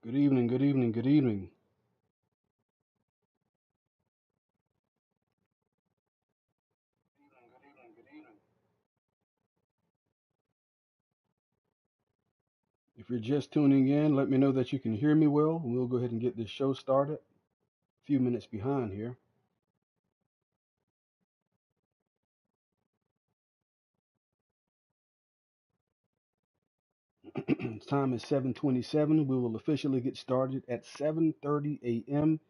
Good evening, good evening, good evening. If you're just tuning in, let me know that you can hear me well, and we'll go ahead and get this show started. A few minutes behind here. Time is 7:27. We will officially get started at 7:30 a.m.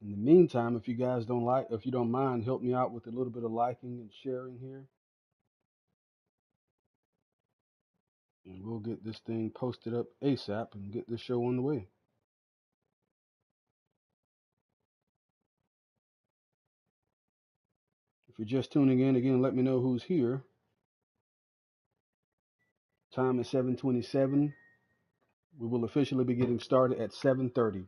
In the meantime, if you guys don't like, if you don't mind, help me out with a little bit of liking and sharing here, and we'll get this thing posted up ASAP and get this show on the way. If you're just tuning in, again, let me know who's here. Time is 7:27. We will officially be getting started at 7:30.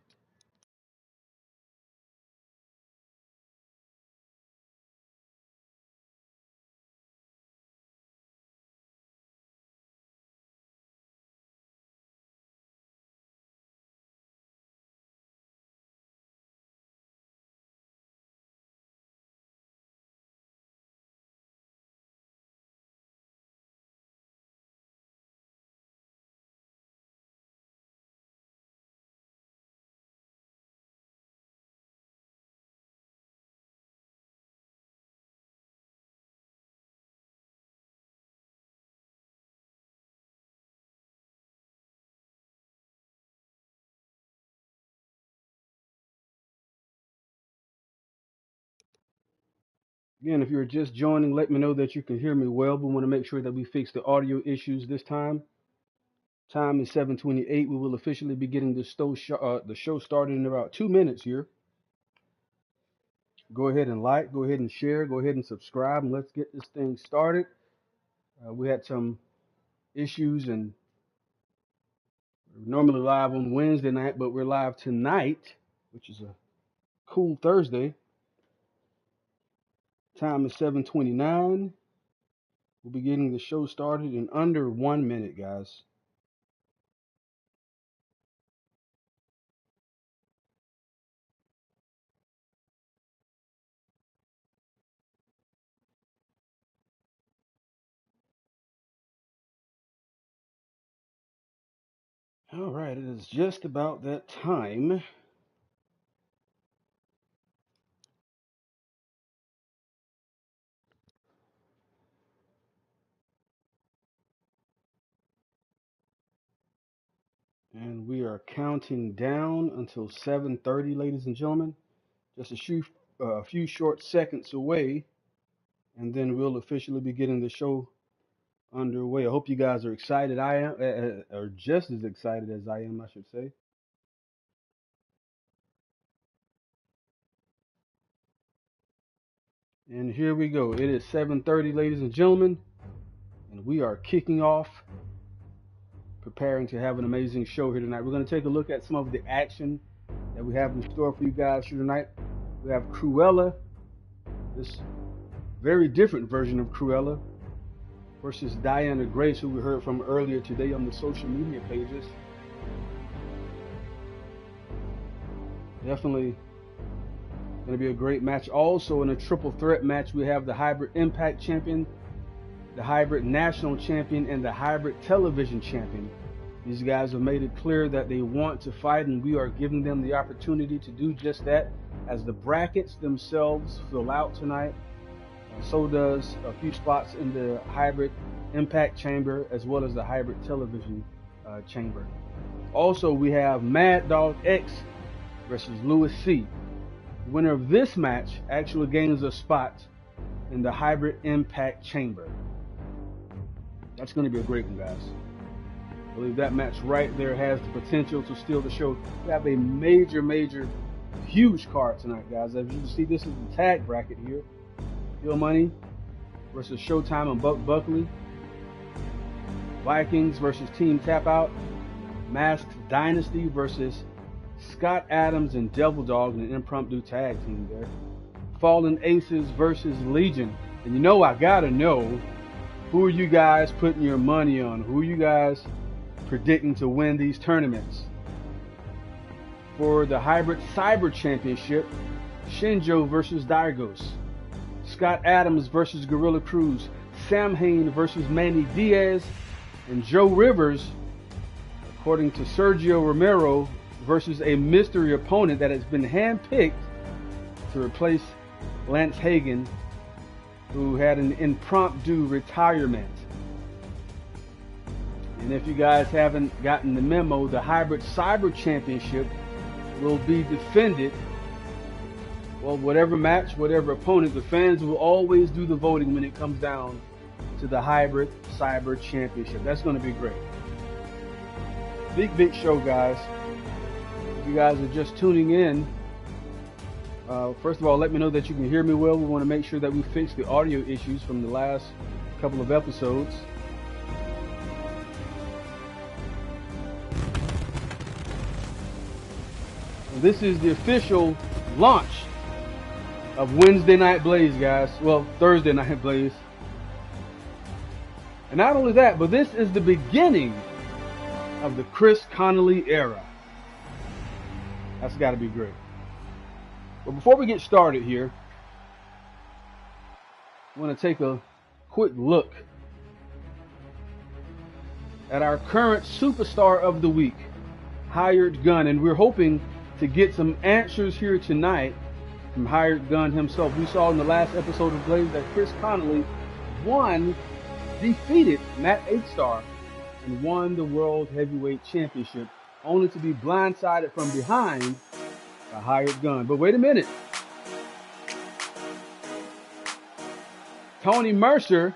Again, if you're just joining, let me know that you can hear me well. We want to make sure that we fix the audio issues this time. Time is 7:28. We will officially be getting the show started in about 2 minutes here. Go ahead and like, go ahead and share, go ahead and subscribe, and let's get this thing started. We had some issues, and we're normally live on Wednesday night, but we're live tonight, which is a cool Thursday. Time is 7:29. We'll be getting the show started in under 1 minute, guys. All right, it is just about that time. And we are counting down until 7:30, ladies and gentlemen. Just a few short seconds away, and then we'll officially be getting the show underway. I hope you guys are excited. I am, or just as excited as I am, I should say. And here we go. It is 7:30, ladies and gentlemen, and we are kicking off, preparing to have an amazing show here tonight. We're going to take a look at some of the action that we have in store for you guys here tonight. We have Cruella, this very different version of Cruella, versus Diana Grace, who we heard from earlier today on the social media pages. Definitely going to be a great match. Also in a triple threat match, we have the Hybrid Impact Champion, the Hybrid National Champion, and the Hybrid Television Champion. These guys have made it clear that they want to fight, and we are giving them the opportunity to do just that as the brackets themselves fill out tonight. So does a few spots in the Hybrid Impact Chamber as well as the Hybrid Television Chamber. Also, we have Mad Dog X versus Lewis C. The winner of this match actually gains a spot in the Hybrid Impact Chamber. That's going to be a great one, guys. I believe that match right there has the potential to steal the show. We have a major, huge card tonight, guys. As you can see, this is the tag bracket here. Money versus Showtime and Buckley. Vikings versus Team Tapout. Masked Dynasty versus Scott Adams and Devil Dog in an impromptu tag team there. Fallen Aces versus Legion. And you know I gotta know, who are you guys putting your money on? Who are you guys predicting to win these tournaments? for the Hybrid Cyber Championship, Shinjho versus Dyrgos, Scott Adams versus Gorilla Cruz, Samhain versus Manny, Diaz, and Joe Rivers, according to Sergio Romero, versus a mystery opponent that has been handpicked to replace Lance Hagen, who had an impromptu retirement. And if you guys haven't gotten the memo, the Hybrid Cyber Championship will be defended. Well, whatever match, whatever opponent, the fans will always do the voting when it comes down to the Hybrid Cyber Championship. That's going to be great. Big show, guys. If you guys are just tuning in, first of all, let me know that you can hear me well. We want to make sure that we fix the audio issues from the last couple of episodes. And this is the official launch of Wednesday Night Blaze, guys. Well, Thursday Night Blaze. And not only that, but this is the beginning of the Chris Connolly era. That's got to be great. But before we get started here, I want to take a quick look at our current superstar of the week, Hired Gun. And we're hoping to get some answers here tonight from Hired Gun himself. We saw in the last episode of Blaze that Chris Connolly defeated Matt 8-Star and won the World Heavyweight Championship, only to be blindsided from behind by Hired Gun. But wait a minute. Tony Mercer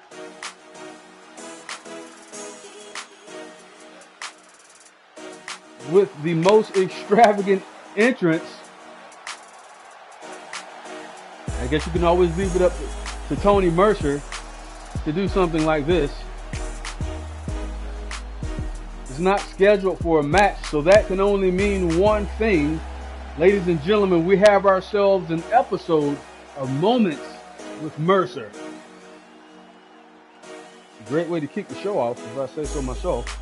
with the most extravagant entrance. I guess you can always leave it up to Tony Mercer to do something like this. It's not scheduled for a match, so that can only mean one thing. Ladies and gentlemen, we have ourselves an episode of Moments with Mercer. A great way to kick the show off, if I say so myself.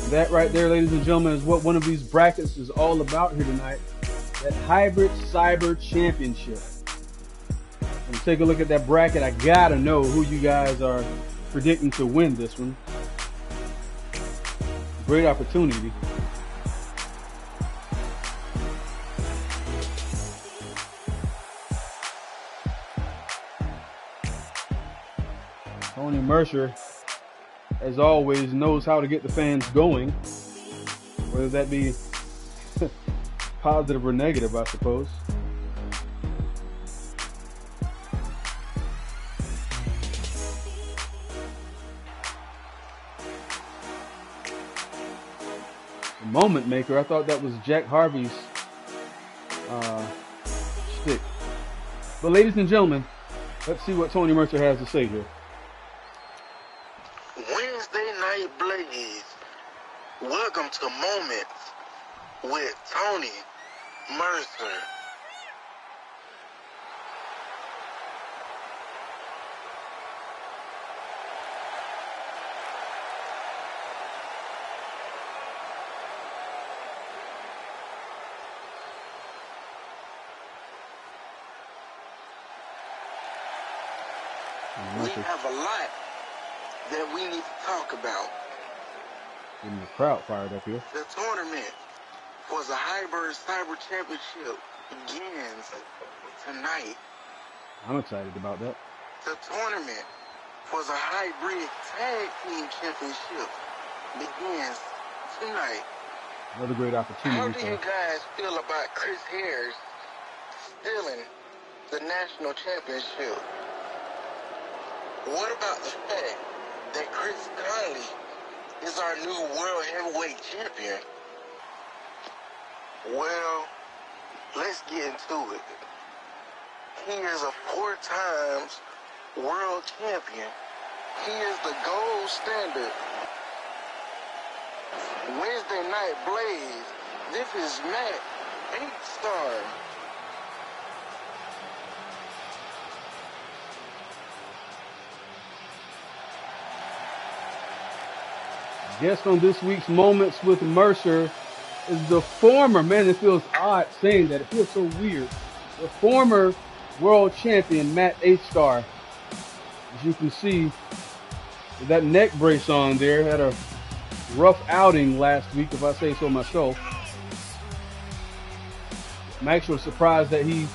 And that right there, ladies and gentlemen, is what one of these brackets is all about here tonight. That Hybrid Cyber Championship. And take a look at that bracket. I gotta know who you guys are predicting to win this one. Great opportunity. Tony Mercer, as always, knows how to get the fans going, whether that be positive or negative, I suppose. The Moment Maker, I thought that was Jack Harvey's shtick. But ladies and gentlemen, let's see what Tony Mercer has to say here. Wednesday Night Blaze. Welcome to Moments with Tony Mercer. We have a lot that we need to talk about. Getting the crowd fired up here. The tournament for the Hybrid Cyber Championship begins tonight. I'm excited about that. The tournament for the Hybrid Tag Team Championship begins tonight. Another great opportunity. How do you guys feel about Chris Harris stealing the national championship? What about the fact that Chris Connolly is our new World Heavyweight Champion? Well, let's get into it. He is a 4 times world champion. He is the gold standard. Wednesday Night Blaze. This is Matt 8-Star. Guest on this week's Moments with Mercer is the former, man, it feels odd saying that. It feels so weird. The former world champion, Matt H-Star. As you can see, with that neck brace on there, had a rough outing last week, if I say so myself. I'm actually surprised that he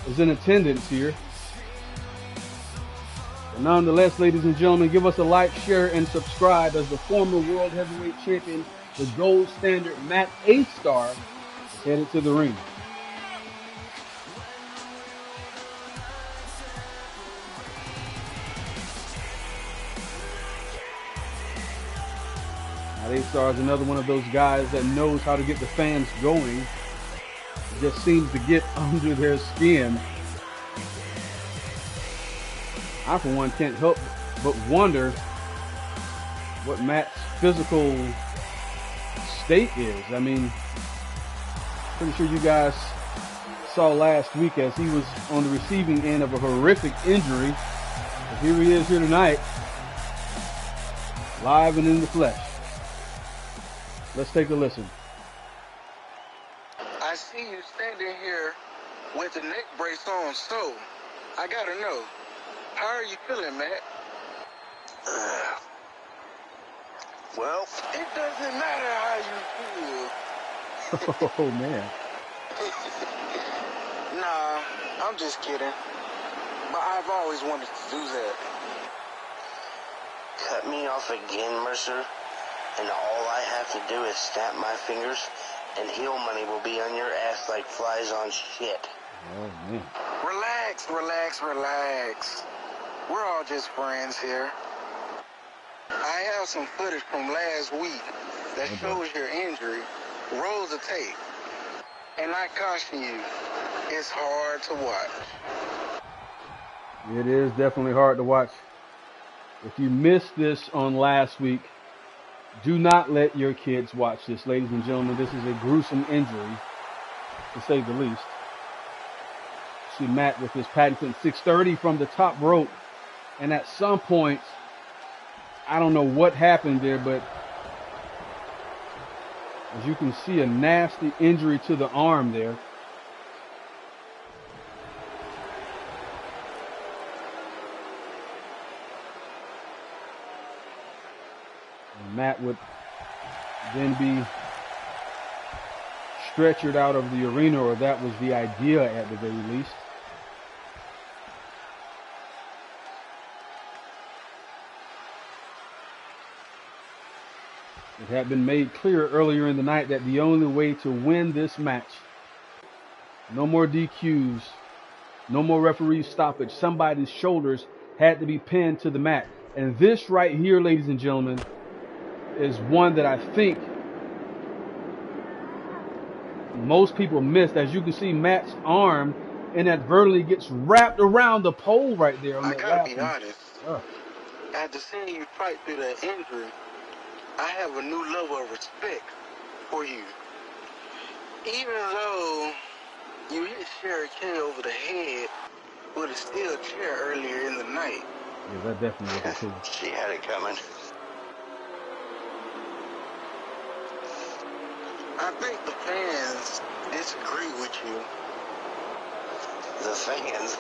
is in attendance here. But nonetheless, ladies and gentlemen, give us a like, share, and subscribe as the former World Heavyweight Champion, the gold standard Matt H-Star, is headed to the ring. Matt H-Star is another one of those guys that knows how to get the fans going. It just seems to get under their skin. I, for one, can't help but wonder what Matt's physical state is. I mean, pretty sure you guys saw last week as he was on the receiving end of a horrific injury. But here he is here tonight, live and in the flesh. Let's take a listen. I see you standing here with the neck brace on, so I gotta know, how are you feeling, Matt? Well, it doesn't matter how you feel. Oh, man. Nah, I'm just kidding. But I've always wanted to do that. Cut me off again, Mercer, and all I have to do is snap my fingers, and heel money will be on your ass like flies on shit. Oh, man. Relax, relax, relax. We're all just friends here. I have some footage from last week that shows your injury. Rolls of tape. And I caution you, it's hard to watch. It is definitely hard to watch. If you missed this on last week, do not let your kids watch this, ladies and gentlemen. This is a gruesome injury, to say the least. See Matt with his patented 630 from the top rope. And at some point, I don't know what happened there, but as you can see, a nasty injury to the arm there. And Matt would then be stretchered out of the arena, or that was the idea at the very least. It had been made clear earlier in the night that the only way to win this match, no more DQs, no more referee stoppage, somebody's shoulders had to be pinned to the mat. And this right here, ladies and gentlemen, is one that I think most people missed. As you can see, Matt's arm inadvertently gets wrapped around the pole right there. I gotta be honest. After seeing you fight through that injury, I have a new level of respect for you. Even though you hit Sherry Kay over the head with a steel chair earlier in the night. Yeah, that definitely was cool. She had it coming. I think the fans disagree with you. The fans?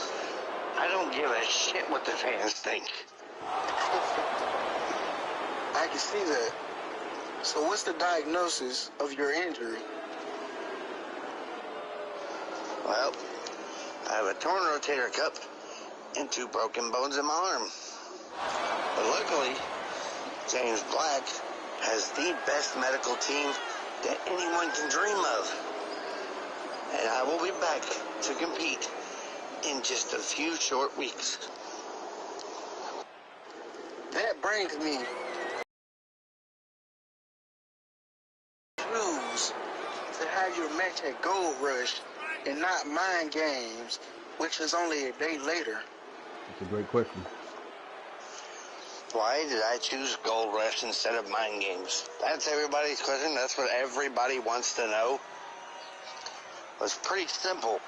I don't give a shit what the fans think. I can see that. So what's the diagnosis of your injury? Well, I have a torn rotator cuff and 2 broken bones in my arm. But luckily, James Black has the best medical team that anyone can dream of. And I will be back to compete in just a few short weeks. That brings me Cruz to have your match at Gold Rush and not Mind Games, which is only a day later. That's a great question. Why did I choose Gold Rush instead of Mind Games? That's everybody's question. That's what everybody wants to know. It was pretty simple.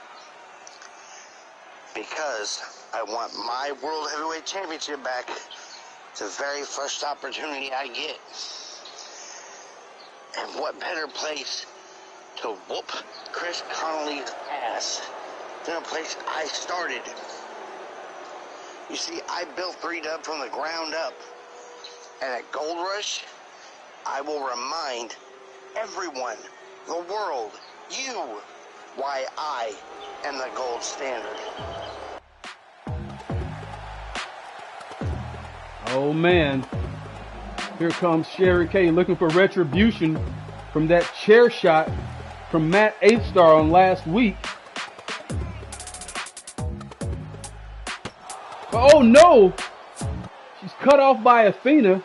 Because I want my World Heavyweight Championship back. It's the very first opportunity I get. And what better place to whoop Chris Connolly's ass than a place I started? You see, I built 3-Dub from the ground up. And at Gold Rush, I will remind everyone, the world, you, why I am the gold standard. Oh man, here comes Sherry K looking for retribution from that chair shot from Matt 8-Star on last week. Oh no! She's cut off by Athena.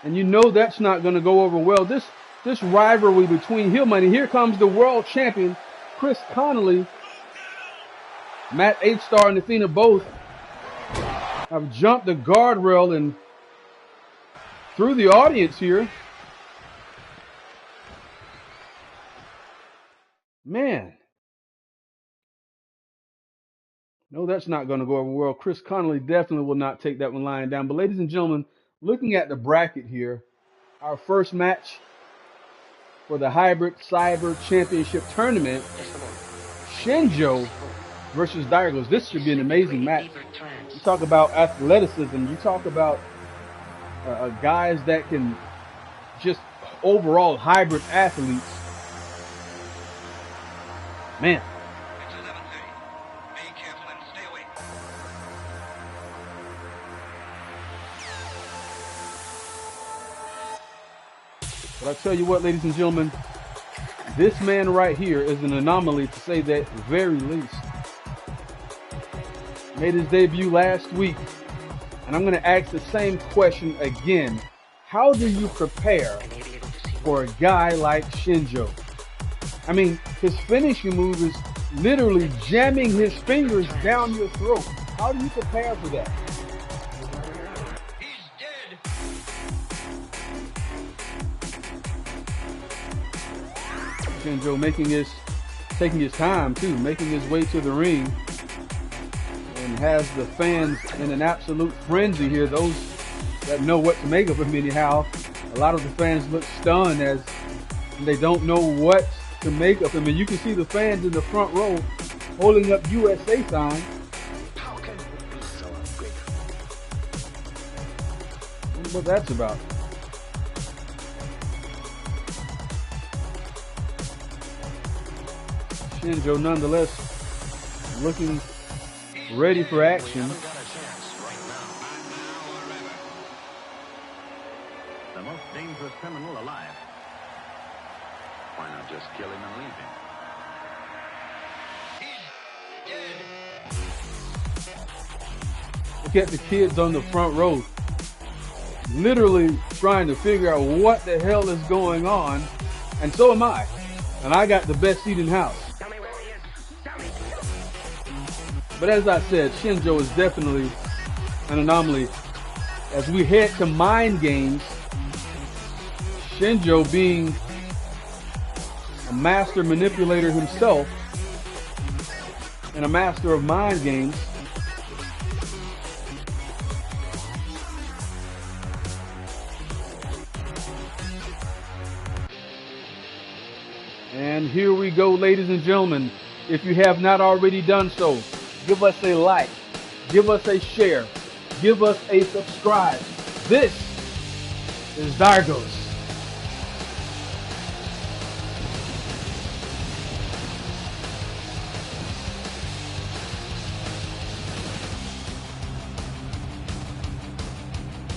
And you know that's not going to go over well. This rivalry between Hill Money. Here comes the world champion, Chris Connolly. Matt 8-Star and Athena both have jumped the guardrail and through the audience here. Man. No, that's not going to go over well. Chris Connolly definitely will not take that one lying down. But ladies and gentlemen, looking at the bracket here, our first match for the Hybrid Cyber Championship Tournament, Shinjho versus Dyrgos. This should be an amazing match. You talk about athleticism. You talk about guys that can just overall hybrid athletes. Man. But I tell you what, ladies and gentlemen, this man right here is an anomaly, to say the very least. Made his debut last week, and I'm going to ask the same question again. How do you prepare for a guy like Shinjho? I mean, his finishing move is literally jamming his fingers down your throat. How do you prepare for that? Shinjho taking his time too, making his way to the ring, and has the fans in an absolute frenzy here. Those that know what to make of him anyhow. A lot of the fans look stunned as they don't know what to make of him. And you can see the fans in the front row holding up USA signs. How can you be so ungrateful? I wonder what that's about. Shinjho nonetheless looking ready for action. The most dangerous criminal alive. Why not just kill him and leave him? Look at the kids on the front row, literally trying to figure out what the hell is going on, and so am I. And I got the best seat in house. But as I said, Shinjho is definitely an anomaly. As we head to mind games, Shinjho being a master manipulator himself and a master of mind games, and here we go, ladies and gentlemen. If you have not already done so, give us a like, give us a share, give us a subscribe. This is Dyrgos.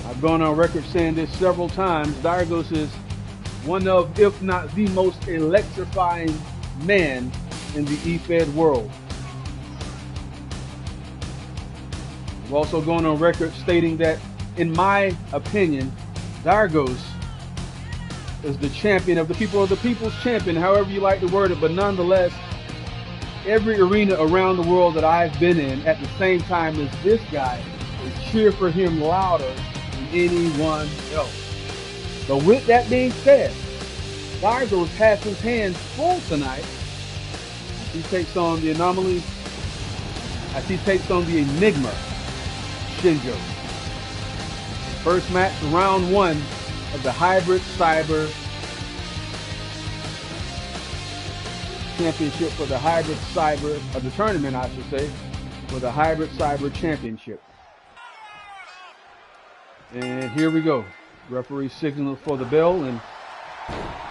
I've gone on record saying this several times. Dyrgos is one of, if not the most electrifying man in the E-Fed world. I've also gone on record stating that, in my opinion, Dyrgos is the champion of the people, or the people's champion, however you like to word it. But nonetheless, every arena around the world that I've been in, at the same time as this guy, is cheer for him louder than anyone else. So with that being said, Dyrgos has his hands full tonight as he takes on the anomaly, as he takes on the enigma, Shinjho. First match, round one of the Hybrid Cyber Championship for the Hybrid Cyber, of the tournament, I should say, for the Hybrid Cyber Championship. And here we go. Referee signals for the bell, and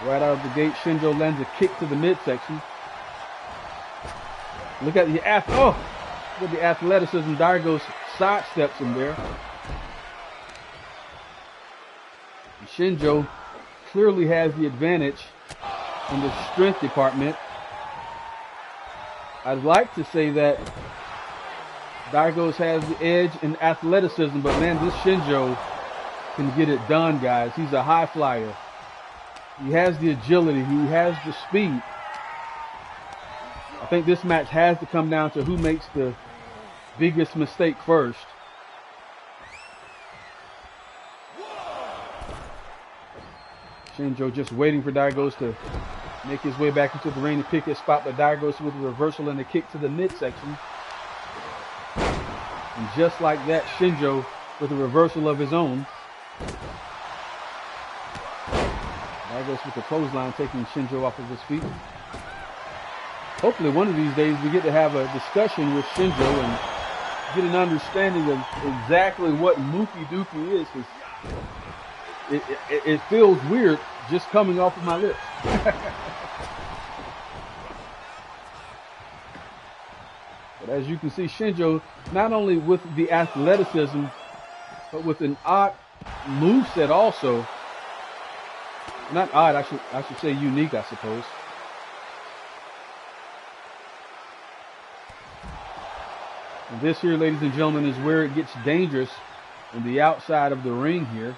right out of the gate, Shinjho lands a kick to the midsection. Look at the athleticism. Dyrgos sidesteps him there. And Shinjho clearly has the advantage in the strength department. I'd like to say that Dyrgos has the edge in athleticism, but man, this Shinjho can get it done, guys. He's a high flyer. He has the agility. He has the speed. I think this match has to come down to who makes the biggest mistake first. Shinjho just waiting for Dyrgos to make his way back into the ring to pick his spot, but Dyrgos with a reversal and a kick to the midsection. And just like that, Shinjho with a reversal of his own. Dyrgos with the clothesline, taking Shinjho off of his feet. Hopefully one of these days we get to have a discussion with Shinjho and get an understanding of exactly what Mookie Dookie is, because it feels weird just coming off of my lips. But as you can see, Shinjho, not only with the athleticism, but with an odd moveset also. Not odd, I should say unique, I suppose. And this here, ladies and gentlemen, is where it gets dangerous on the outside of the ring here.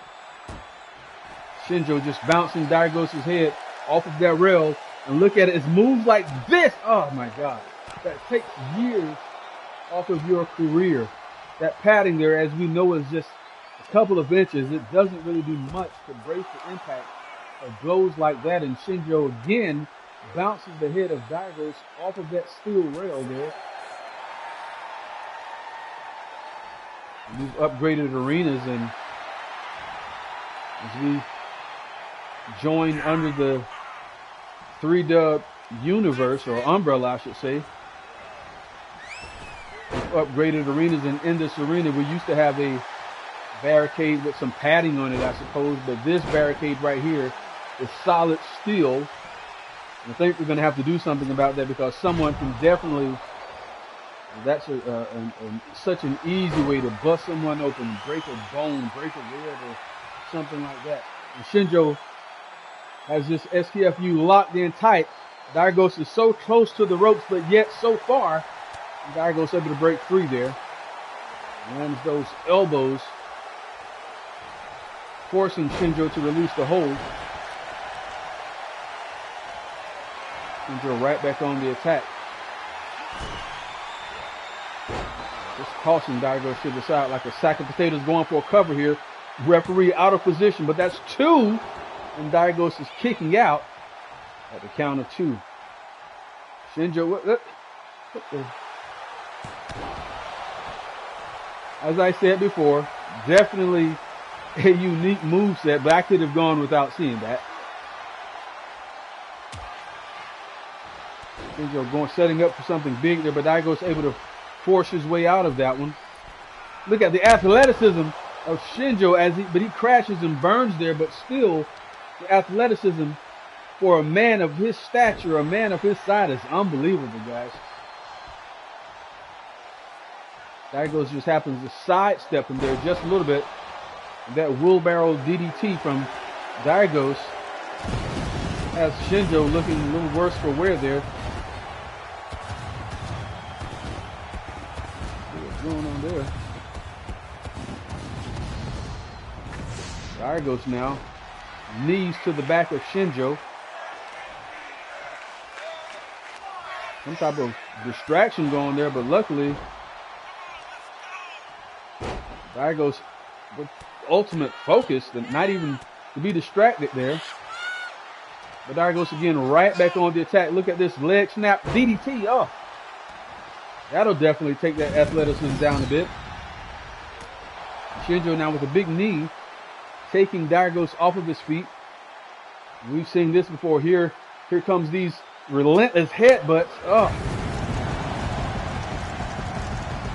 Shinjho just bouncing Dyrgos' head off of that rail. And look at it, it's moves like this. Oh my God. That takes years off of your career. That padding there, as we know, is just a couple of inches. It doesn't really do much to brace the impact of blows like that. And Shinjho again bounces the head of Dyrgos off of that steel rail there. And these upgraded arenas, and as we join under the 3-dub universe, or umbrella, I should say, upgraded arenas, and in this arena we used to have a barricade with some padding on it, I suppose, but this barricade right here is solid steel. And I think we're going to have to do something about that, because someone can definitely, that's such an easy way to bust someone open, break a bone, break a rib, or something like that. And Shinjho has this STFU locked in tight. Dyrgos is so close to the ropes, but yet so far. And Dyrgos able to break free there. Lands those elbows, forcing Shinjho to release the hold. Shinjho right back on the attack. Just tossing Dyrgos to the side like a sack of potatoes, going for a cover here. Referee out of position, but that's 2. And Dyrgos is kicking out at the count of 2. Shinjho, as I said before, definitely a unique moveset, but I could have gone without seeing that. Shinjho setting up for something big there, but Dyrgos able to force his way out of that one. Look at the athleticism of Shinjho but he crashes and burns there, but still the athleticism for a man of his stature, a man of his size, is unbelievable, guys. Dyrgos just happens to sidestep him there just a little bit. And that wheelbarrow DDT from Dyrgos has Shinjho looking a little worse for wear there. What's going on there? Dyrgos now, knees to the back of Shinjho. Some type of distraction going there, but luckily Dyrgos with ultimate focus, not even to be distracted there. But Dyrgos again right back on the attack. Look at this leg snap DDT. Oh, that'll definitely take that athleticism down a bit. Shinjho now with a big knee taking Dyrgos off of his feet. We've seen this before. Here comes these relentless headbutts. Oh.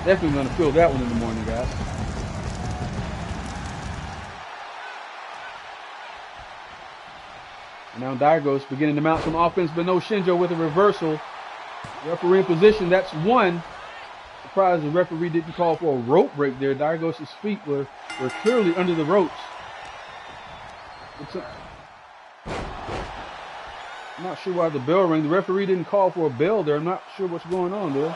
Definitely going to feel that one in the morning, guys. And now Dyrgos beginning to mount some offense, but no Shinjho with a reversal. Referee in position. That's one. Surprised the referee didn't call for a rope break there. Dyrgos' feet were clearly under the ropes. I'm not sure why the bell rang. The referee didn't call for a bell there. I'm not sure what's going on there.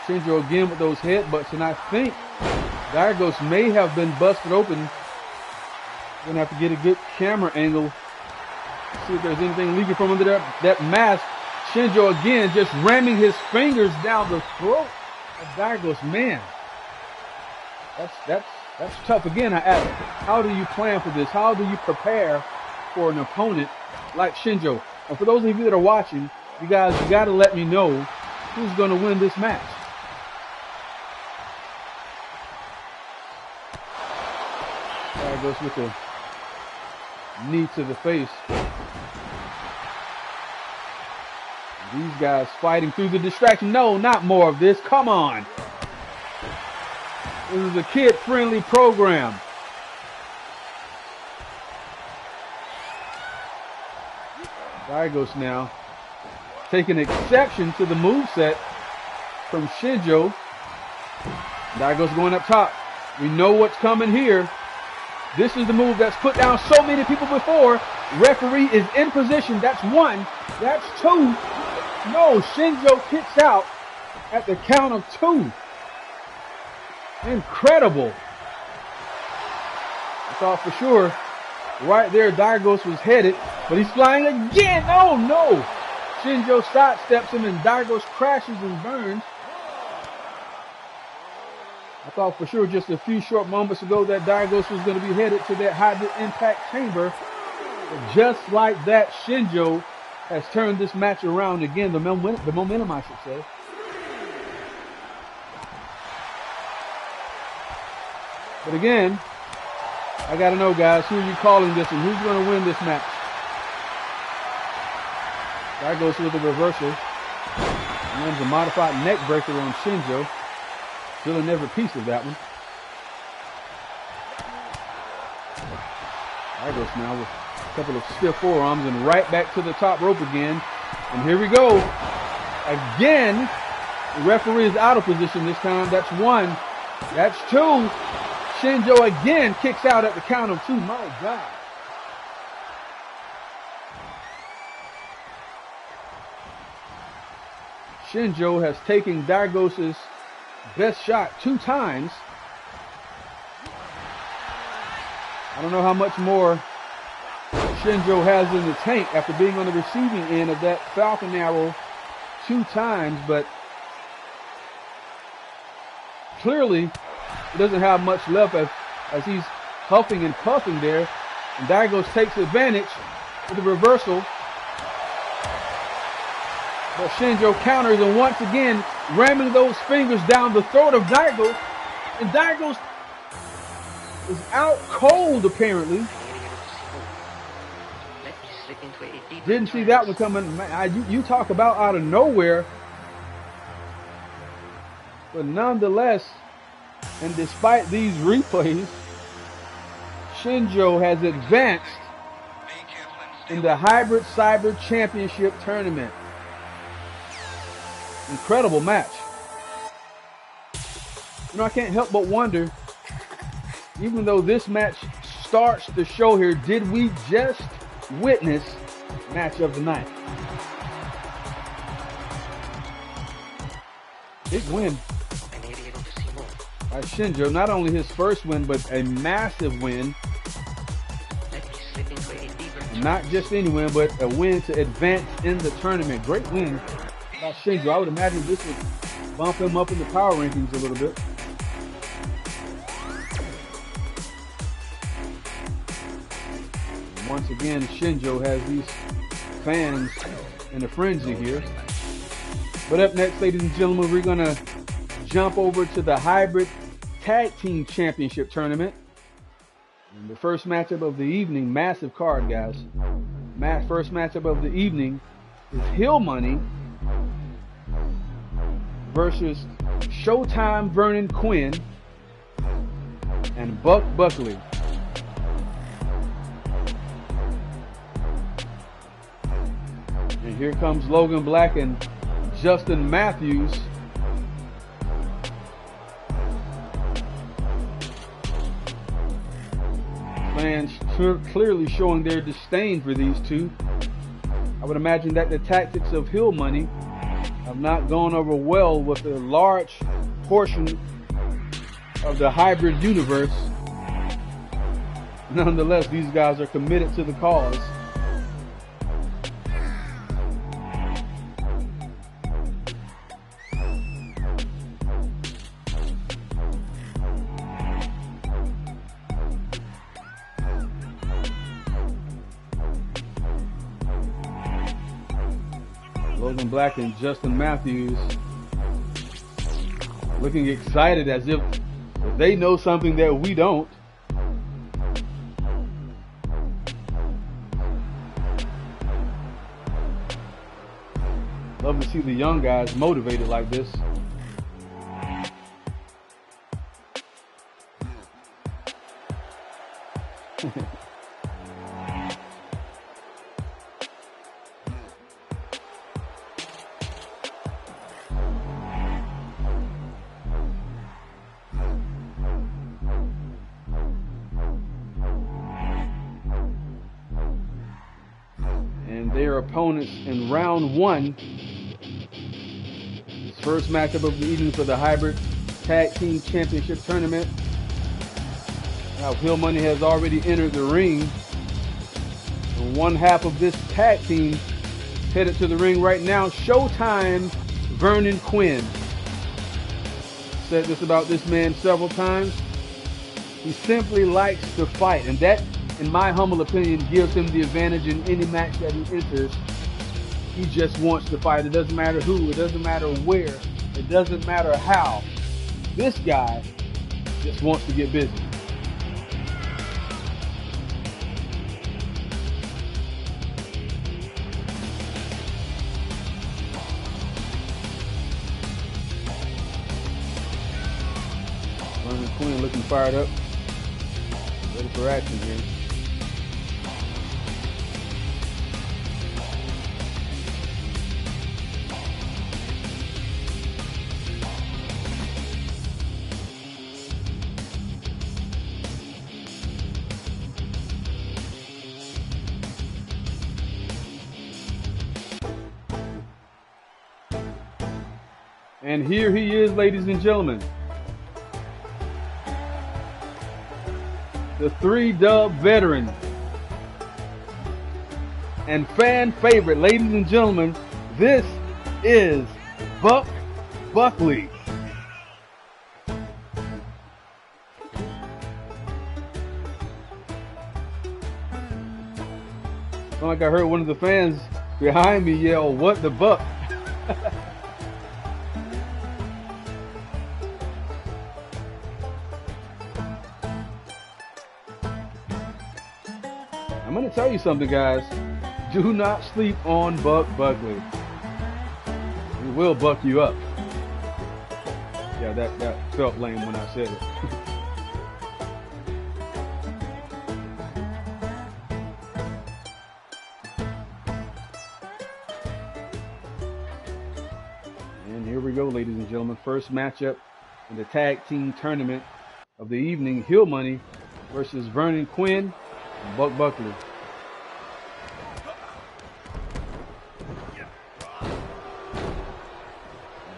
Shinjho again with those headbutts, and I think Dyrgos may have been busted open. Gonna have to get a good camera angle. See if there's anything leaking from under that mask. Shinjho again just ramming his fingers down the throat of Dyrgos. Man, that's tough. Again, I ask, how do you plan for this? How do you prepare for an opponent like Shinjho? And for those of you that are watching, you got to let me know who's going to win this match. Dyrgos with a knee to the face. These guys fighting through the distraction. No, not more of this. Come on. This is a kid-friendly program. Dyrgos now taking exception to the moveset from Shinjho. Dyrgos going up top. We know what's coming here. This is the move that's put down so many people before. Referee is in position. That's one. That's two. No, Shinjho kicks out at the count of two. Incredible. I thought for sure right there Dyrgos was headed, but he's flying again. Oh no. Shinjho sidesteps him and Dyrgos crashes and burns. I thought for sure just a few short moments ago that Dyrgos was going to be headed to that hybrid impact chamber. But just like that, Shinjho has turned this match around again. The momentum, I should say. But again, I got to know, guys, who are you calling this and who's going to win this match? Dyrgos with a reversal. Lands a modified neck breaker on Shinjho. Feeling every piece of that one. Dyrgos now with a couple of stiff forearms and right back to the top rope again. And here we go. Again, the referee is out of position this time. That's one. That's two. Shinjho again kicks out at the count of two. My God. Shinjho has taken Dyrgos' best shot 2 times. I don't know how much more Shinjho has in the tank after being on the receiving end of that Falcon Arrow 2 times, but clearly he doesn't have much left as he's huffing and puffing there. And Dyrgos takes advantage with the reversal. But Shinjho counters and once again ramming those fingers down the throat of Dyrgos. And Dyrgos is out cold apparently. Didn't see that one coming. You talk about out of nowhere. But nonetheless, and despite these replays, Shinjho has advanced in the Hybrid Cyber Championship Tournament. Incredible match. You know, I can't help but wonder, even though this match starts the show here, did we just witness match of the night? Big win by Shinjho. Not only his first win, but a massive win. Not just any win, but a win to advance in the tournament. Great win by Shinjho. I would imagine this would bump him up in the power rankings a little bit. And once again, Shinjho has these fans in a frenzy here. But up next, ladies and gentlemen, we're going to jump over to the Hybrid Tag Team Championship Tournament. And the first matchup of the evening, massive card, guys. First matchup of the evening is Hill Money versus Showtime Vernon Quinn and Buckley. And here comes Logan Black and Justin Matthews. Fans clearly showing their disdain for these two. I would imagine that the tactics of Hill Money have not gone over well with a large portion of the hybrid universe. Nonetheless, these guys are committed to the cause. Logan Black and Justin Matthews looking excited as if they know something that we don't. Love to see the young guys motivated like this. Their opponents in round one. This first matchup of the evening for the Hybrid Tag Team Championship Tournament. Now Hill Money has already entered the ring. And one half of this tag team headed to the ring right now. Showtime Vernon Quinn. Said this about this man several times. He simply likes to fight, and that, in my humble opinion, gives him the advantage in any match that he enters. He just wants to fight. It doesn't matter who, it doesn't matter where, it doesn't matter how. This guy just wants to get busy. Vernon Quinn looking fired up. Ready for action here. And here he is, ladies and gentlemen. The 3-dub veteran and fan favorite, ladies and gentlemen, this is Buckley. Sound like I heard one of the fans behind me yell, "What the buck?" I'm going to tell you something, guys. Do not sleep on Buckley. He will buck you up. Yeah, that felt lame when I said it. And here we go, ladies and gentlemen. First matchup in the tag team tournament of the evening. Hill Money versus Vernon Quinn and Buckley.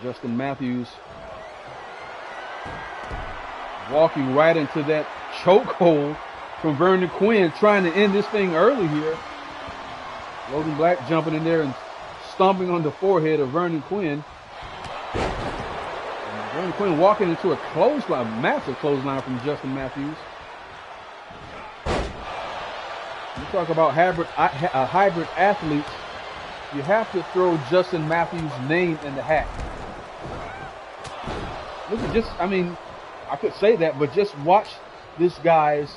Justin Matthews walking right into that chokehold from Vernon Quinn, trying to end this thing early here. Logan Black jumping in there and stomping on the forehead of Vernon Quinn. And Vernon Quinn walking into a clothesline, massive clothesline from Justin Matthews. You talk about hybrid athletes, you have to throw Justin Matthews' name in the hat. Look at just, I mean, I could say that, but just watch this guy's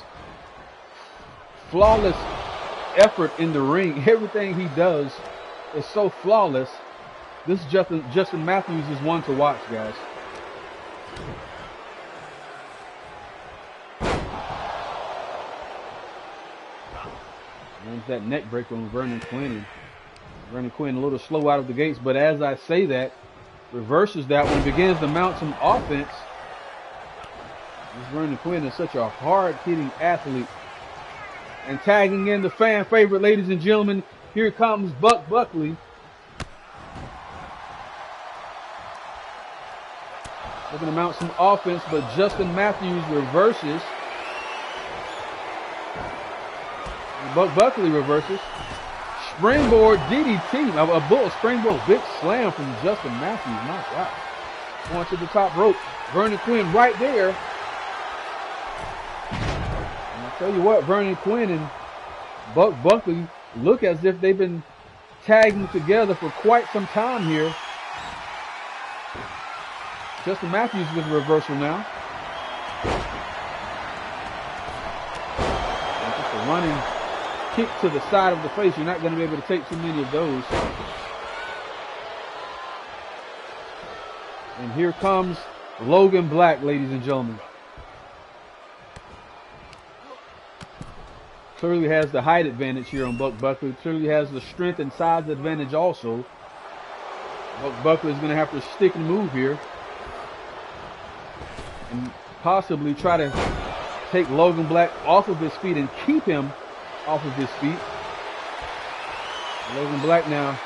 flawless effort in the ring. Everything he does is so flawless. This Justin Matthews is one to watch, guys. There's that neck breaker on Vernon Quinn. Vernon Quinn a little slow out of the gates, but as I say that, reverses that one, begins to mount some offense. This Vernon Quinn is such a hard-hitting athlete. And tagging in the fan favorite, ladies and gentlemen, here comes Buckley. Looking to mount some offense, but Justin Matthews reverses. Buckley reverses. Springboard DDT. A bull springboard. Big slam from Justin Matthews. My God. Going to the top rope. Vernon Quinn right there. And I'll tell you what, Vernon Quinn and Buckley look as if they've been tagging together for quite some time here. Justin Matthews with a reversal now. And just a running kick to the side of the face. You're not going to be able to take too many of those. And here comes Logan Black, ladies and gentlemen. Clearly has the height advantage here on Buckley. Clearly has the strength and size advantage also. Buckley is going to have to stick and move here. And possibly try to take Logan Black off of his feet and keep him off of his feet. Logan Black now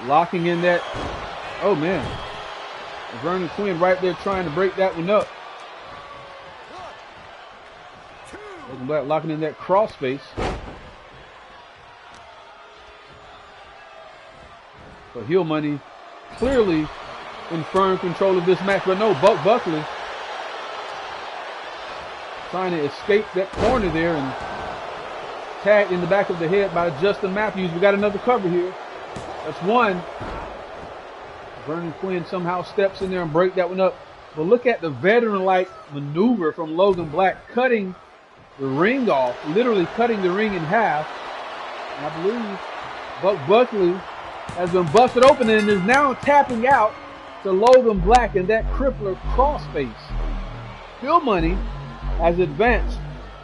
locking in that. Oh man. Vernon Quinn right there trying to break that one up. Logan Black locking in that crossface. So heel money clearly in firm control of this match, but no, Buckley trying to escape that corner there and tagged in the back of the head by Justin Matthews. We got another cover here. That's one. Vernon Quinn somehow steps in there and break that one up. But look at the veteran-like maneuver from Logan Black, cutting the ring off, literally cutting the ring in half. And I believe Buckley has been busted open and is now tapping out to Logan Black in that crippler crossface. Heel Money has advanced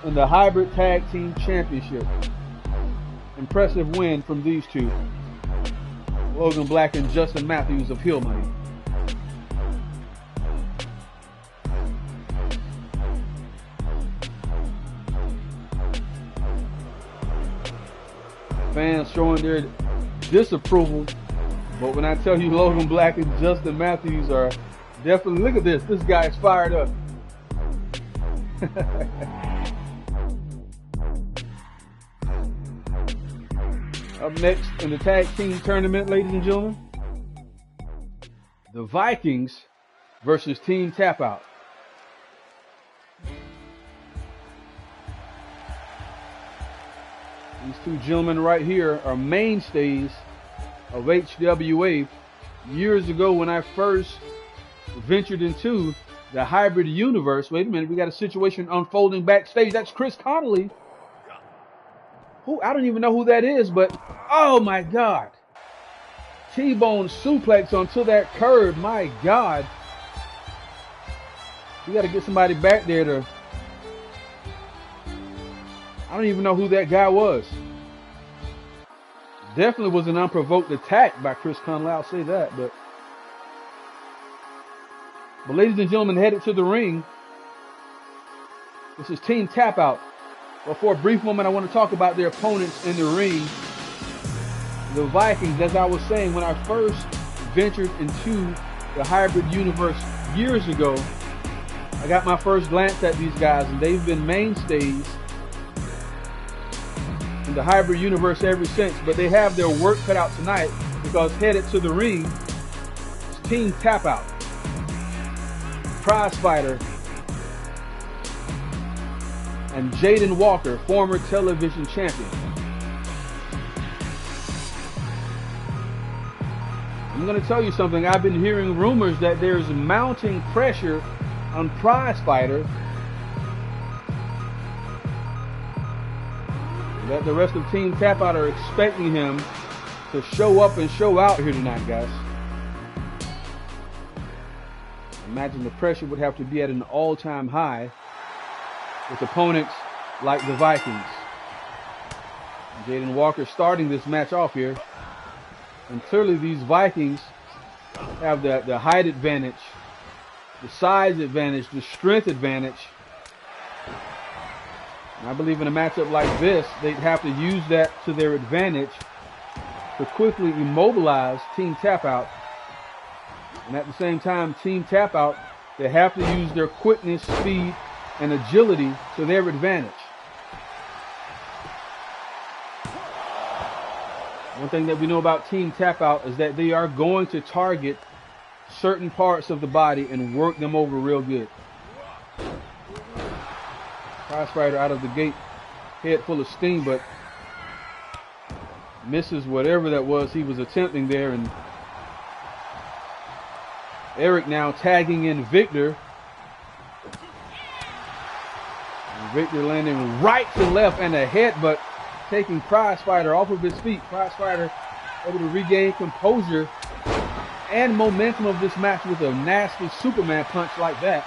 in the Hybrid Tag Team Championship. Impressive win from these two. Logan Black and Justin Matthews of Heel Money. Fans showing their disapproval. But when I tell you Logan Black and Justin Matthews are definitely, look at this. This guy's fired up. Up next in the tag team tournament, ladies and gentlemen, the Vikings versus Team Tapout. These two gentlemen right here are mainstays of HWA. Years ago when I first ventured into the hybrid universe. Wait a minute, we got a situation unfolding backstage. That's Chris Connolly. Who, I don't even know who that is, but oh my God. T-bone suplex onto that curb. My God. We got to get somebody back there to, I don't even know who that guy was. Definitely was an unprovoked attack by Chris Connolly, I'll say that. But ladies and gentlemen, headed to the ring. This is Team Tapout. But for a brief moment, I want to talk about their opponents in the ring. The Vikings, as I was saying, when I first ventured into the hybrid universe years ago, I got my first glance at these guys, and they've been mainstays in the hybrid universe ever since. But they have their work cut out tonight, because headed to the ring is Team Tapout. Prize fighter and Jaden Walker, former television champion. I'm going to tell you something. I've been hearing rumors that there's mounting pressure on Prize Fighter, that the rest of Team Tapout are expecting him to show up and show out here tonight, guys. Imagine the pressure would have to be at an all-time high with opponents like the Vikings. Jaden Walker starting this match off here. And clearly these Vikings have the height advantage, the size advantage, the strength advantage. And I believe in a matchup like this, they'd have to use that to their advantage to quickly immobilize Team Tapout. And at the same time, Team Tapout, they have to use their quickness, speed, and agility to their advantage. One thing that we know about Team Tapout is that they are going to target certain parts of the body and work them over real good. Prize Fighter out of the gate, head full of steam, but misses whatever that was he was attempting there. And Eric now tagging in Victor. And Victor landing right to left and a headbutt, taking Prize Fighter off of his feet. Prize Fighter able to regain composure and momentum of this match with a nasty Superman punch like that.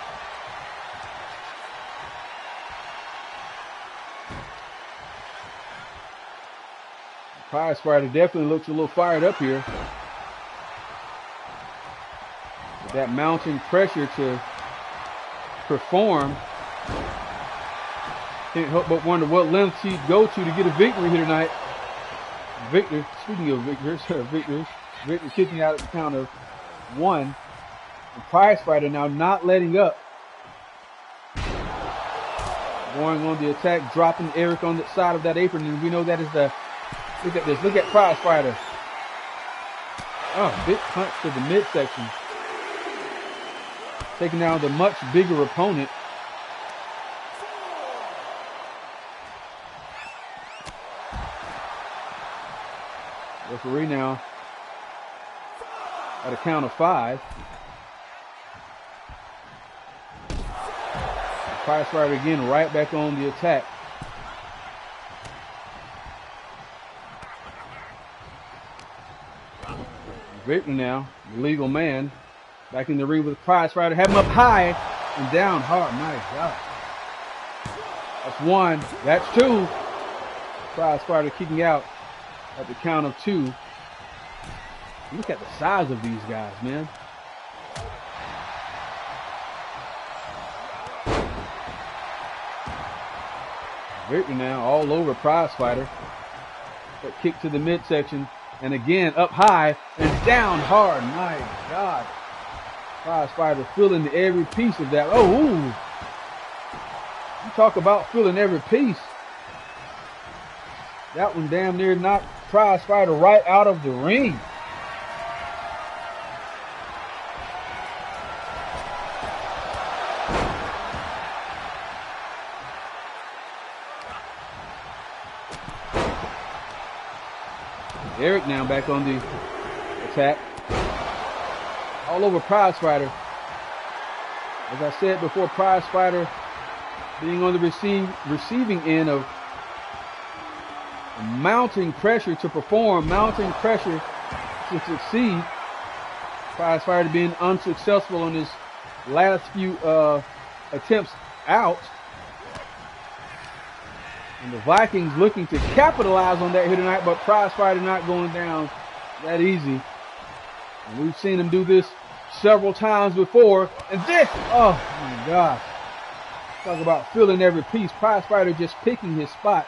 Prize Fighter definitely looks a little fired up here. With that mounting pressure to perform. Can't help but wonder what lengths he'd go to get a victory here tonight. Victor, speaking of victors, Victor kicking out at the count of 1. And Prize Fighter now not letting up. Going on the attack, dropping Eric on the side of that apron, and we know that is the, look at this, look at Prize Fighter. Oh, big punch to the midsection. Taking down the much bigger opponent. Referee now at a count of 5. Prize Fighter again right back on the attack. Victor now, the legal man, back in the ring with Prize Fighter. Have him up high and down hard. My God. That's 1. That's 2. Prize Fighter kicking out at the count of 2. Look at the size of these guys, man. Victor now all over Prize Fighter. That kick to the midsection. And again, up high and down hard. My God. Prize Fighter feeling every piece of that. Oh, ooh. You talk about feeling every piece. That one damn near knocked Prize Fighter right out of the ring. Eric now back on the attack. All over Prize Fighter. As I said before, Prize Fighter being on the receiving end of mounting pressure to perform, mounting pressure to succeed. Prize Fighter being unsuccessful on his last few attempts out. And the Vikings looking to capitalize on that here tonight, but Prize Fighter not going down that easy. And we've seen him do this several times before. And this, oh my gosh. Talk about feeling every piece. Prize Fighter just picking his spot.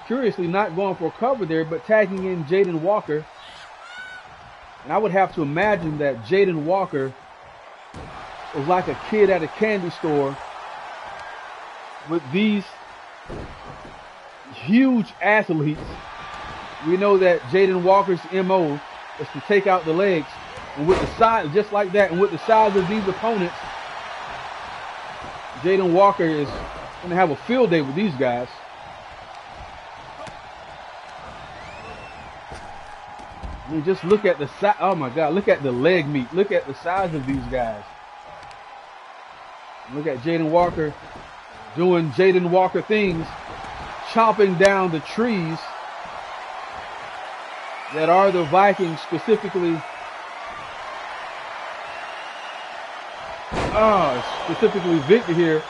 Curiously not going for a cover there, but tagging in Jaden Walker. And I would have to imagine that Jaden Walker was like a kid at a candy store with these huge athletes. We know that Jaden Walker's MO is to take out the legs. And with the size, just like that, and with the size of these opponents, Jaden Walker is going to have a field day with these guys. I mean, just look at the size. Oh my God, look at the leg meat. Look at the size of these guys. Look at Jaden Walker doing Jaden Walker things, chopping down the trees that are the Vikings, specifically Victor here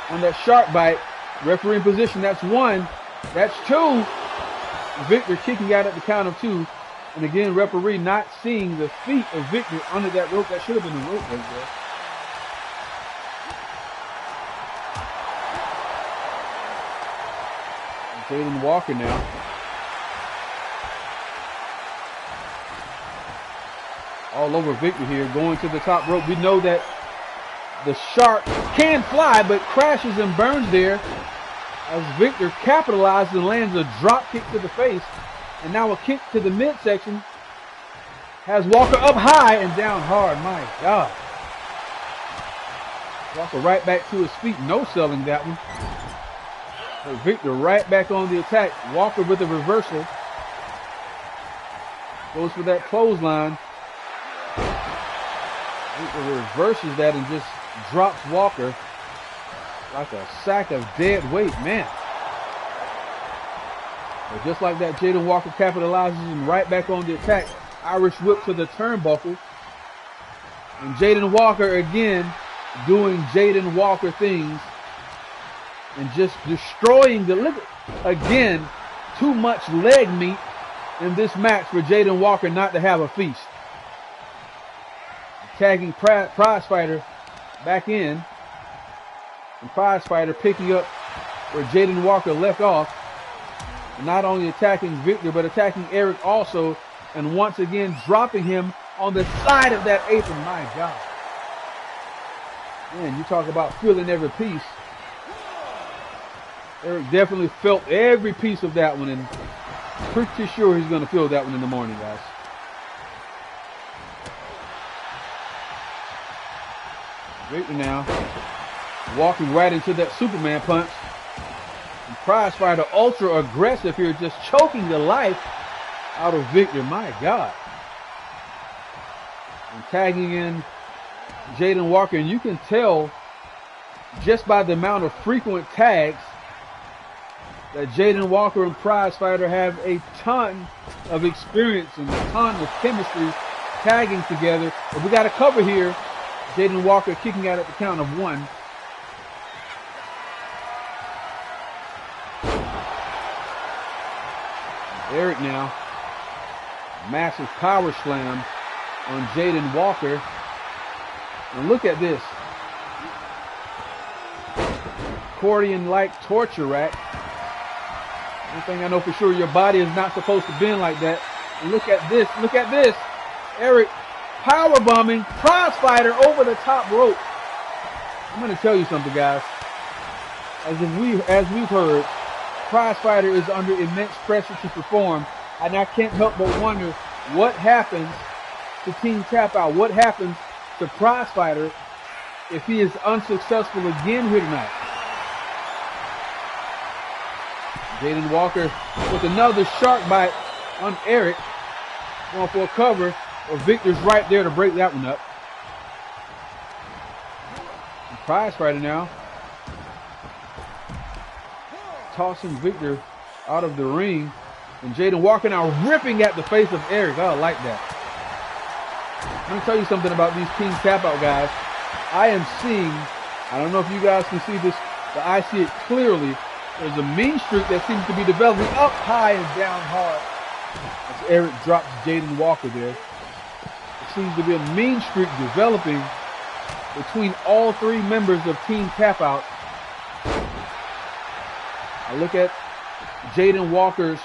on that shark bite. Referee in position, that's one, that's two. Victor kicking out at the count of two. And again, referee not seeing the feet of Victor under that rope. That should have been the rope right there. Jaden Walker now. All over Victor here, going to the top rope. We know that the shark can fly, but crashes and burns there as Victor capitalizes and lands a drop kick to the face. And now a kick to the midsection has Walker up high and down hard. My God. Walker right back to his feet. No selling that one. But Victor right back on the attack. Walker with a reversal. Goes for that clothesline. Victor reverses that and just drops Walker like a sack of dead weight. Man. But just like that, Jaden Walker capitalizes and right back on the attack. Irish whip to the turnbuckle. And Jaden Walker again doing Jaden Walker things. And just destroying the look. Again, too much leg meat in this match for Jaden Walker not to have a feast. Tagging Prize Fighter back in. And Prize Fighter picking up where Jaden Walker left off. Not only attacking Victor, but attacking Eric also. And once again, dropping him on the side of that apron. My God. Man, you talk about feeling every piece. Eric definitely felt every piece of that one. And pretty sure he's going to feel that one in the morning, guys. Victor now walking right into that Superman punch. And Prize Fighter ultra aggressive here, just choking the life out of Victor. My God. And tagging in Jaden Walker. And you can tell just by the amount of frequent tags that Jaden Walker and Prize Fighter have a ton of experience and a ton of chemistry tagging together. But we got a cover here. Jaden Walker kicking out at the count of one. Eric now. Massive power slam on Jaden Walker. And look at this. Accordion-like torture rack. One thing I know for sure, your body is not supposed to bend like that. And look at this. Look at this. Eric power bombing Prize Fighter over the top rope. I'm going to tell you something, guys. As we've heard, Prize Fighter is under immense pressure to perform, and I can't help but wonder what happens to Team Tapout. What happens to Prize Fighter if he is unsuccessful again here tonight? Jaden Walker with another shark bite on Eric, going for a cover. Well, Victor's right there to break that one up. And Prize Fighter now tossing Victor out of the ring. And Jaden Walker now ripping at the face of Eric. I like that. Let me tell you something about these Team Tapout guys. I am seeing, I don't know if you guys can see this, but I see it clearly. There's a mean streak that seems to be developing up high and down hard. As Eric drops Jaden Walker there. There seems to be a mean streak developing between all three members of Team Tapout. I look at Jaden Walker's.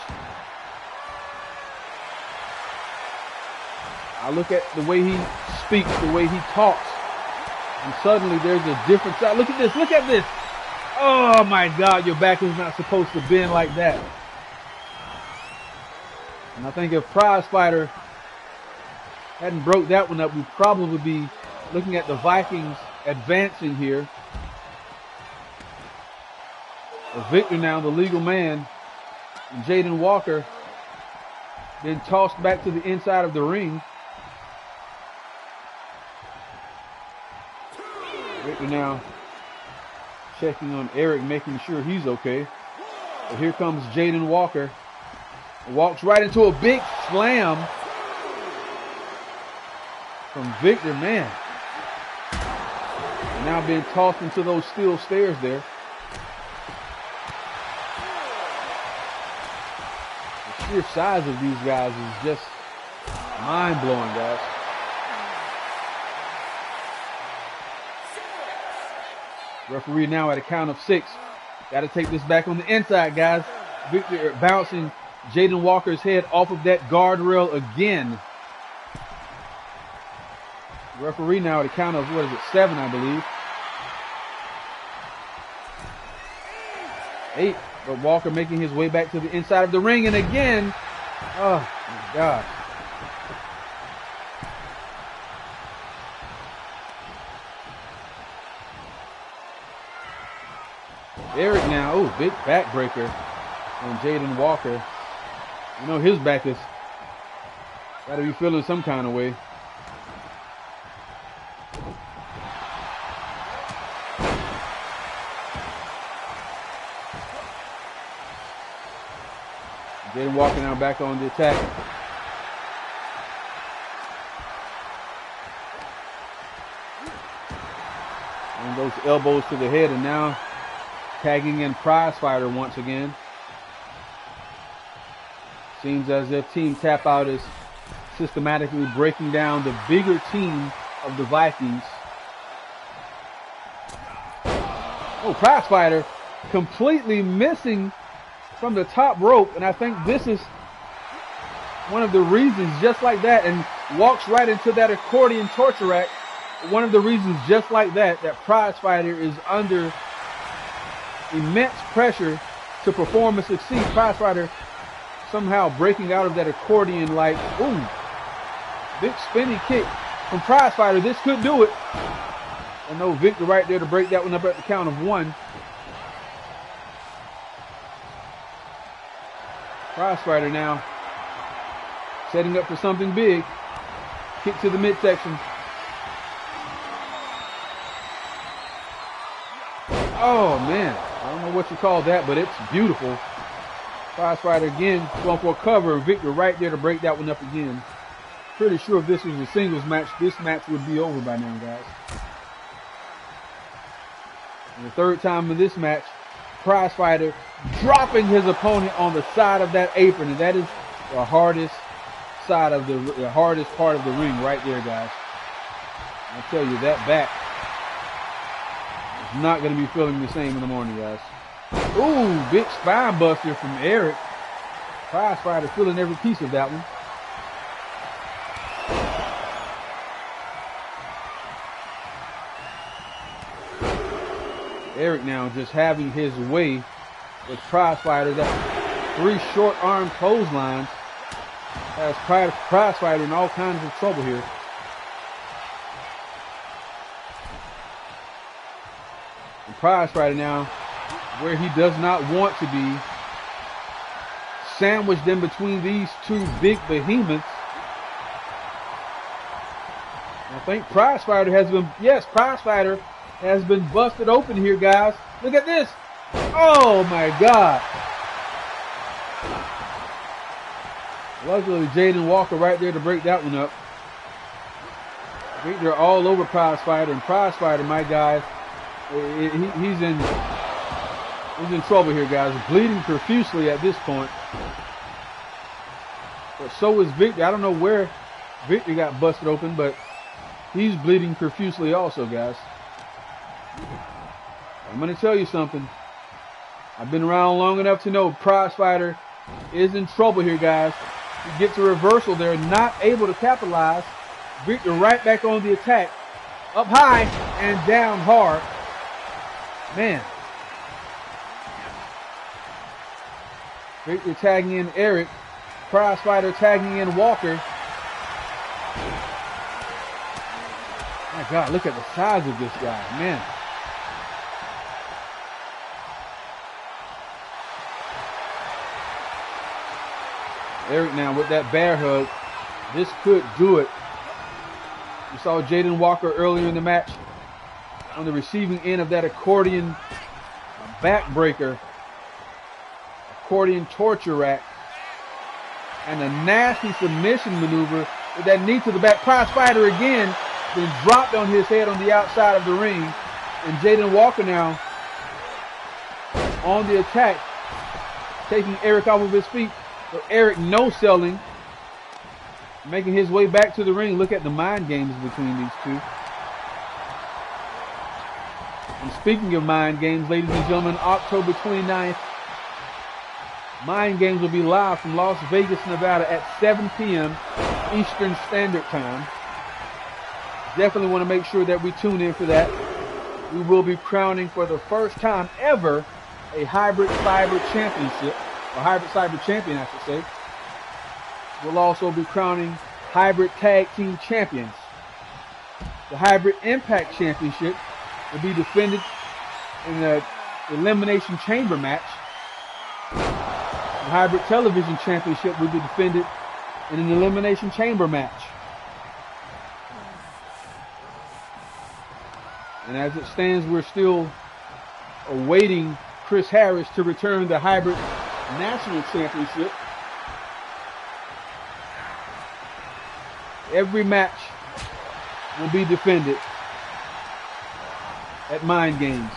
I look at the way he speaks, the way he talks. And suddenly there's a different side. Look at this. Look at this. Oh my God, your back is not supposed to bend like that. And I think if Prize Fighter hadn't broke that one up, we'd probably be looking at the Vikings advancing here. Victor now, the legal man, and Jaden Walker Then tossed back to the inside of the ring. Victor now checking on Eric, making sure he's okay. But here comes Jaden Walker. Walks right into a big slam from Victor, man. Now being tossed into those steel stairs there. The sheer size of these guys is just mind-blowing, guys. Referee now at a count of 6. Got to take this back on the inside, guys. Victor bouncing Jaden Walker's head off of that guardrail again. Referee now at a count of, 7, I believe. 8. But Walker making his way back to the inside of the ring. And again, oh my God. Eric now, oh, big backbreaker on Jaden Walker. You know his back is got to be feeling some kind of way. Jaden Walker now back on the attack. And those elbows to the head, and now tagging in Prize Fighter once again. Seems as if Team Tapout is systematically breaking down the bigger team of the Vikings. Oh, Prize Fighter completely missing from the top rope, and I think this is one of the reasons, just like that, and walks right into that accordion torture rack. One of the reasons, just like that, that Prize Fighter is under immense pressure to perform and succeed. Prize Fighter somehow breaking out of that accordion like, ooh, big spinning kick from Prize Fighter. This could do it. And no Victor right there to break that one up at the count of 1. Prize Fighter now setting up for something big. Kick to the midsection. Oh man, I don't know what you call that, but it's beautiful. Prize Fighter again going for a cover. Victor right there to break that one up again. Pretty sure if this was a singles match, this match would be over by now, guys. And the third time in this match, Prize Fighter dropping his opponent on the side of that apron, and that is the hardest side of the hardest part of the ring right there, guys. I tell you, that back is not going to be feeling the same in the morning, guys. Ooh, big spine buster from Eric. Prize Fighter feeling every piece of that one. Eric now just having his way with Prize Fighter. That 3 short arm clotheslines has Prize Fighter in all kinds of trouble here. And Prize Fighter now, where he does not want to be, sandwiched in between these 2 big behemoths. I think Prize Fighter has been, yes, Prize Fighter has been busted open here, guys. Look at this. Oh my God. Luckily, Jaden Walker right there to break that one up. They're all over Prize Fighter, and Prize Fighter, my guys, he's in trouble here, guys. Bleeding profusely at this point. But so is Victor. I don't know where Victor got busted open, but he's bleeding profusely also, guys. I'm going to tell you something. I've been around long enough to know Prize Fighter is in trouble here, guys. He gets a reversal there, not able to capitalize. Victor right back on the attack. Up high and down hard. Man. Victor tagging in Eric. Prize Fighter tagging in Walker. My God, look at the size of this guy, man. Eric now with that bear hug. This could do it. We saw Jaden Walker earlier in the match on the receiving end of that accordion backbreaker, accordion torture rack, and a nasty submission maneuver with that knee to the back. Prize fighter again, then dropped on his head on the outside of the ring. And Jaden Walker now on the attack, taking Eric off of his feet. But Eric no-selling, making his way back to the ring. Look at the mind games between these two. And speaking of mind games, ladies and gentlemen, October 29th, Mind Games will be live from Las Vegas, Nevada at 7 p.m. Eastern Standard Time. Definitely want to make sure that we tune in for that. We will be crowning for the first time ever a Hybrid Cyber Championship, or Hybrid Cyber Champion, I should say. We'll also be crowning Hybrid Tag Team Champions. The Hybrid Impact Championship will be defended in the Elimination Chamber match. The Hybrid Television Championship will be defended in an Elimination Chamber match. And as it stands, we're still awaiting Chris Harris to return the Hybrid National Championship. Every match will be defended at Mind Games.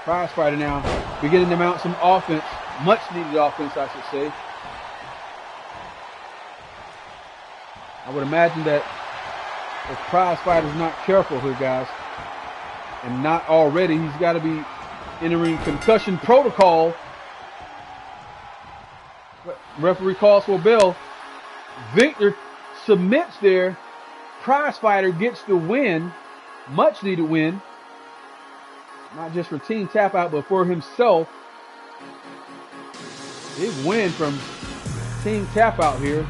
Prize Fighter now beginning to mount some offense, much needed offense, I should say. I would imagine that if Prize Fighter's not careful here, guys, and not already, he's got to be entering concussion protocol. Referee calls for a bell. Victor submits there. Prize Fighter gets the win, much needed win. Not just for Team Tapout, but for himself. Big win from Team Tapout here.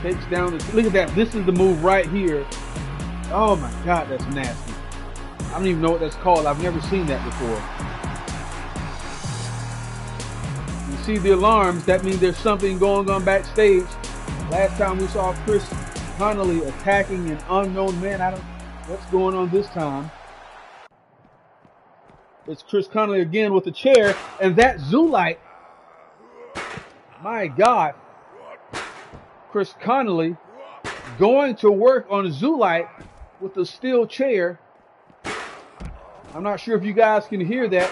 Takes down the, look at that. This is the move right here. Oh my God, that's nasty. I don't even know what that's called. I've never seen that before. You see the alarms, that means there's something going on backstage. Last time we saw Chris Connolly attacking an unknown man. I don't know what's going on this time. It's Chris Connolly again with the chair, and that Zoolite. My God. Chris Connolly going to work on Zoolite with the steel chair. I'm not sure if you guys can hear that.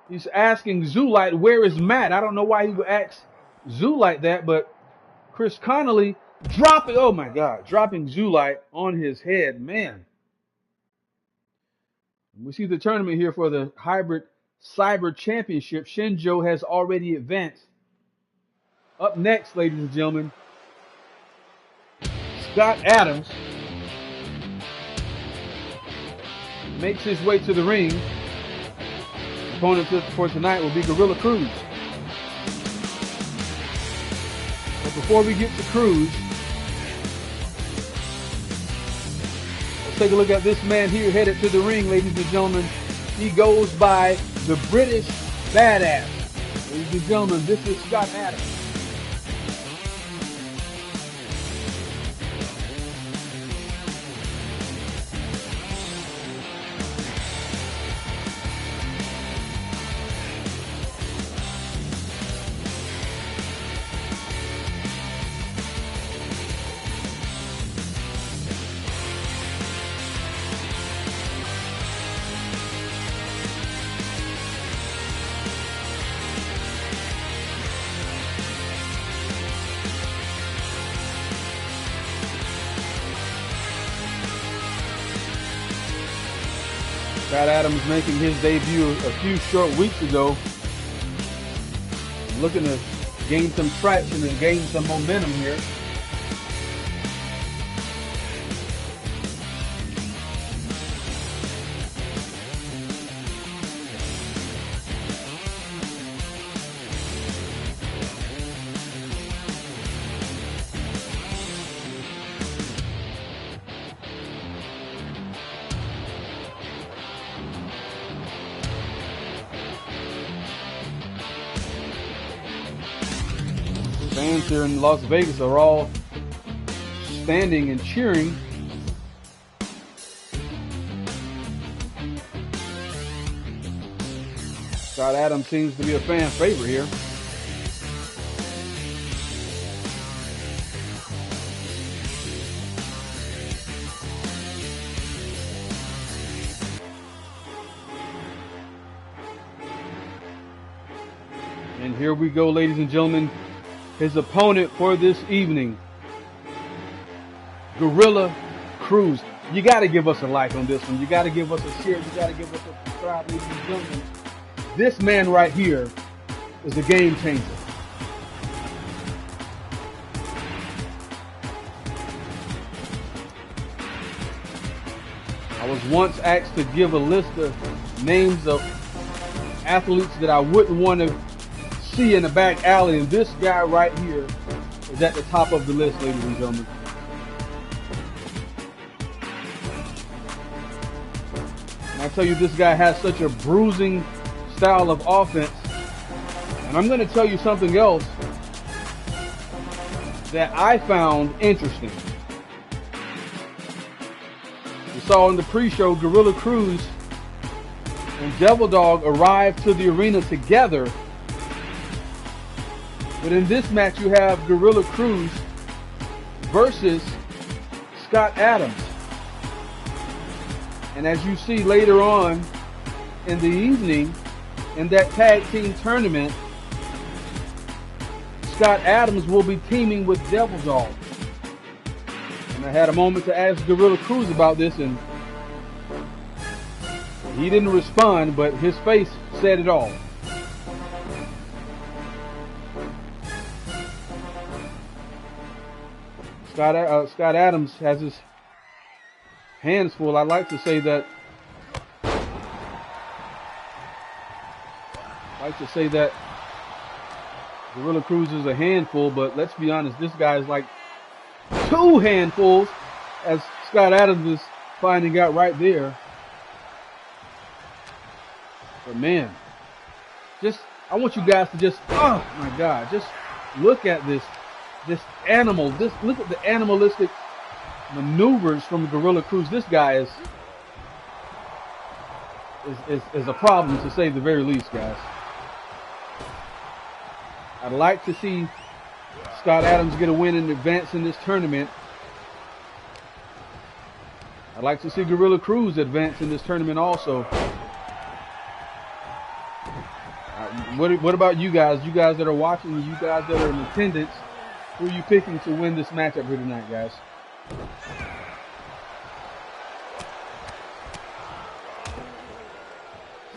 He's asking Zoolite, where is Matt? I don't know why he would ask Zoolite that, but Chris Connolly dropping, oh my God, dropping Zoolite on his head, man. We see the tournament here for the Hybrid Cyber Championship. Shinjho has already advanced. Up next, ladies and gentlemen, Scott Adams makes his way to the ring. Opponent for tonight will be Gorilla Cruz. But before we get to Cruz, let's take a look at this man here headed to the ring, ladies and gentlemen. He goes by the British Badass. Ladies and gentlemen, this is Scott Adams. Scott Adams making his debut a few short weeks ago. Looking to gain some traction and gain some momentum here. Fans here in Las Vegas are all standing and cheering. Scott Adams seems to be a fan favorite here. And here we go, ladies and gentlemen. His opponent for this evening, Gorilla Cruz. You got to give us a like on this one. You got to give us a share. You got to give us a subscribe, ladies and gentlemen. This man right here is a game changer. I was once asked to give a list of names of athletes that I wouldn't want to see in the back alley, and this guy right here is at the top of the list, ladies and gentlemen. And I tell you, this guy has such a bruising style of offense. And I'm going to tell you something else that I found interesting. We saw in the pre-show Gorilla Cruz and Devil Dog arrived to the arena together. But in this match, you have Gorilla Cruz versus Scott Adams. And as you see later on in the evening, in that tag team tournament, Scott Adams will be teaming with Devil Dog. And I had a moment to ask Gorilla Cruz about this, and he didn't respond, but his face said it all. Scott Adams has his hands full. I'd like to say that Gorilla Cruz is a handful, but let's be honest, this guy is like 2 handfuls, as Scott Adams is finding out right there. But man, I want you guys to oh my God, just look at this animal. Look at the animalistic maneuvers from Gorilla Cruz. This guy is a problem, to say the very least, guys. I'd like to see Scott Adams get a win and advance in this tournament. I'd like to see Gorilla Cruz advance in this tournament also. What about you guys? You guys that are watching, you guys that are in attendance, who are you picking to win this matchup here tonight, guys?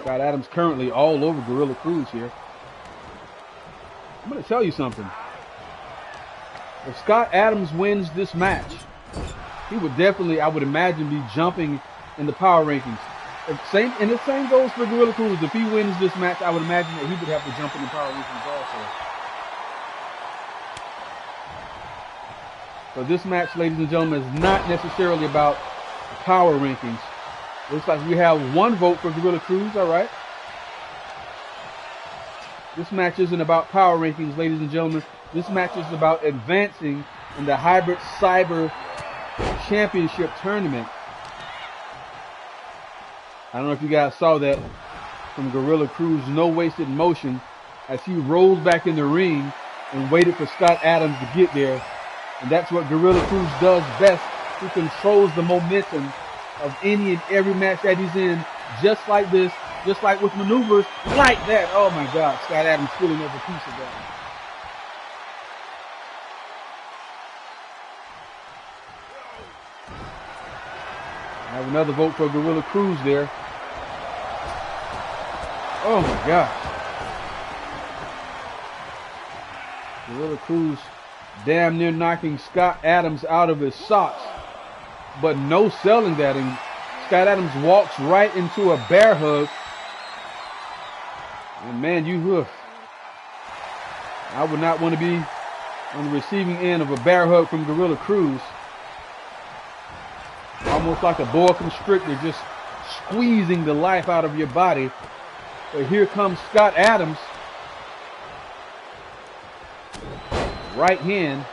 Scott Adams currently all over Gorilla Cruz here. I'm going to tell you something. If Scott Adams wins this match, he would definitely, I would imagine, be jumping in the power rankings. And the same goes for Gorilla Cruz. If he wins this match, I would imagine that he would have to jump in the power rankings also. So this match, ladies and gentlemen, is not necessarily about power rankings. Looks like we have 1 vote for Gorilla Cruz, all right. This match isn't about power rankings, ladies and gentlemen. This match is about advancing in the Hybrid Cyber Championship Tournament. I don't know if you guys saw that from Gorilla Cruz, no wasted motion, as he rolls back in the ring and waited for Scott Adams to get there. And that's what Gorilla Cruz does best. He controls the momentum of any and every match that he's in, just like this, just like with maneuvers like that. Oh my God, Scott Adams stealing every piece of that. I have another vote for Gorilla Cruz there. Oh my gosh. Gorilla Cruz damn near knocking Scott Adams out of his socks, but no selling that. And Scott Adams walks right into a bear hug. And man, I would not want to be on the receiving end of a bear hug from Gorilla Cruz. Almost like a boa constrictor, just squeezing the life out of your body. But here comes Scott Adams. right hand.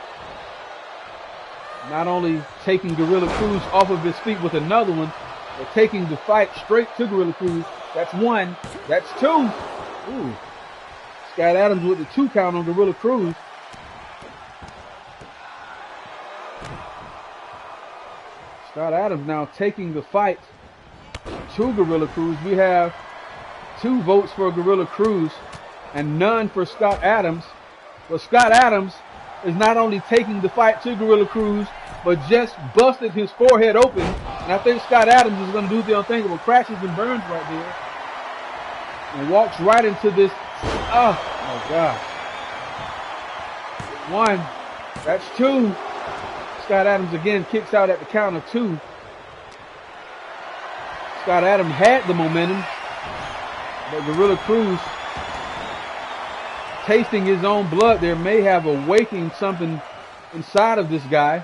Not only taking Gorilla Cruz off of his feet with another one, but taking the fight straight to Gorilla Cruz. That's one. That's two. Ooh. Scott Adams with the 2 count on Gorilla Cruz. Scott Adams now taking the fight to Gorilla Cruz. We have 2 votes for Gorilla Cruz and none for Scott Adams. But Scott Adams is not only taking the fight to Gorilla Cruz, but just busted his forehead open. And I think Scott Adams is going to do the unthinkable. Crashes and burns right there. And walks right into this. Oh, my gosh. 1. That's 2. Scott Adams again kicks out at the count of 2. Scott Adams had the momentum. But Gorilla Cruz, tasting his own blood there, may have awakened something inside of this guy.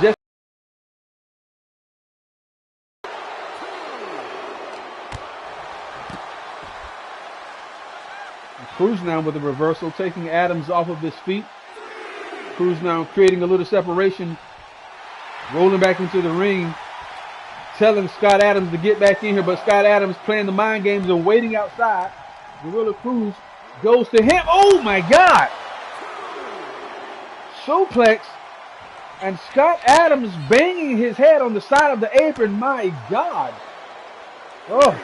Just Cruz now with a reversal, taking Adams off of his feet. Cruz now creating a little separation, rolling back into the ring, telling Scott Adams to get back in here, but Scott Adams playing the mind games and waiting outside. Gorilla Cruz goes to him. Oh my God! Suplex, and Scott Adams banging his head on the side of the apron. My God! Oh,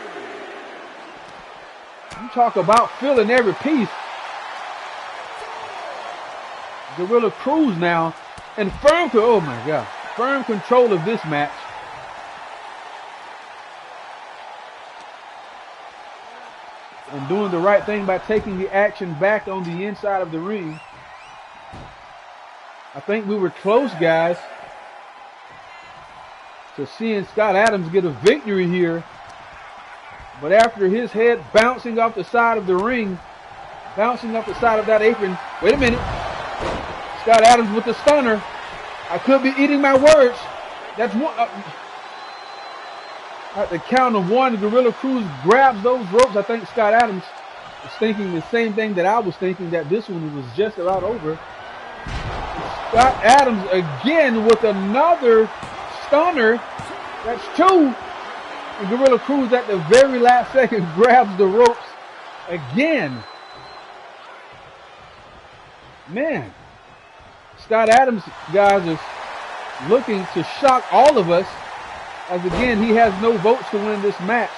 you talk about feeling every piece. Gorilla Cruz now in oh my God, firm control of this match. And doing the right thing by taking the action back on the inside of the ring. I think we were close, guys, to seeing Scott Adams get a victory here. But after his head bouncing off the side of the ring, bouncing off the side of that apron. Wait a minute. Scott Adams with the stunner. I could be eating my words. That's one. At the count of 1, Gorilla Cruz grabs those ropes. I think Scott Adams was thinking the same thing that I was thinking, that this one was just about over. Scott Adams again with another stunner. That's 2. And Gorilla Cruz at the very last second grabs the ropes again. Man, Scott Adams, guys, is looking to shock all of us, as again, he has no votes to win this match.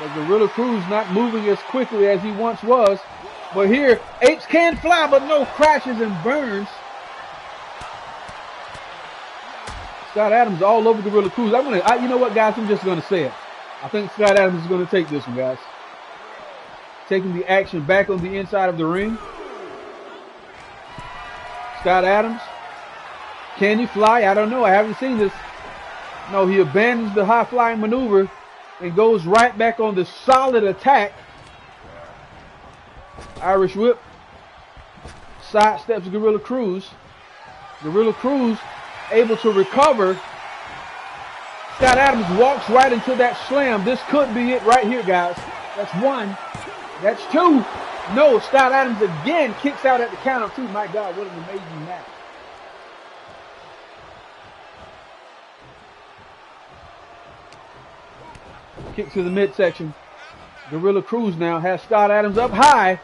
But Gorilla Cruz not moving as quickly as he once was. But here, apes can fly, but no crashes and burns. Scott Adams all over Gorilla Cruz. You know what, guys? I'm just gonna say it. I think Scott Adams is gonna take this one, guys. Taking the action back on the inside of the ring. Scott Adams. Can he fly? I don't know. I haven't seen this. No, he abandons the high flying maneuver and goes right back on the solid attack. Irish whip. Sidesteps Gorilla Cruz. Gorilla Cruz able to recover. Scott Adams walks right into that slam. This could be it right here, guys. That's 1. That's 2. No, Scott Adams again kicks out at the count of 2. My God, what an amazing match. Kick to the midsection. Gorilla Cruz now has Scott Adams up high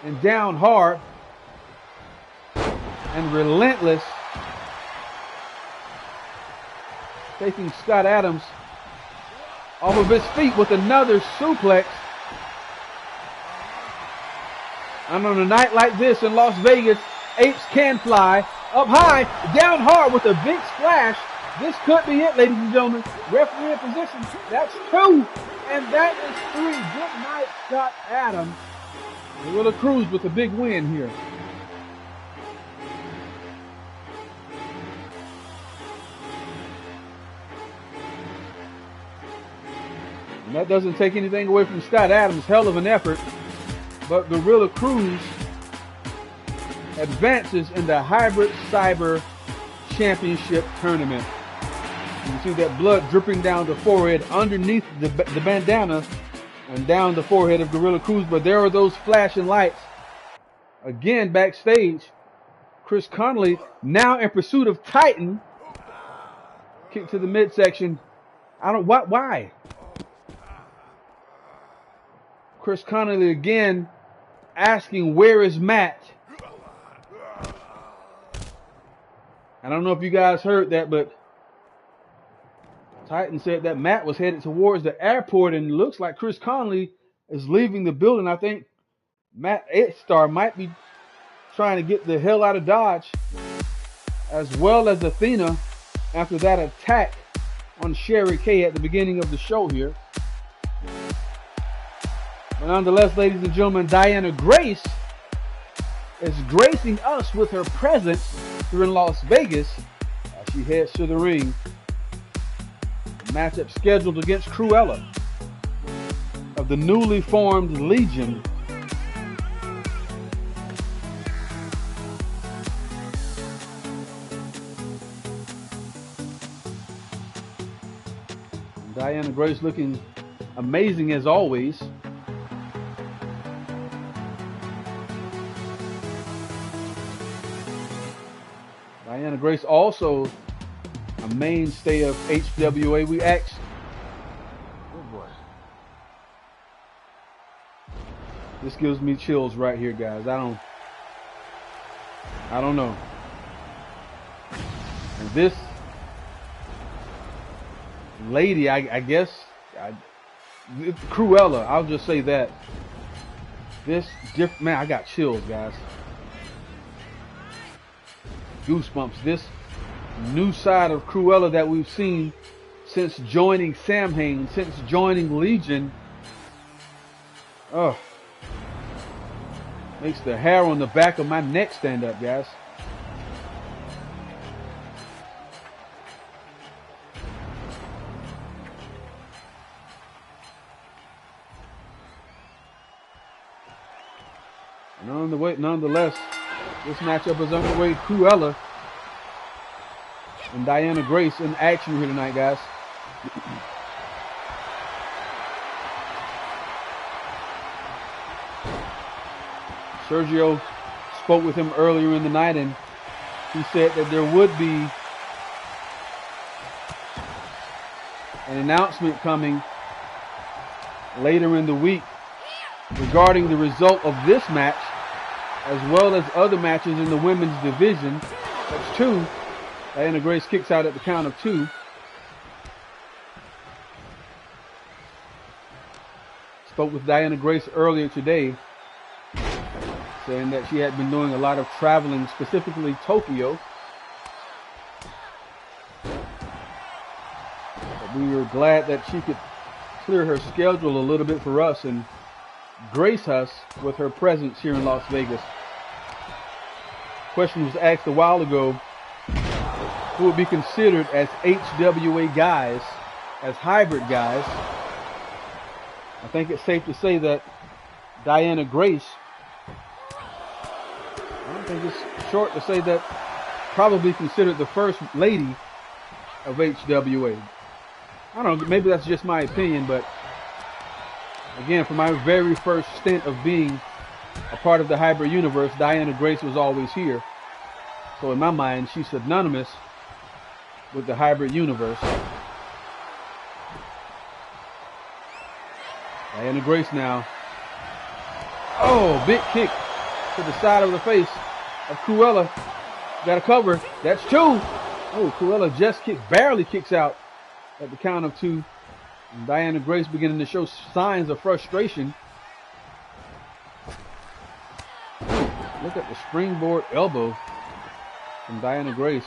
and down hard and relentless. Taking Scott Adams off of his feet with another suplex. And on a night like this in Las Vegas, apes can fly. Up high, down hard with a big splash. This could be it, ladies and gentlemen. Referee in position. That's 2. And that is 3. Good night, Scott Adams. Gorilla Cruz with a big win here. And that doesn't take anything away from Scott Adams. Hell of an effort. But Gorilla Cruz advances in the Hybrid Cyber Championship Tournament. You can see that blood dripping down the forehead underneath the bandana and down the forehead of Gorilla Cruz, but there are those flashing lights. Again, backstage, Chris Connolly now in pursuit of Titan. Kick to the midsection. Why? Chris Connolly again asking, where is Matt? I don't know if you guys heard that, but Titan said that Matt was headed towards the airport, and it looks like Chris Connolly is leaving the building. I think Matt Star might be trying to get the hell out of Dodge, as well as Athena after that attack on Sherry Kay at the beginning of the show here. But nonetheless, ladies and gentlemen, Diana Grace is gracing us with her presence here in Las Vegas as she heads to the ring. Matchup scheduled against Cruella of the newly formed Legion. Diana Grace looking amazing as always. Diana Grace also a mainstay of HWA. We asked, oh boy, this gives me chills right here, guys. I don't know. And this lady, I guess, Cruella, I'll just say that. Man, I got chills, guys. Goosebumps. This new side of Cruella that we've seen since joining Samhain, since joining Legion. Oh, makes the hair on the back of my neck stand up, guys. Nonetheless, this matchup is underway. Cruella and Diana Grace in action here tonight, guys. Sergio spoke with him earlier in the night, and he said that there would be an announcement coming later in the week regarding the result of this match, as well as other matches in the women's division. That's 2. Diana Grace kicks out at the count of 2. Spoke with Diana Grace earlier today, saying that she had been doing a lot of traveling, specifically Tokyo. But we were glad that she could clear her schedule a little bit for us and grace us with her presence here in Las Vegas. Question was asked a while ago, who would be considered as HWA guys, as hybrid guys. I think it's safe to say that Diana Grace, I don't think it's short to say that, probably considered the first lady of HWA. I don't know, maybe that's just my opinion, but again, for my very first stint of being a part of the hybrid universe, Diana Grace was always here. So in my mind, she's synonymous with the hybrid universe. Diana Grace now. Oh, big kick to the side of the face of Cruella. Got a cover. That's 2. Oh, Cruella just barely kicks out at the count of 2. And Diana Grace beginning to show signs of frustration. Look at the springboard elbow from Diana Grace.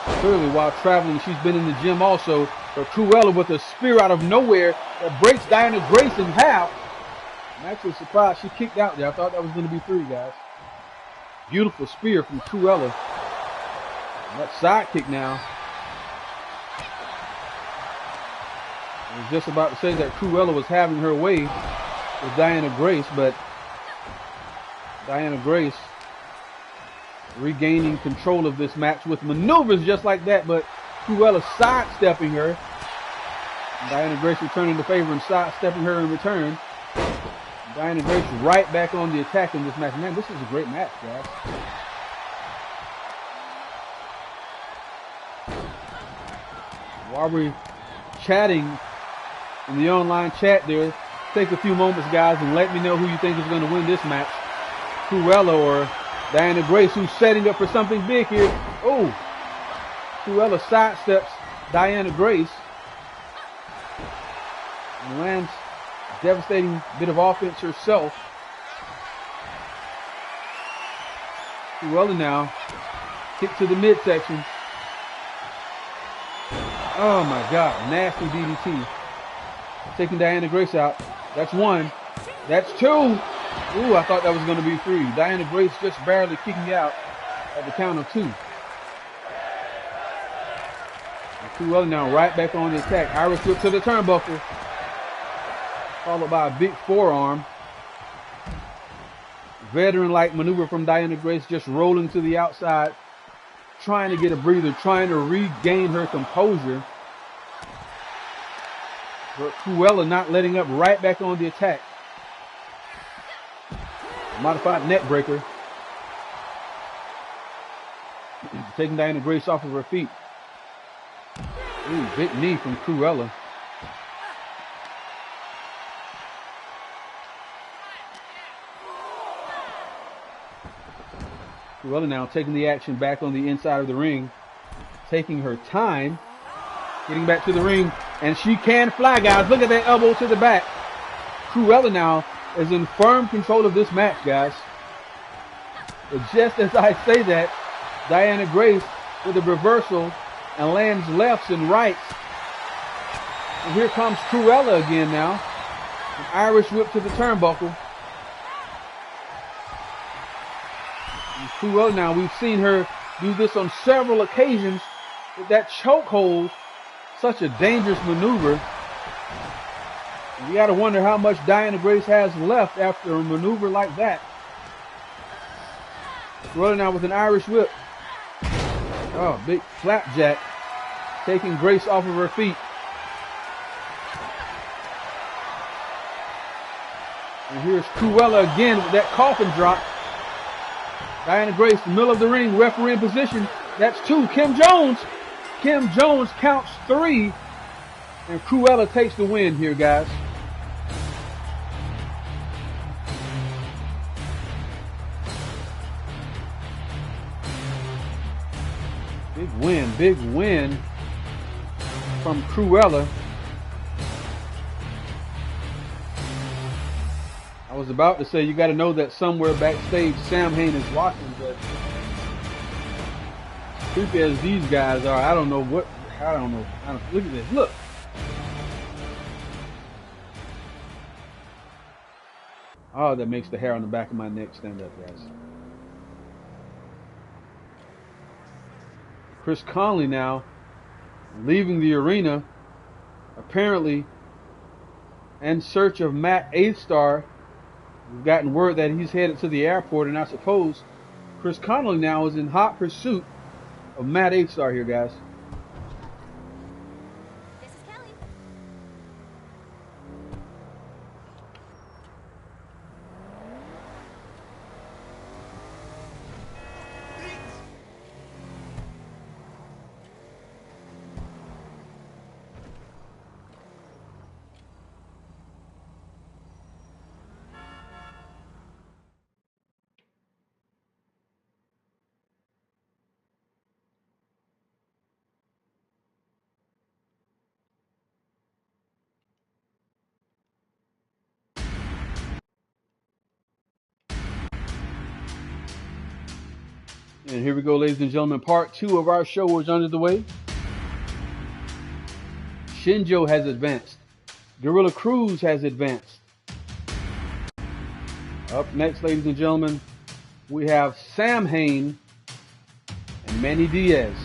Clearly, while traveling, she's been in the gym also. But Cruella with a spear out of nowhere that breaks Diana Grace in half. I'm actually surprised she kicked out there. I thought that was going to be 3, guys. Beautiful spear from Cruella. And that side kick now. I was just about to say that Cruella was having her way with Diana Grace, but Diana Grace regaining control of this match with maneuvers just like that, but Cruella sidestepping her. Diana Grace returning the favor and sidestepping her in return. Diana Grace right back on the attack in this match. Man, this is a great match, guys. While we're chatting in the online chat there, take a few moments, guys, and let me know who you think is going to win this match. Cruella or Diana Grace, who's setting up for something big here. Oh, Cruella sidesteps Diana Grace and lands a devastating bit of offense herself. Cruella now kick to the midsection. Oh my God, nasty DDT. Taking Diana Grace out. That's one. That's two. Ooh, I thought that was going to be three. Diana Grace just barely kicking out at the count of two. And Cruella now right back on the attack. Irish whip to the turnbuckle. Followed by a big forearm. Veteran-like maneuver from Diana Grace, just rolling to the outside. Trying to get a breather, trying to regain her composure. But Cruella not letting up, right back on the attack. Modified neck breaker. Taking Diana Grace off of her feet. Ooh, big knee from Cruella. Cruella now taking the action back on the inside of the ring. Taking her time. Getting back to the ring. And she can fly, guys. Look at that elbow to the back. Cruella now is in firm control of this match, guys. But just as I say that, Diana Grace with a reversal and lands lefts and rights. And here comes Cruella again now. An Irish whip to the turnbuckle. And Cruella now, we've seen her do this on several occasions with that chokehold. Such a dangerous maneuver. You got to wonder how much Diana Grace has left after a maneuver like that. Cruella now with an Irish whip. Oh, big flapjack. Taking Grace off of her feet. And here's Cruella again with that coffin drop. Diana Grace, the middle of the ring, referee in position. That's two. Kim Jones counts three. And Cruella takes the win here, guys. Big win from Cruella. I was about to say, you got to know that somewhere backstage Samhain is watching, but creepy as these guys are, I don't know. Look at this. Look. Oh, that makes the hair on the back of my neck stand up, guys. Chris Conley now leaving the arena, apparently in search of Matt 8th Star. We've gotten word that he's headed to the airport, and I suppose Chris Conley now is in hot pursuit of Matt 8th Star here, guys. This is Kelly. And here we go, ladies and gentlemen. Part 2 of our show is under the way. Shinjho has advanced. Gorilla Cruz has advanced. Up next, ladies and gentlemen, we have Samhain and Manny Diaz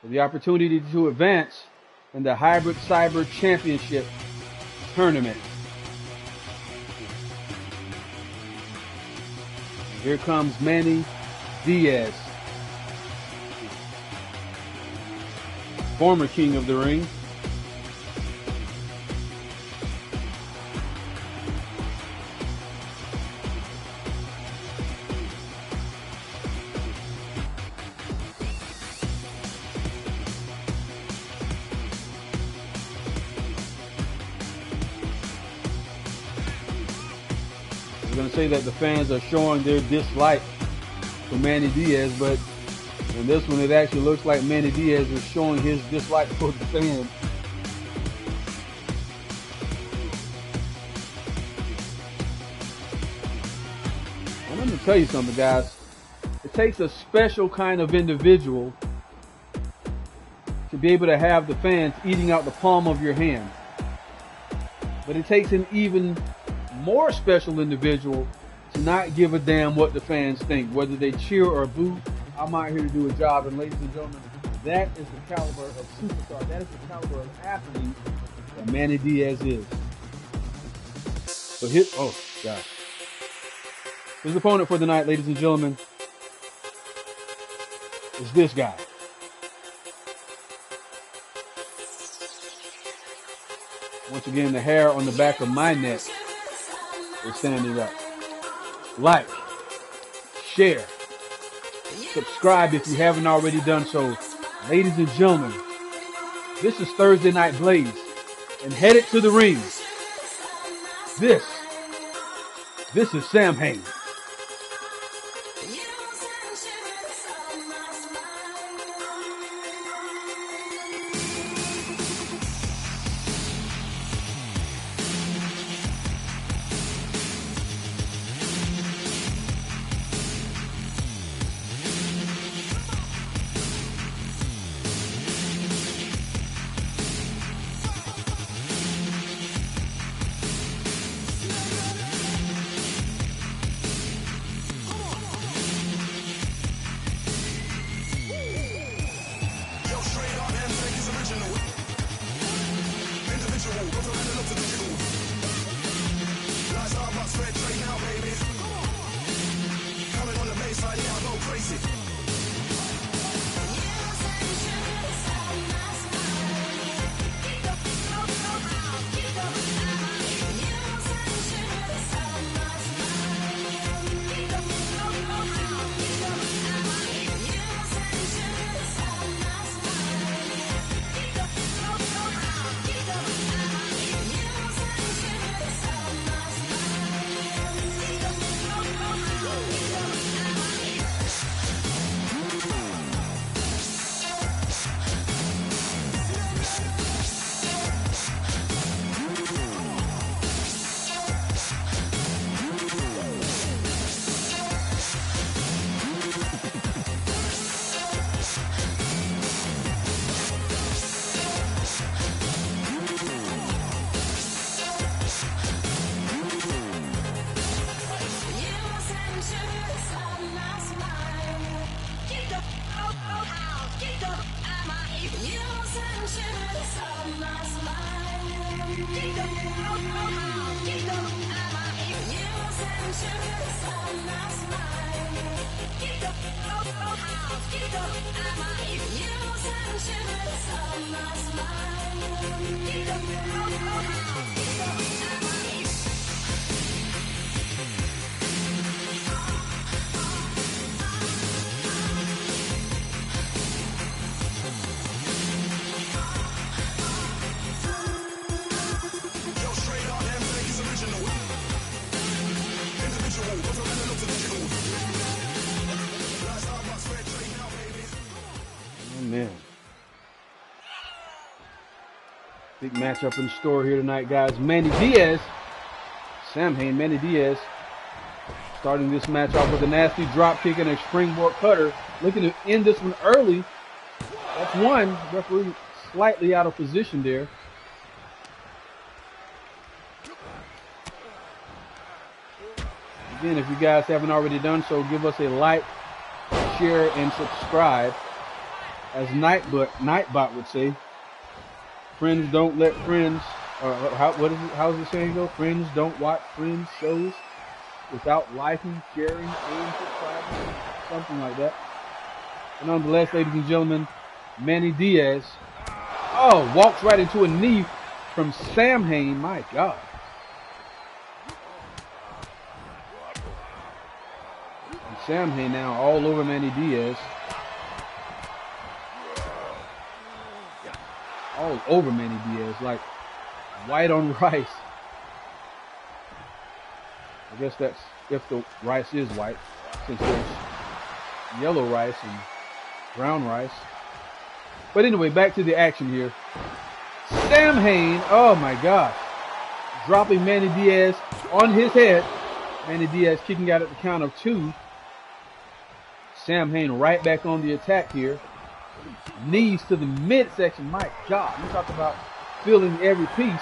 for the opportunity to advance in the Hybrid Cyber Championship tournament. Here comes Manny Diaz. former king of the ring. I'm going to say that the fans are showing their dislike for Manny Diaz, but in this one it actually looks like Manny Diaz is showing his dislike for the fans. And let me tell you something, guys. It takes a special kind of individual to be able to have the fans eating out the palm of your hand. But it takes an even more special individual to not give a damn what the fans think, whether they cheer or boo. I'm out here to do a job, and ladies and gentlemen, that is the caliber of superstar. That is the caliber of athlete that Manny Diaz is. So oh gosh, his opponent for the night, ladies and gentlemen, is this guy. Once again, the hair on the back of my neck is standing up. Like, share, subscribe if you haven't already done so. Ladies and gentlemen, this is Thursday Night Blaze, and headed to the ring, this is Samhain. Big matchup in store here tonight, guys. Manny Diaz, Samhain, Manny Diaz, starting this match off with a nasty drop kick and a springboard cutter. Looking to end this one early. That's one. Referee slightly out of position there. Again, if you guys haven't already done so, give us a like, share, and subscribe. As Nightbot would say, friends don't let friends, how's the saying go? Friends don't watch friends shows without liking, sharing, and subscribing. Something like that. But nonetheless, ladies and gentlemen, Manny Diaz Oh, walks right into a knee from Samhain. My God. And Samhain now all over Manny Diaz. All over Manny Diaz, like white on rice. I guess that's if the rice is white, since there's yellow rice and brown rice. But anyway, back to the action here. Samhain, oh my gosh, dropping Manny Diaz on his head. Manny Diaz kicking out at the count of 2. Samhain right back on the attack here. Knees to the midsection. My God, you talk about feeling every piece.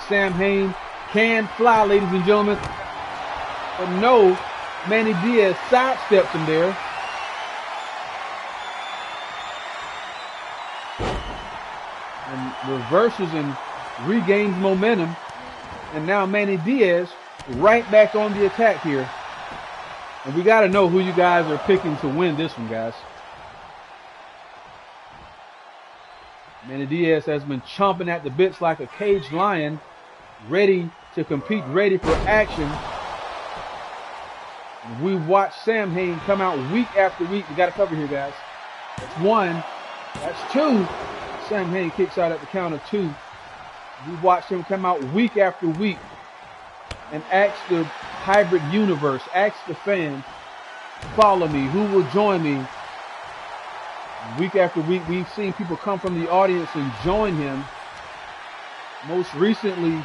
Samhain can fly, ladies and gentlemen. But no, Manny Diaz sidesteps him there. And reverses and regains momentum. And now Manny Diaz right back on the attack here. And we got to know who you guys are picking to win this one, guys. Manny Diaz has been chomping at the bits like a caged lion, ready to compete, ready for action. And we've watched Samhain come out week after week. We got to cover here, guys. That's 1. That's 2. Samhain kicks out at the count of 2. We've watched him come out week after week and ask the hybrid universe, ask the fans, follow me, who will join me? Week after week, we've seen people come from the audience and join him. Most recently,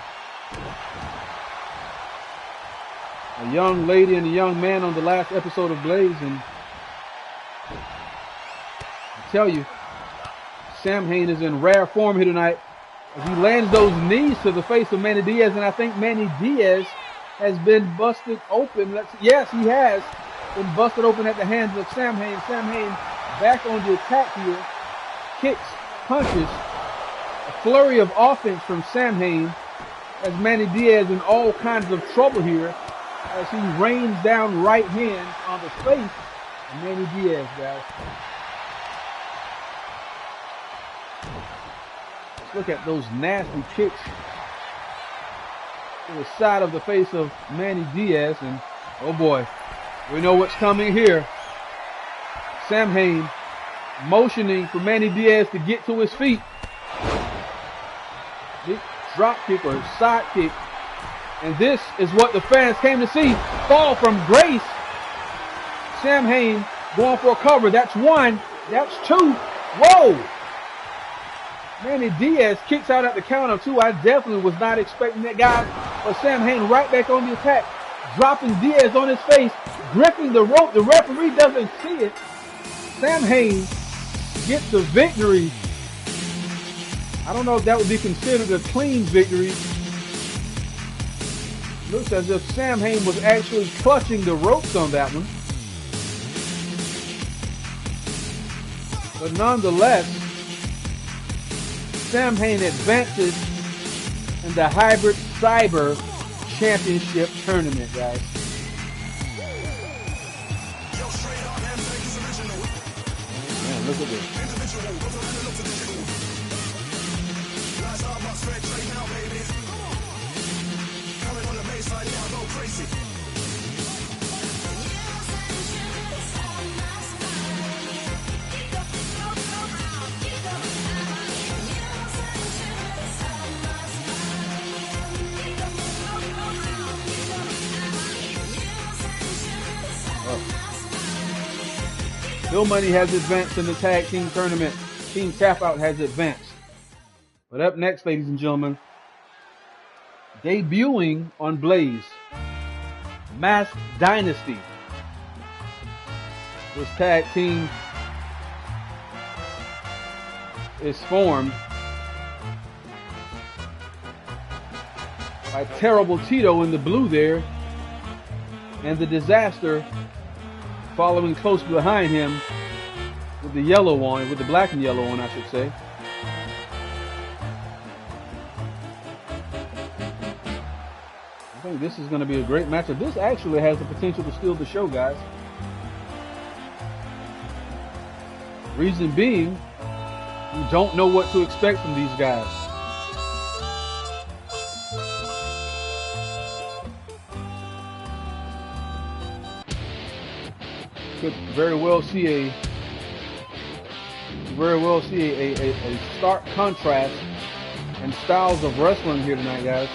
a young lady and a young man on the last episode of Blaze. And I tell you, Samhain is in rare form here tonight as he lands those knees to the face of Manny Diaz. And I think Manny Diaz has been busted open. Yes, he has been busted open at the hands of Samhain. Samhain back on the attack here. Kicks, punches, a flurry of offense from Samhain as Manny Diaz in all kinds of trouble here as he rains down right hands on the face of Manny Diaz, guys. Let's look at those nasty kicks to the side of the face of Manny Diaz, and oh boy, we know what's coming here. Samhain motioning for Manny Diaz to get to his feet. Big drop kick or side kick. And this is what the fans came to see. Fall from grace. Samhain going for a cover. That's 1. That's 2. Whoa! Manny Diaz kicks out at the count of 2. I definitely was not expecting that, guy. But Samhain right back on the attack. Dropping Diaz on his face. Gripping the rope. The referee doesn't see it. Samhain gets the victory. I don't know if that would be considered a clean victory. Looks as if Samhain was actually clutching the ropes on that one. But nonetheless, Samhain advances in the Hybrid Cyber Championship Tournament, guys. Man, look at this. Bill Money has advanced in the tag team tournament. Team Tapout has advanced. But up next, ladies and gentlemen, debuting on Blaze, Masked Dynasty. This tag team is formed by Terrible Tito in the blue there, and the Disaster following close behind him with the yellow on, with the black and yellow on, I should say. I think this is going to be a great matchup. This actually has the potential to steal the show, guys. Reason being, You don't know what to expect from these guys. Could very well see a stark contrast in styles of wrestling here tonight, guys.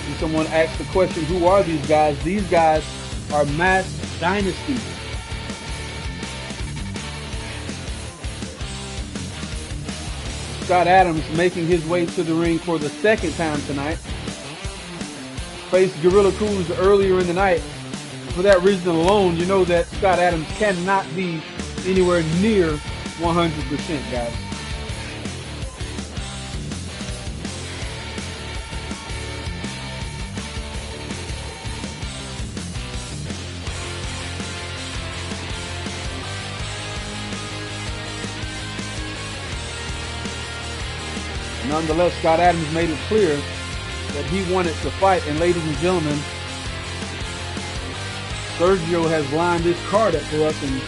And someone asked the question, who are these guys? These guys are Masked Dynasty. Scott Adams making his way to the ring for the second time tonight. Faced Gorilla Cruz earlier in the night. For that reason alone, you know that Scott Adams cannot be anywhere near 100%, guys. Nonetheless, Scott Adams made it clear that he wanted to fight. And ladies and gentlemen, Sergio has lined this card up for us and is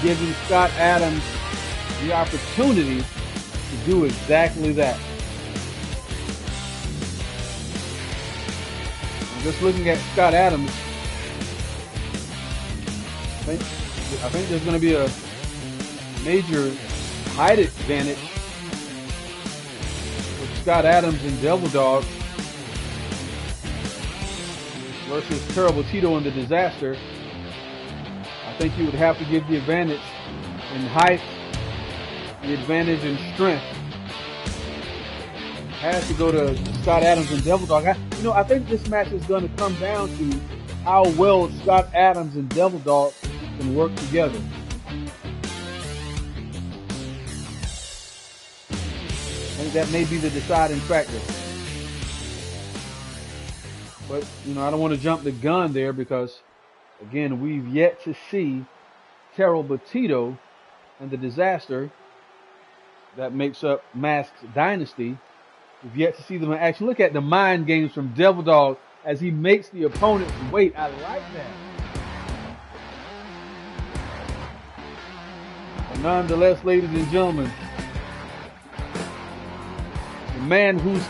giving Scott Adams the opportunity to do exactly that. And just looking at Scott Adams, I think there's going to be a major height advantage Scott Adams and Devil Dog versus Terrible Tito and the Disaster. I think you would have to give the advantage in height, the advantage in strength. Has to go to Scott Adams and Devil Dog. I think this match is going to come down to how well Scott Adams and Devil Dog can work together. I think that may be the deciding factor. But, I don't want to jump the gun there because, again, we've yet to see Terrible Tito and the Disaster that makes up Masked Dynasty. We've yet to see them in action. Look at the mind games from Devil Dog as he makes the opponents wait. I like that. But nonetheless, ladies and gentlemen, the man whose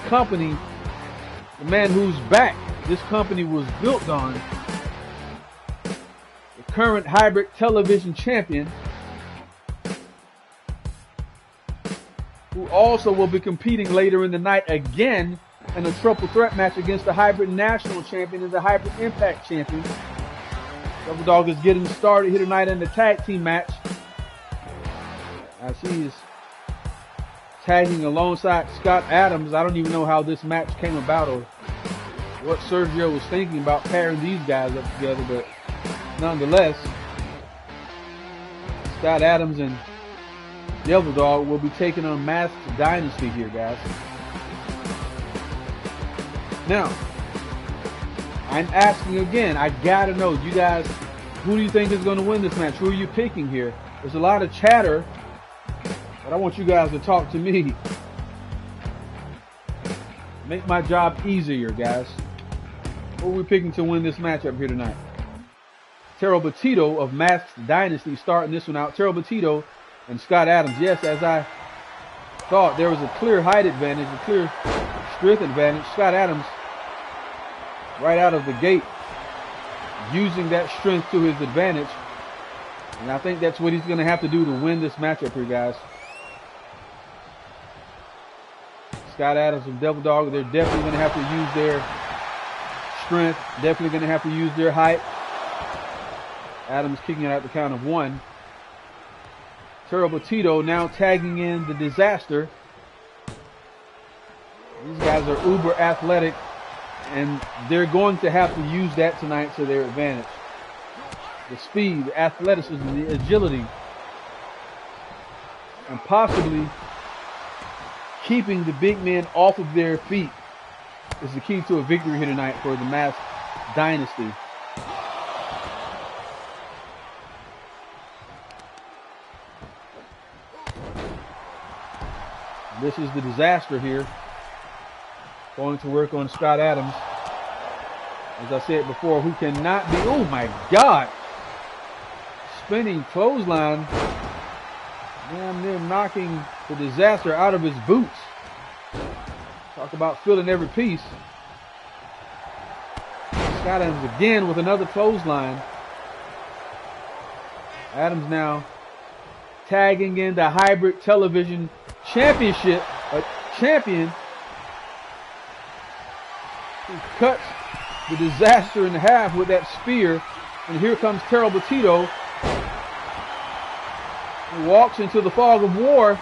back this company was built on, the current hybrid television champion, who also will be competing later in the night again in a triple threat match against the hybrid national champion and the hybrid impact champion. Devil Dog is getting started here tonight in the tag team match, as he is tagging alongside Scott Adams. I don't even know how this match came about or what Sergio was thinking about pairing these guys up together, but nonetheless, Scott Adams and Devil Dog will be taking on Masked Dynasty here, guys. Now, I'm asking again, I gotta know, you guys, who do you think is going to win this match? Who are you picking here? There's a lot of chatter, but I want you guys to talk to me. Make my job easier, guys. Who are we picking to win this matchup here tonight? Terrible Tito of Masked Dynasty starting this one out. Terrible Tito and Scott Adams. Yes, as I thought, there was a clear height advantage, a clear strength advantage. Scott Adams, right out of the gate, using that strength to his advantage. And I think that's what he's going to have to do to win this matchup here, guys. Scott Adams and Devil Dog, they're definitely going to have to use their strength, definitely going to have to use their height. Adams kicking out the count of 1. Terrible Tito now tagging in the Disaster. These guys are uber athletic, and they're going to have to use that tonight to their advantage. The speed, the athleticism, the agility, and possibly keeping the big men off of their feet is the key to a victory here tonight for the Masked Dynasty. This is the Disaster here, going to work on Scott Adams. As I said before, who cannot be, oh my God, spinning clothesline Damn near knocking the Disaster out of his boots. Talk about feeling every piece. Scott Adams again with another clothesline. Adams now tagging in the Hybrid Television Championship champion. He cuts the Disaster in half with that spear. And here comes Terrible Tito. He walks into the fog of war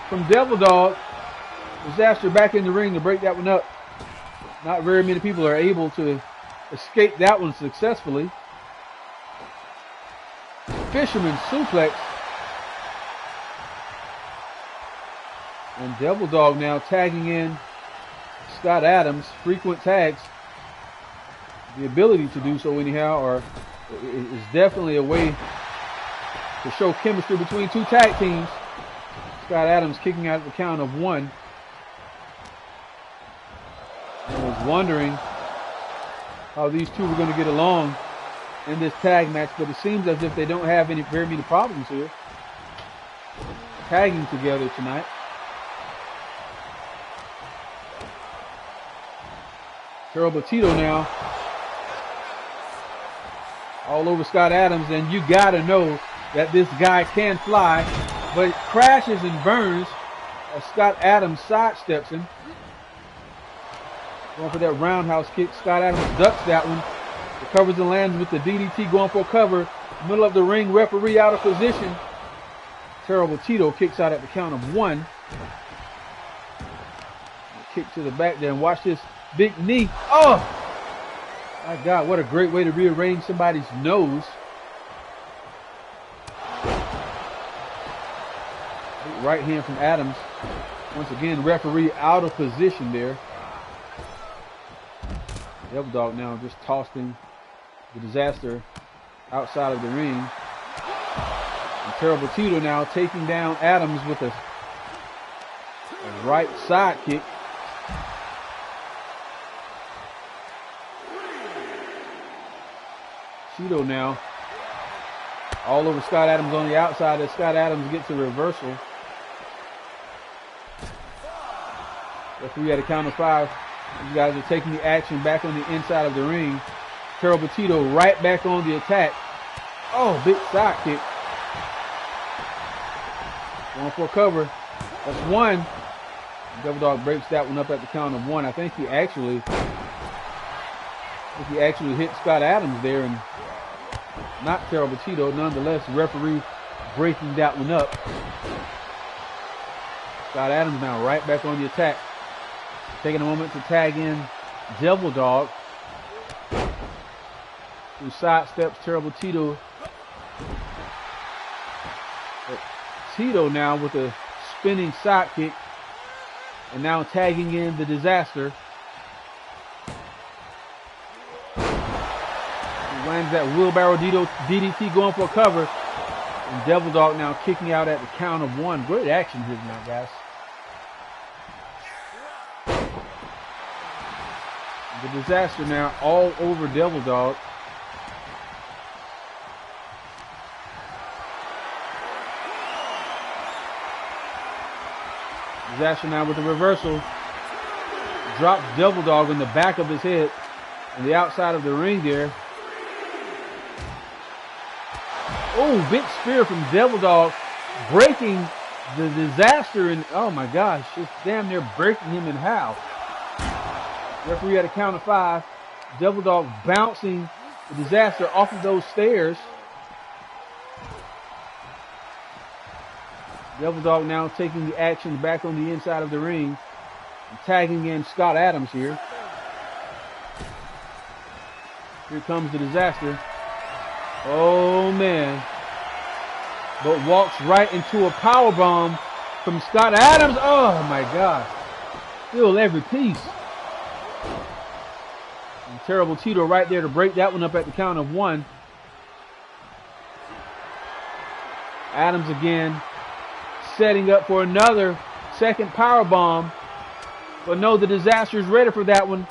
from Devil Dog. Disaster back in the ring to break that one up. Not very many people are able to escape that one successfully. Fisherman suplex. And Devil Dog now tagging in Scott Adams. Frequent tags. The ability to do so anyhow, or is definitely a way to show chemistry between two tag teams. Scott Adams kicking out at the count of 1. I was wondering how these two were going to get along in this tag match, but it seems as if they don't have very many problems here tagging together tonight. Terrible Tito now all over Scott Adams, and you gotta know that this guy can fly, but it crashes and burns as Scott Adams sidesteps him. Going for that roundhouse kick. Scott Adams ducks that one. Recovers and lands with the DDT, going for a cover. Middle of the ring, referee out of position. Terrible Tito kicks out at the count of 1. Kick to the back there, and watch this big knee. Oh! My God, what a great way to rearrange somebody's nose. Right hand from Adams. Once again, referee out of position there. Devil Dog now just tossing the Disaster outside of the ring. And Terrible Tito now taking down Adams with a right side kick. Tito now all over Scott Adams on the outside as Scott Adams gets a reversal. Referee at a count of 5. These guys are taking the action back on the inside of the ring. Terrible Tito right back on the attack. Oh, big side kick. Going for a cover. That's 1. Devil Dog breaks that one up at the count of 1. I think he actually hit Scott Adams there, and not Terrible Tito. Nonetheless, the referee breaking that one up. Scott Adams now right back on the attack. Taking a moment to tag in Devil Dog, who sidesteps Terrible Tito. But Tito now with a spinning side kick, and now tagging in the Disaster. He lands that wheelbarrow DDT, going for a cover, and Devil Dog now kicking out at the count of 1. Great action here tonight, guys. The Disaster now all over Devil Dog. Disaster now with the reversal. Drops Devil Dog in the back of his head on the outside of the ring there. Oh, big spear from Devil Dog, breaking the Disaster, and oh my gosh, just damn near breaking him in half. Referee at a count of 5. Devil Dog bouncing the Disaster off of those stairs. Devil Dog now taking the action back on the inside of the ring and tagging in Scott Adams here. Here comes the Disaster. Oh man. But walks right into a powerbomb from Scott Adams. Oh my gosh. Still every piece. And Terrible Tito right there to break that one up at the count of 1. Adams again setting up for another second powerbomb. But no, the Disaster is ready for that one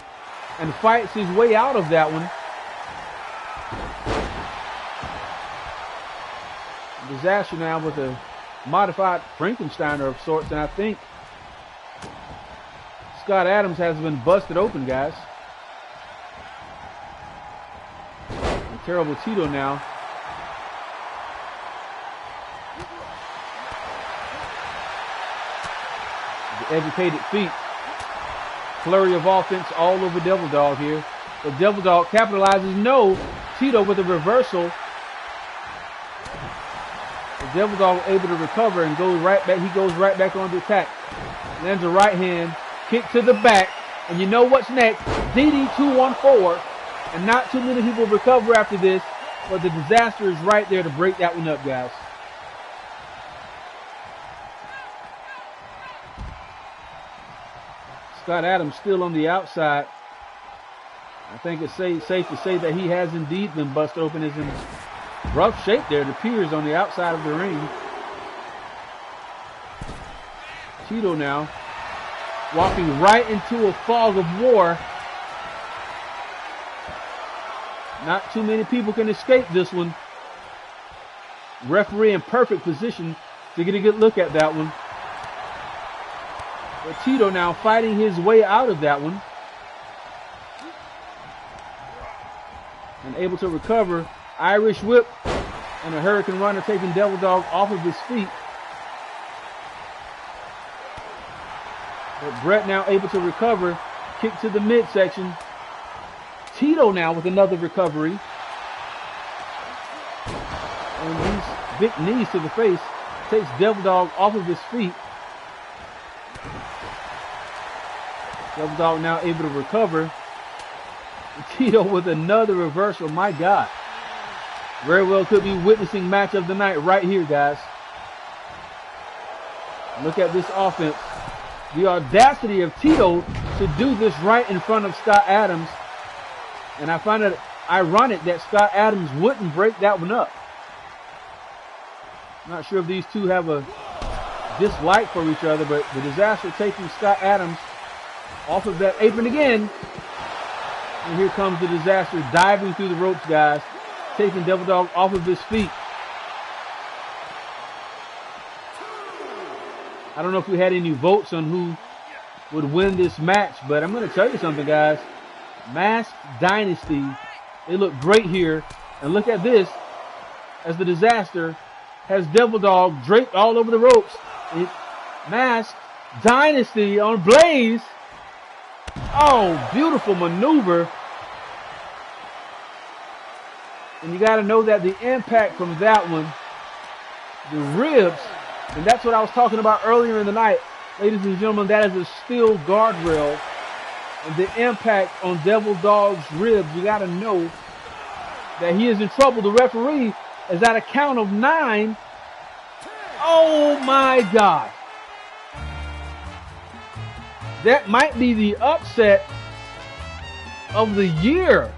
and fights his way out of that one. Disaster now with a modified Frankensteiner of sorts, and I think Scott Adams has been busted open, guys. And terrible Tito now. The educated feet. Flurry of offense all over Devil Dog here. But Devil Dog capitalizes. No. Tito with a reversal. The Devil Dog able to recover and goes right back. He goes right back on the attack. Lands a right hand. Kick to the back. And you know what's next. DD 214. And not too many people recover after this. But the Disaster is right there to break that one up, guys. Scott Adams still on the outside. I think it's safe to say that he has indeed been busted open. Is in rough shape there. It appears on the outside of the ring. Tito now walking right into a fog of war. Not too many people can escape this one. Referee in perfect position to get a good look at that one. But Tito now fighting his way out of that one. And able to recover. Irish whip and a Hurricane Runner taking Devil Dog off of his feet. But Brett now able to recover. Kick to the midsection. Tito now with another recovery. And these big knees to the face. Takes Devil Dog off of his feet. Devil Dog now able to recover. Tito with another reversal. My God. Very well could be witnessing match of the night right here, guys. Look at this offense. The audacity of Tito to do this right in front of Scott Adams. And I find it ironic that Scott Adams wouldn't break that one up. Not sure if these two have a dislike for each other, but the Disaster taking Scott Adams off of that apron again. And here comes the Disaster diving through the ropes, guys. Taking Devil Dog off of his feet. I don't know if we had any votes on who would win this match, but I'm going to tell you something, guys. Masked Dynasty, they look great here. And look at this, as the Disaster has Devil Dog draped all over the ropes. Masked Dynasty on Blaze. Oh, beautiful maneuver. And you got to know that the impact from that one, the ribs, and that's what I was talking about earlier in the night. Ladies and gentlemen, that is a steel guardrail. And the impact on Devil Dog's ribs, you got to know that he is in trouble. The referee is at a count of 9. Oh my God. That might be the upset of the year.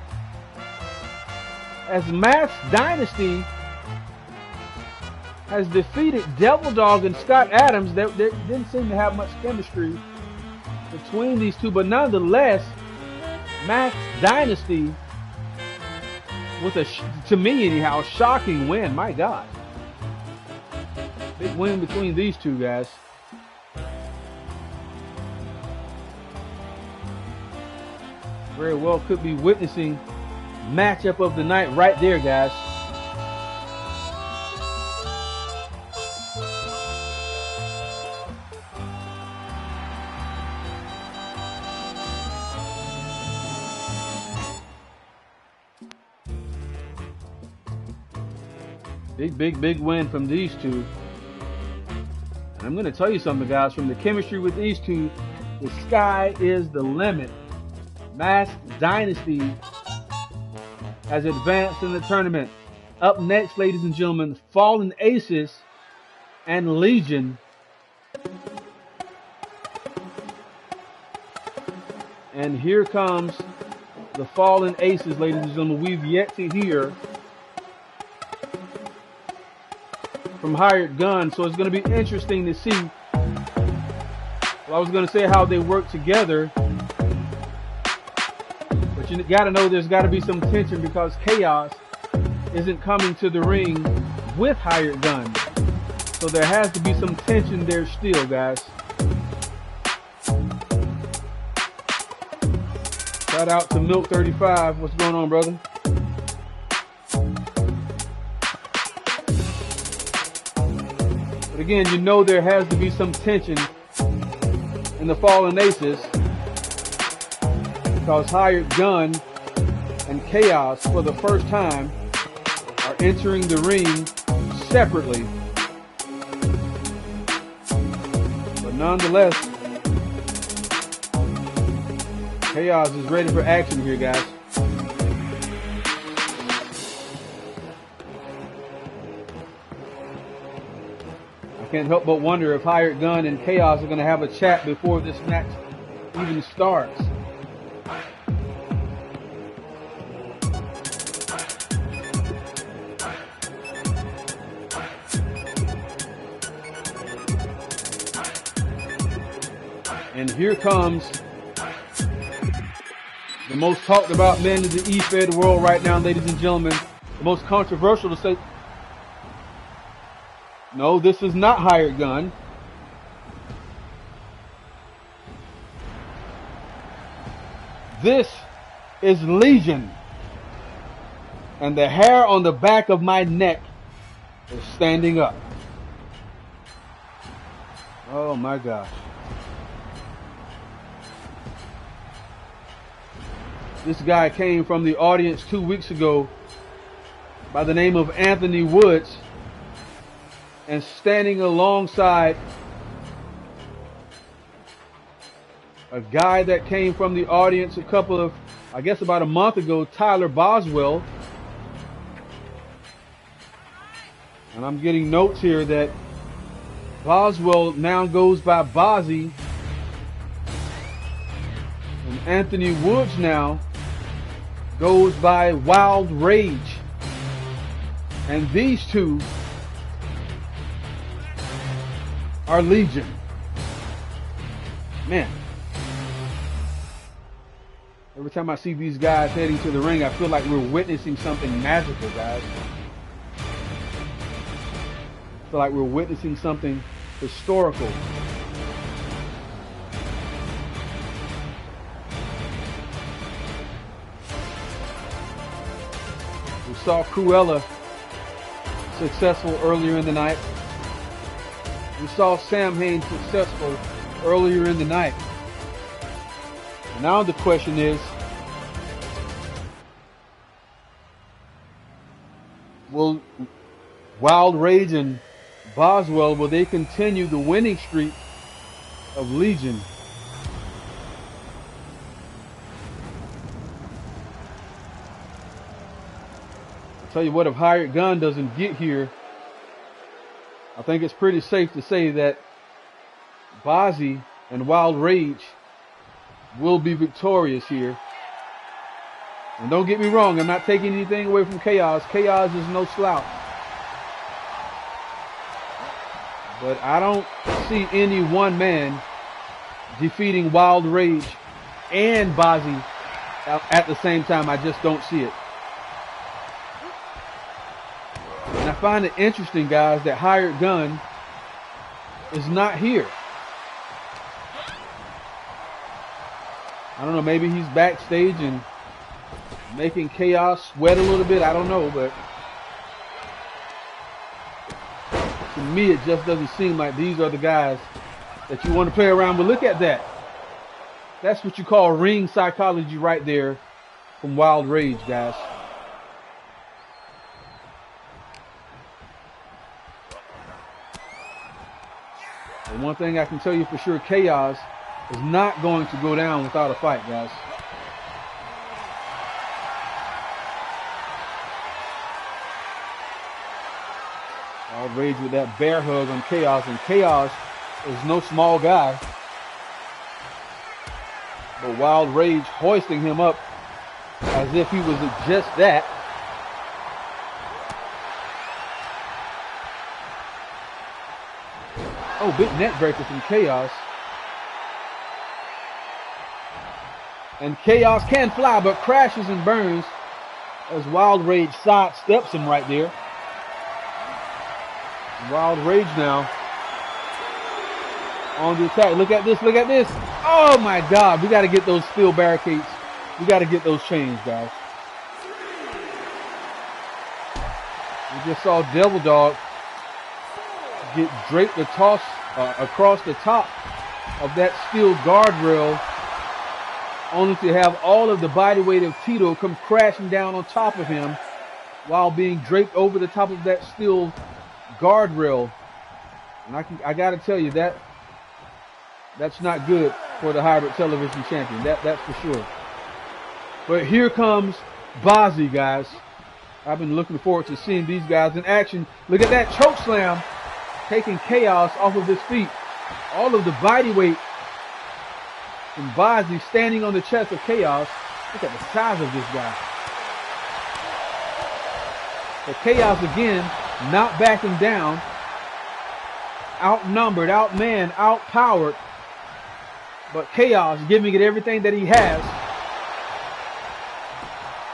As Masked Dynasty has defeated Devil Dog and Scott Adams. There didn't seem to have much chemistry between these two, but nonetheless, Masked Dynasty with a, to me anyhow, shocking win. My God. Big win between these two guys. Very well could be witnessing matchup of the night right there, guys. Big win from these two. And I'm going to tell you something, guys. From the chemistry with these two, the sky is the limit. Masked Dynasty has advanced in the tournament. Up next, ladies and gentlemen, Fallen Aces and Legion. And here comes the Fallen Aces, ladies and gentlemen. We've yet to hear from Hired Gun, so it's going to be interesting to see. Well, I was going to say how they work together, but you got to know there's got to be some tension because Chaos isn't coming to the ring with Hired Gun. So there has to be some tension there still, guys. Shout out to Milk 35. What's going on, brother? But again, you know there has to be some tension in the Fallen Aces because Hired Gun and Chaos for the first time are entering the ring separately. But nonetheless, Chaos is ready for action here, guys. I can't help but wonder if Hired Gun and Chaos are going to have a chat before this match even starts. And here comes the most talked about man in the E-Fed world right now, ladies and gentlemen. The most controversial to say. No, this is not Hired Gun. This is Legion. And the hair on the back of my neck is standing up. Oh my gosh. This guy came from the audience 2 weeks ago by the name of Anthony Woods, and standing alongside a guy that came from the audience about a month ago, Tyler Boswell. And I'm getting notes here that Boswell now goes by Bozzy, and Anthony Woods now goes by Wild Rage. And these two are Legion. Man. Every time I see these guys heading to the ring, I feel like we're witnessing something magical, guys. I feel like we're witnessing something historical. We saw Cruella successful earlier in the night. We saw Samhain successful earlier in the night. And now the question is, will Wild Rage and Boswell, will they continue the winning streak of Legion? I'll tell you what, if Hired Gun doesn't get here, I think it's pretty safe to say that Bozzy and Wild Rage will be victorious here. And don't get me wrong, I'm not taking anything away from Chaos. Chaos is no slouch. But I don't see any one man defeating Wild Rage and Bozzy at the same time. I just don't see it. And I find it interesting, guys, that Hired Gun is not here. I don't know, maybe he's backstage and making Chaos sweat a little bit. I don't know, but to me it just doesn't seem like these are the guys that you want to play around with. Look at that. That's what you call ring psychology right there from Wild Rage, guys. And one thing I can tell you for sure, Chaos is not going to go down without a fight, guys. Wild Rage with that bear hug on Chaos, and Chaos is no small guy. But Wild Rage hoisting him up as if he was just that. Oh, big net breaker from Chaos. And Chaos can fly, but crashes and burns as Wild Rage sidesteps him right there. Wild Rage now. On the attack. Look at this. Look at this. Oh my God. We got to get those steel barricades. We got to get those changed, guys. We just saw Devil Dog get draped the toss across the top of that steel guardrail, only to have all of the body weight of Tito come crashing down on top of him while being draped over the top of that steel guardrail. And I got to tell you that's not good for the hybrid television champion. That's for sure. But here comes Bozzy, guys. I've been looking forward to seeing these guys in action. Look at that choke slam, taking Chaos off of his feet. All of the body weight from Bozzy standing on the chest of Chaos. Look at the size of this guy. But Chaos again, not backing down. Outnumbered, outmanned, outpowered. But Chaos giving it everything that he has.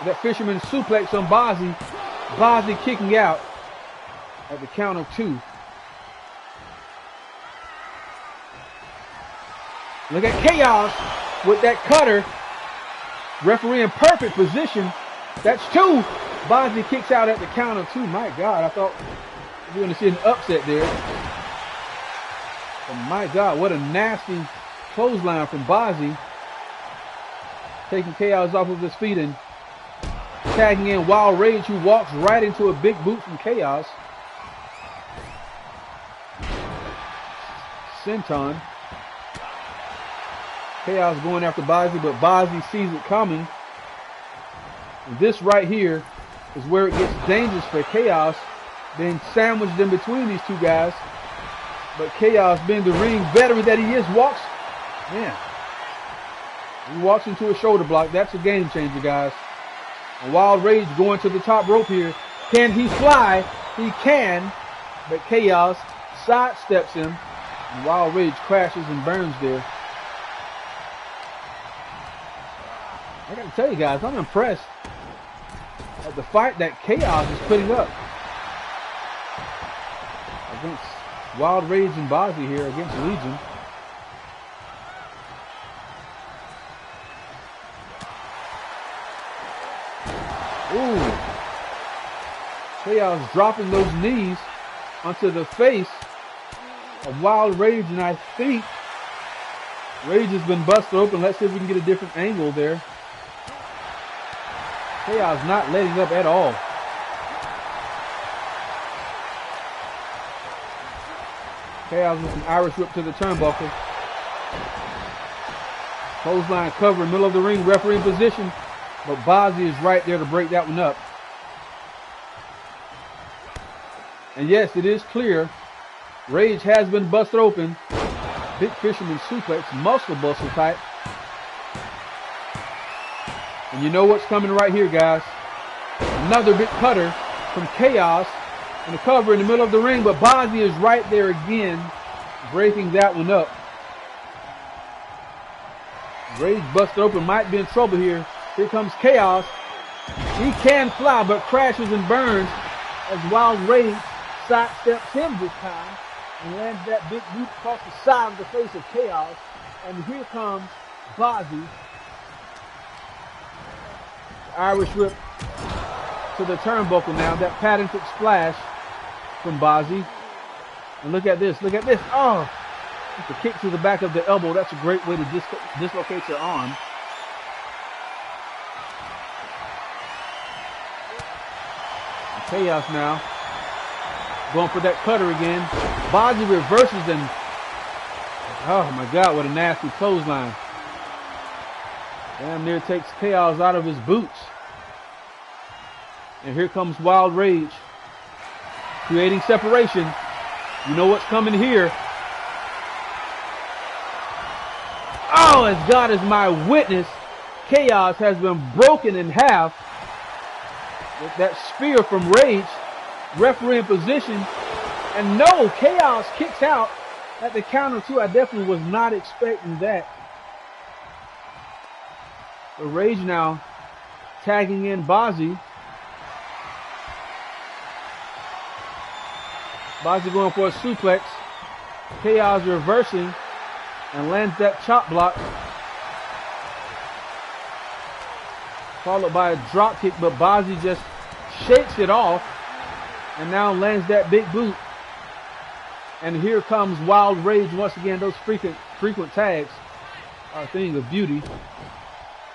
That fisherman suplex on Bozzy. Bozzy kicking out at the count of 2. Look at Chaos with that cutter. Referee in perfect position. That's 2. Bozzy kicks out at the count of 2. My God, I thought we were going to see an upset there. But my God, what a nasty clothesline from Bozzy. Taking Chaos off of his feet and tagging in Wild Rage, who walks right into a big boot from Chaos. Senton. Chaos going after Bozzy, but Bozzy sees it coming. And this right here is where it gets dangerous for Chaos, being sandwiched in between these two guys. But Chaos, being the ring veteran that he is, walks into a shoulder block. That's a game changer, guys. And Wild Rage going to the top rope here. Can he fly? He can, but Chaos sidesteps him. And Wild Rage crashes and burns there. I gotta tell you guys, I'm impressed at the fight that Chaos is putting up against Wild Rage and Bozzy here against Legion. Ooh. Chaos dropping those knees onto the face of Wild Rage, and I think Rage has been busted open. Let's see if we can get a different angle there. Chaos not letting up at all. Chaos with an Irish whip to the turnbuckle. Clothesline cover in the middle of the ring, referee in position. But Bozzy is right there to break that one up. And yes, it is clear. Rage has been busted open. Big fisherman suplex, muscle buster type. And you know what's coming right here, guys. Another big cutter from Chaos. And a cover in the middle of the ring, but Bozzy is right there again, breaking that one up. Rage busted open, might be in trouble here. Here comes Chaos. He can fly, but crashes and burns as Wild Rage sidesteps him this time and lands that big boot across the side of the face of Chaos. And here comes Bozzy. Irish whip to the turnbuckle now. That patented splash from Bozzy. And look at this. Look at this. Oh! The kick to the back of the elbow. That's a great way to dislocate your arm. Chaos now. Going for that cutter again. Bozzy reverses and oh my God, what a nasty clothesline. Damn near takes Chaos out of his boots. And here comes Wild Rage. Creating separation. You know what's coming here. Oh, as God is my witness, Chaos has been broken in half with that spear from Rage. Referee in position. And no, Chaos kicks out at the count of 2. I definitely was not expecting that. The Rage now tagging in Bozzy. Bozzy going for a suplex. Chaos reversing and lands that chop block. Followed by a drop kick, but Bozzy just shakes it off and now lands that big boot. And here comes Wild Rage once again. Those frequent tags are a thing of beauty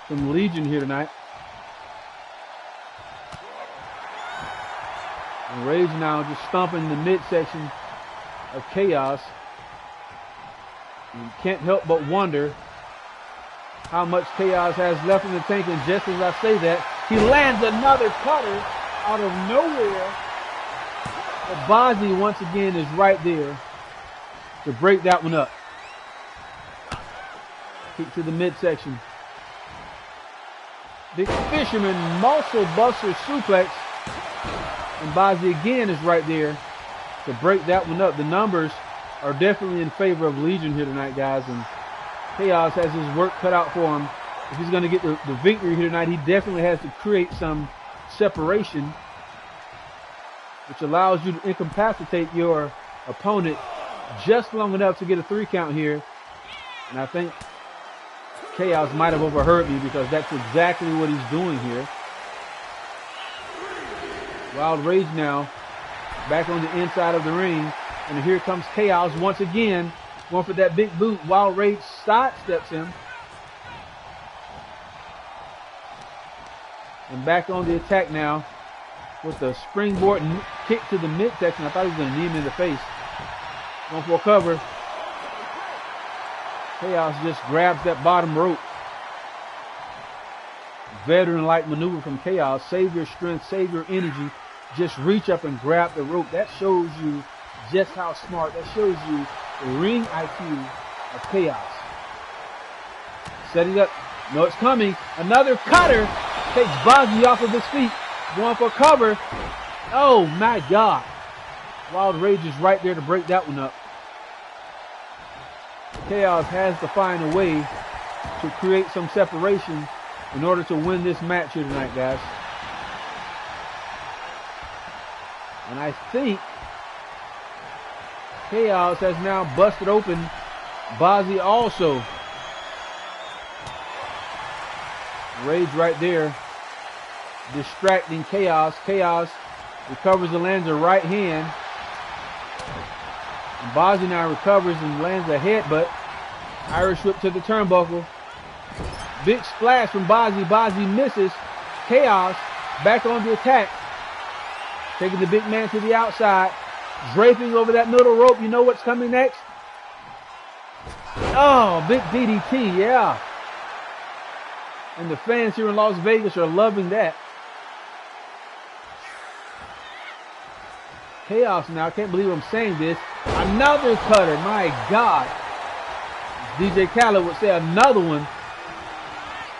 from Legion here tonight. And Rage now just stomping the midsection of Chaos. You can't help but wonder how much Chaos has left in the tank. And just as I say that, he lands another cutter out of nowhere. But Bozzy once again is right there to break that one up. Kick to the midsection. Big Fisherman muscle buster suplex. And Bozzy again is right there to break that one up. The numbers are definitely in favor of Legion here tonight, guys. And Chaos has his work cut out for him. If he's going to get the victory here tonight, he definitely has to create some separation, which allows you to incapacitate your opponent just long enough to get a 3 count here. And I think Chaos might have overheard me, because that's exactly what he's doing here. Wild Rage now back on the inside of the ring. And here comes Chaos once again, going for that big boot. Wild Rage sidesteps him. And back on the attack now with the springboard kick to the midsection. I thought he was going to knee him in the face. Going for a cover. Chaos just grabs that bottom rope. Veteran-like maneuver from Chaos. Save your strength, save your energy. Just reach up and grab the rope. That shows you just how smart. That shows you the ring IQ of Chaos. Setting up. No, it's coming. Another cutter. Takes Bozzy off of his feet. Going for cover. Oh my God. Wild Rage is right there to break that one up. Chaos has to find a way to create some separation in order to win this match here tonight, guys. And I think Chaos has now busted open Bozzy also. Rage right there, distracting Chaos. Chaos recovers and lands a right hand. And Bozzy now recovers and lands a headbutt. Irish whip to the turnbuckle. Big splash from Bozzy. Bozzy misses. Chaos back on the attack. Taking the big man to the outside. Draping over that middle rope. You know what's coming next? Oh, big DDT, yeah. And the fans here in Las Vegas are loving that. Chaos now, I can't believe I'm saying this. Another cutter, my God. DJ Khaled would say another one.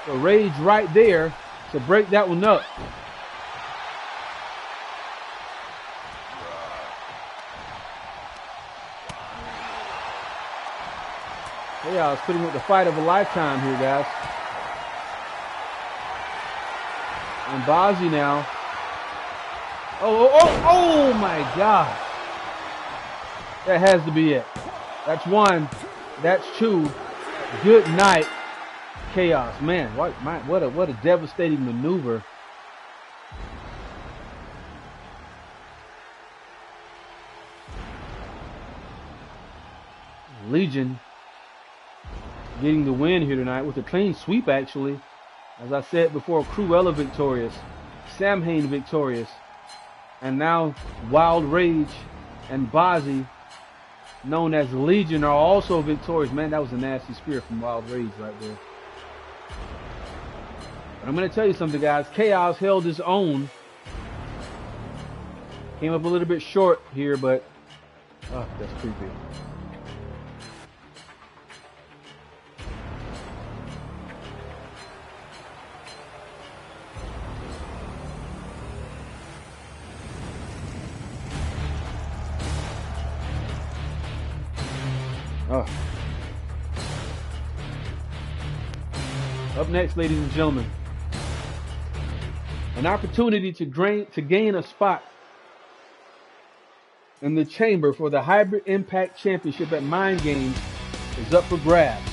So Rage right there to break that one up. Chaos putting with the fight of a lifetime here, guys. And Bozzy now. Oh my God. That has to be it. That's one. That's two. Good night, Chaos. Man, what a devastating maneuver. Legion getting the win here tonight with a clean sweep, actually. As I said before, Cruella victorious, Samhain victorious, and now Wild Rage and Bozzy, known as Legion, are also victorious. Man, that was a nasty spear from Wild Rage right there. But I'm going to tell you something, guys. Chaos held his own. Came up a little bit short here, but oh, that's creepy. Oh. Up next, ladies and gentlemen, an opportunity to gain a spot in the chamber for the Hybrid Impact Championship at Mind Games is up for grabs.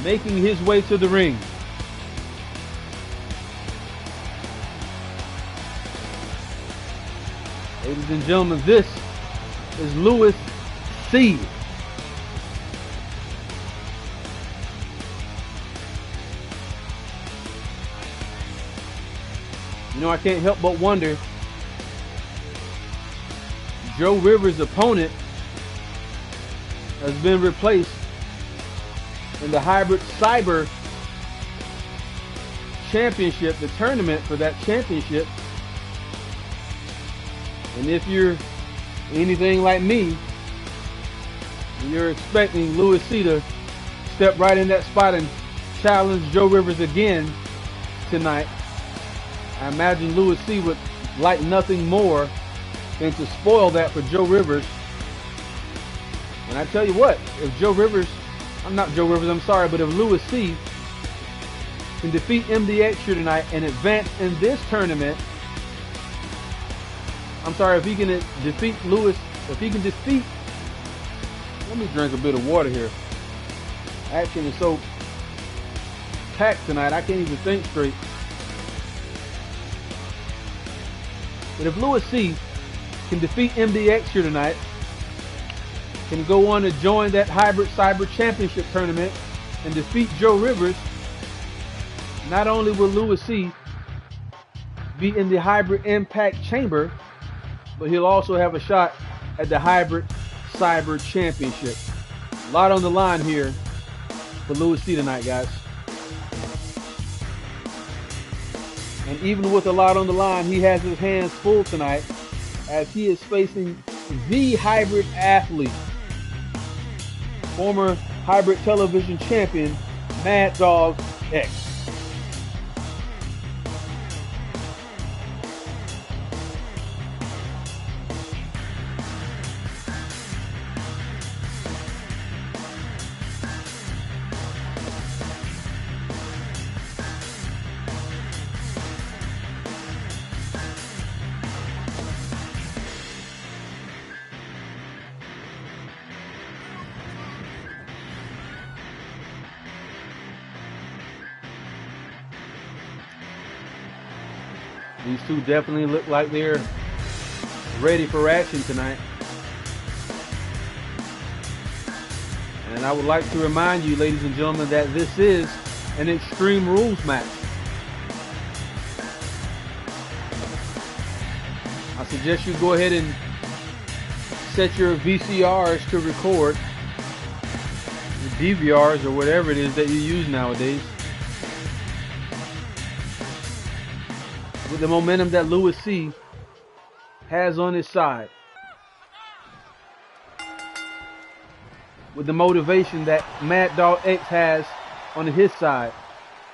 Making his way to the ring. Ladies and gentlemen, this is Louis C. You know, I can't help but wonder, Joe Rivers' opponent has been replaced in the Hybrid Cyber Championship, the tournament for that championship. And if you're anything like me, you're expecting Louis C to step right in that spot and challenge Joe Rivers again tonight. I imagine Louis C would like nothing more than to spoil that for Joe Rivers. And I tell you what, if Joe Rivers, but if Louis C can defeat MDX here tonight and advance in this tournament, if he can defeat let me drink a bit of water here. Action is so packed tonight, I can't even think straight. But if Louis C can defeat MDX here tonight, can go on to join that Hybrid Cyber Championship tournament and defeat Joe Rivers, not only will Louis C be in the Hybrid Impact Chamber, but he'll also have a shot at the Hybrid Cyber Championship. A lot on the line here for Louis C tonight, guys. And even with a lot on the line, he has his hands full tonight as he is facing the hybrid athlete, former Hybrid Television Champion, Mad Dogg X. These two definitely look like they're ready for action tonight. And I would like to remind you, ladies and gentlemen, that this is an Extreme Rules match. I suggest you go ahead and set your VCRs to record, your DVRs or whatever it is that you use nowadays. With the momentum that Louis C has on his side, with the motivation that Mad Dogg X has on his side,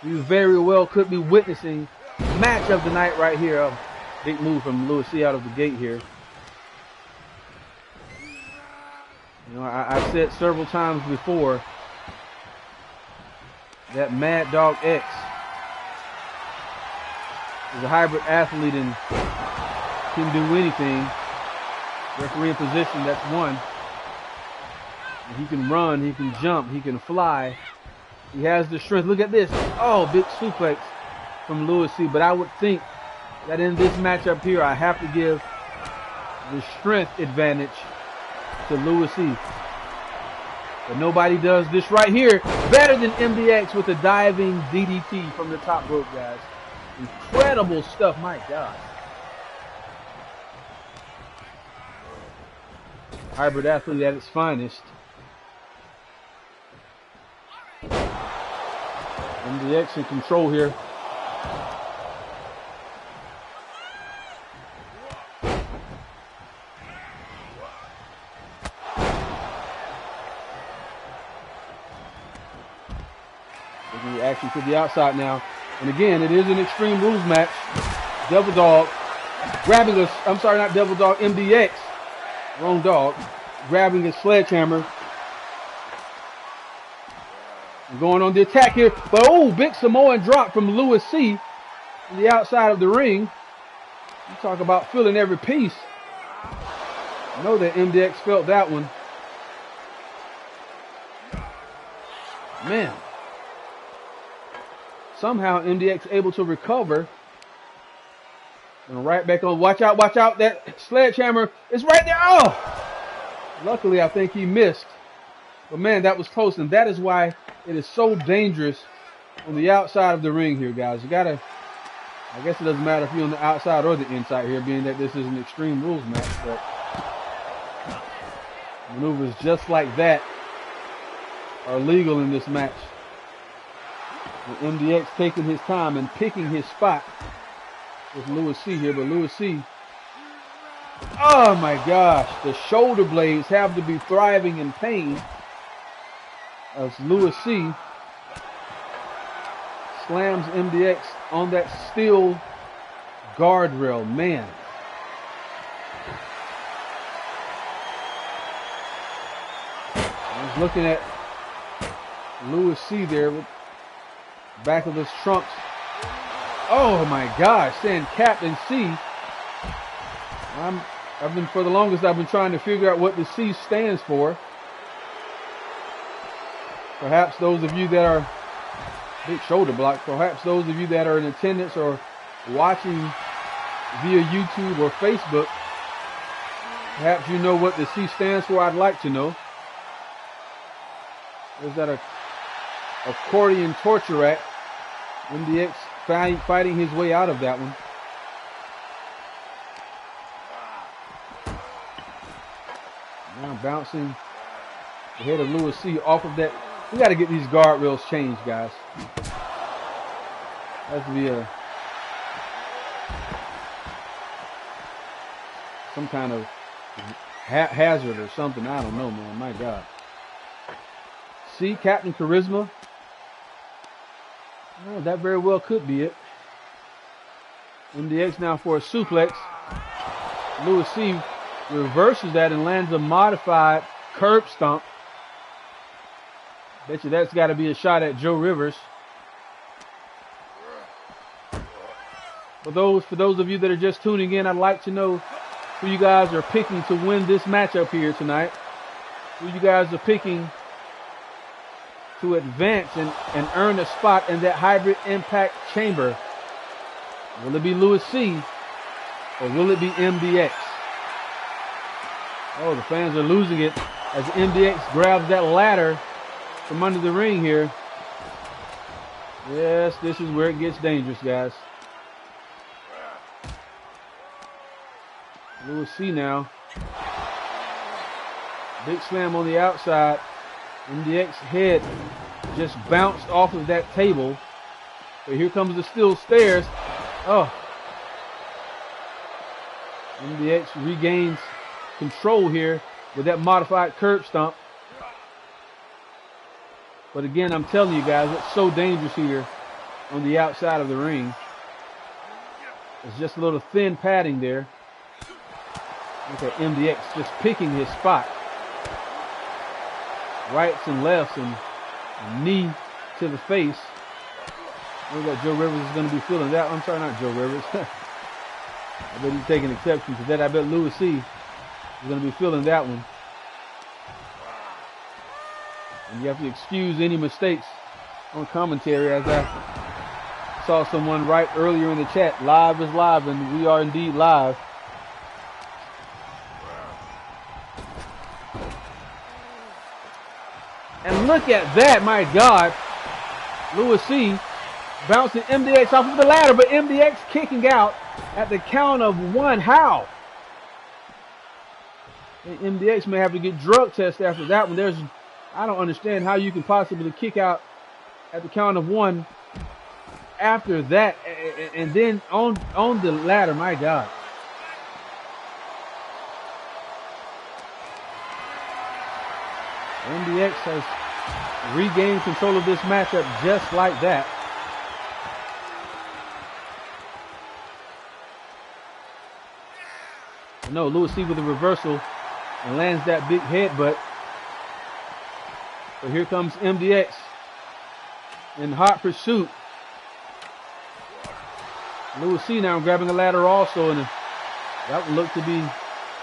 we very well could be witnessing match of the night right here. A big move from Louis C out of the gate here. You know, I've said several times before that Mad Dogg X is a hybrid athlete and can do anything. Referee in position, that's one. And he can run, he can jump, he can fly. He has the strength. Look at this. Oh, big suplex from Louis C. But I would think that in this matchup here, I have to give the strength advantage to Louis C. But nobody does this right here better than MDX with a diving DDT from the top rope, guys. Incredible stuff, my God. Hybrid athlete at its finest. MDX in control here. Taking the action to the outside now. And again, it is an Extreme Rules match. Devil Dog grabbing us. I'm sorry, not Devil Dog. MDX Wrong Dogg. Grabbing his sledgehammer. And going on the attack here. But oh, big Samoan drop from Louis C. on the outside of the ring. You talk about feeling every piece. I know that MDX felt that one. Man. Somehow MDX able to recover. And right back on. Watch out, watch out. That sledgehammer is right there. Oh! Luckily, I think he missed. But man, that was close. And that is why it is so dangerous on the outside of the ring here, guys. You gotta, I guess it doesn't matter if you're on the outside or the inside here, being that this is an Extreme Rules match. But maneuvers just like that are legal in this match. And MDX taking his time and picking his spot with Louis C here, but Louis C, oh my gosh, the shoulder blades have to be thriving in pain as Louis C slams MDX on that steel guardrail. Man. I was looking at Louis C there with back of his trunks. Oh my gosh, saying Captain C. For the longest I've been trying to figure out what the C stands for. Perhaps those of you that are big shoulder block, perhaps those of you that are in attendance or watching via YouTube or Facebook, perhaps you know what the C stands for. I'd like to know. Is that a accordion torture rack? MDX fighting his way out of that one. Now bouncing the head of Louis C off of that. We got to get these guardrails changed, guys. Has to be some kind of hazard or something. I don't know, man. My God. See, Captain Charisma. Oh, that very well could be it. MDX now for a suplex. Louis C reverses that and lands a modified curb stomp. Bet you that's got to be a shot at Joe Rivers. For those of you that are just tuning in, I'd like to know who you guys are picking to win this matchup here tonight. Who you guys are picking to advance and earn a spot in that hybrid impact chamber. Will it be Louis C or will it be MDX? Oh, the fans are losing it as MDX grabs that ladder from under the ring here. Yes, this is where it gets dangerous, guys. Louis C now. Big slam on the outside. MDX head just bounced off of that table. But here comes the steel stairs. Oh. MDX regains control here with that modified curb stomp. But again, I'm telling you guys, it's so dangerous here on the outside of the ring. It's just a little thin padding there. Look at MDX just picking his spot. Rights and lefts and knee to the face. Look at Joe Rivers is going to be feeling that. I'm sorry, not Joe Rivers. I bet he's taking exception to that. I bet Louis C is going to be feeling that one. And you have to excuse any mistakes on commentary, as I saw someone write earlier in the chat. Live is live, and we are indeed live. And look at that, my God. Louis C bouncing MDX off of the ladder, but MDX kicking out at the count of one. How? And MDX may have to get drug tested after that one. I don't understand how you can possibly kick out at the count of one after that, and then on the ladder. My God. MDX has regained control of this matchup just like that. No, Louis C with a reversal and lands that big headbutt. So here comes MDX in hot pursuit. Louis C now grabbing a ladder also, and that would look to be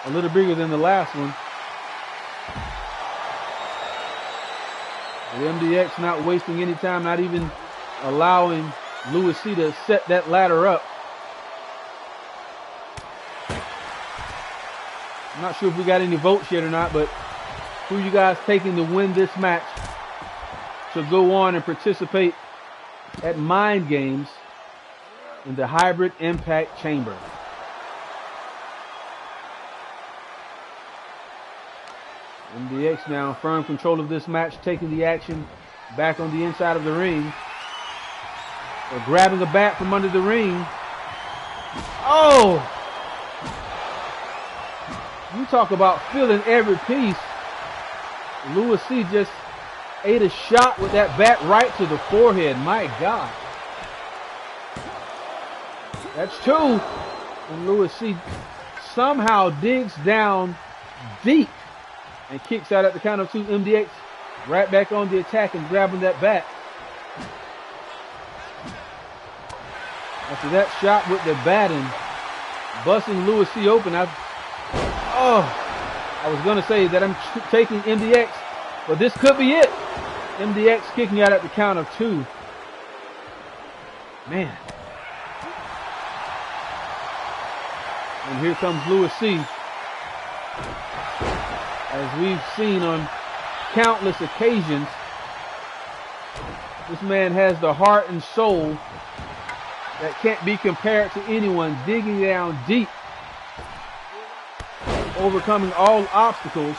a little bigger than the last one. The MDX not wasting any time, not even allowing Louis C to set that ladder up. I'm not sure if we got any votes yet or not, but who you guys taking to win this match to go on and participate at Mind Games in the Hybrid Impact Chamber? MDX now in firm control of this match, taking the action back on the inside of the ring. They're grabbing a bat from under the ring. Oh! You talk about feeling every piece. Louis C just ate a shot with that bat right to the forehead. My God. That's two. And Louis C somehow digs down deep and kicks out at the count of two. MDX right back on the attack and grabbing that bat. After that shot with the bat and busting Louis C open, I was going to say that I'm taking MDX, but this could be it. MDX kicking out at the count of two. Man. And here comes Louis C. As we've seen on countless occasions, this man has the heart and soul that can't be compared to anyone, digging down deep, overcoming all obstacles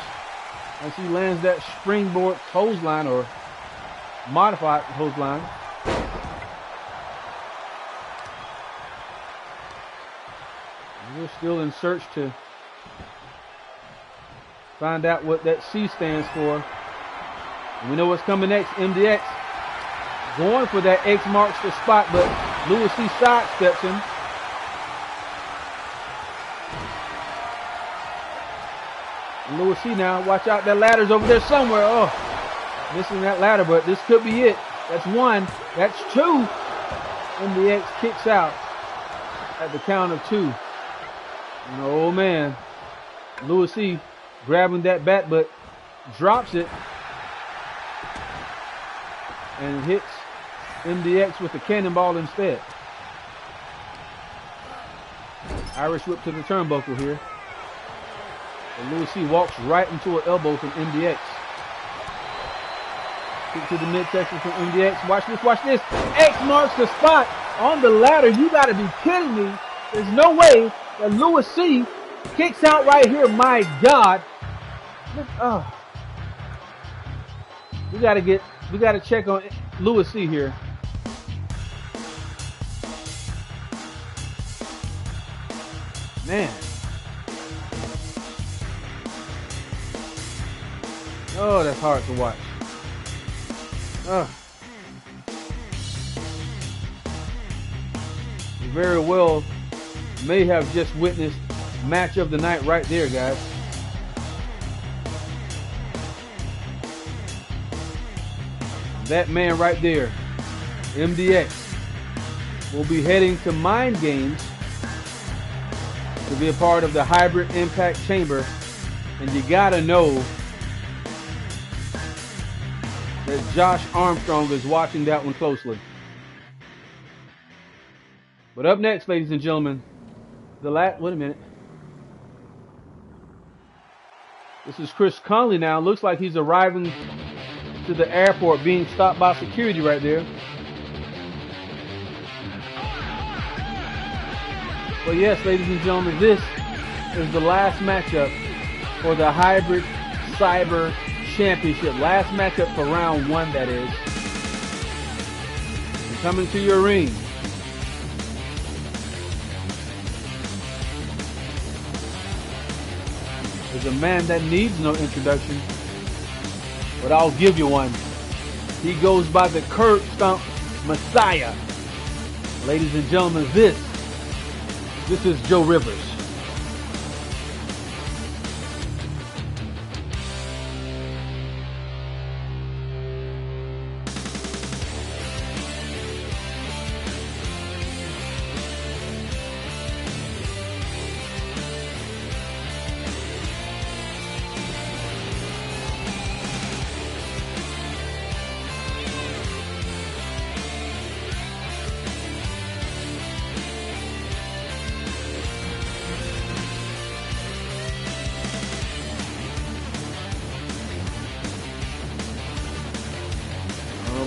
as he lands that springboard clothesline or modified clothesline. We're still in search to find out what that C stands for. And we know what's coming next. MDX going for that X marks the spot, but Louis C sidesteps him. And Louis C now, watch out, that ladder's over there somewhere. Oh, missing that ladder, but this could be it. That's one. That's two. MDX kicks out at the count of two. And oh man, Louis C grabbing that bat, but drops it and hits MDX with the cannonball instead. Irish whip to the turnbuckle here. And Louis C walks right into an elbow from MDX. Kick to the midsection from MDX. Watch this, watch this. X marks the spot on the ladder. You gotta be kidding me. There's no way that Louis C kicks out right here. My God. We gotta check on Louis C here. Man. Oh, that's hard to watch. You very well may have just witnessed match of the night right there, guys. That man right there, MDX, will be heading to Mind Games to be a part of the Hybrid Impact Chamber. And you gotta know that Josh Armstrong is watching that one closely. But up next, ladies and gentlemen, wait a minute. This is Chris Conley now. Looks like he's arriving to the airport, being stopped by security right there. But yes, ladies and gentlemen, this is the last matchup for the Hybrid Cyber Championship. Last matchup for round one, that is. And coming to your ring, is a man that needs no introduction, but I'll give you one. He goes by the Curb Stomp Messiah. Ladies and gentlemen, this is Joe Rivers.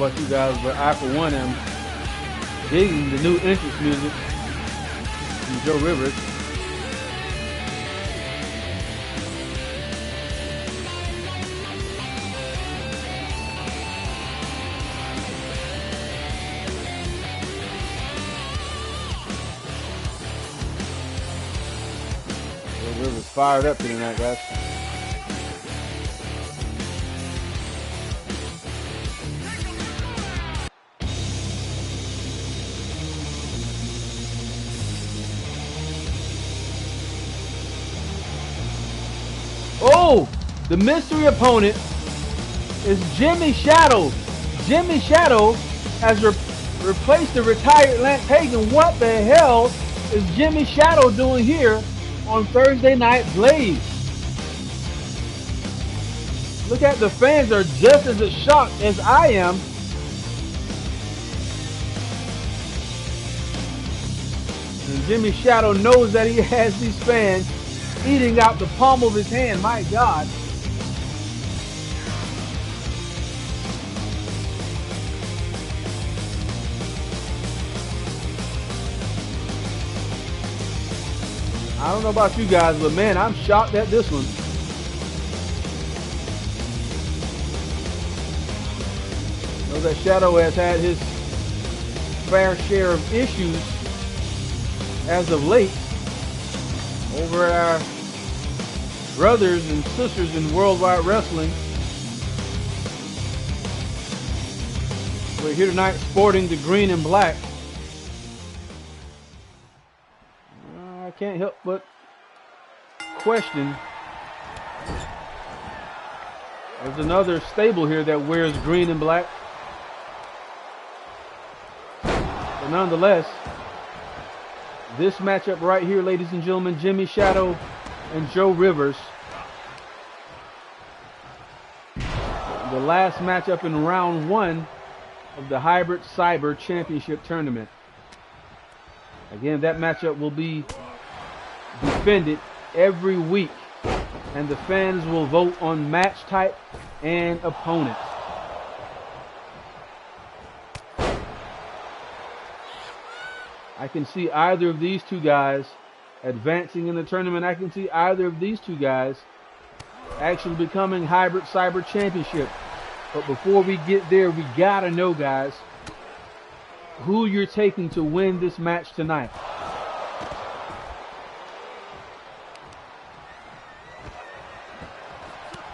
about you guys, but I, for one, am digging the new entrance music from Joe Rivers. Joe Rivers fired up here tonight, guys. Oh, the mystery opponent is Jimmy Shadow. Jimmy Shadow has replaced the retired Lance Hagen. What the hell is Jimmy Shadow doing here on Thursday Night Blaze? Look at the fans are just as shocked as I am. And Jimmy Shadow knows that he has these fans eating out the palm of his hand. My God. I don't know about you guys, but man, I'm shocked at this one. I know that Shadow has had his fair share of issues as of late over our brothers and sisters in worldwide wrestling. We're here tonight sporting the green and black. I can't help but question. There's another stable here that wears green and black. But nonetheless, this matchup right here, ladies and gentlemen, Jimmy Shadow and Joe Rivers. The last matchup in round 1 of the Hybrid Cyber Championship Tournament. Again, that matchup will be defended every week, and the fans will vote on match type and opponent. I can see either of these two guys advancing in the tournament. I can see either of these two guys actually becoming Hybrid Cyber Championship. But before we get there, we gotta know, guys, who you're taking to win this match tonight.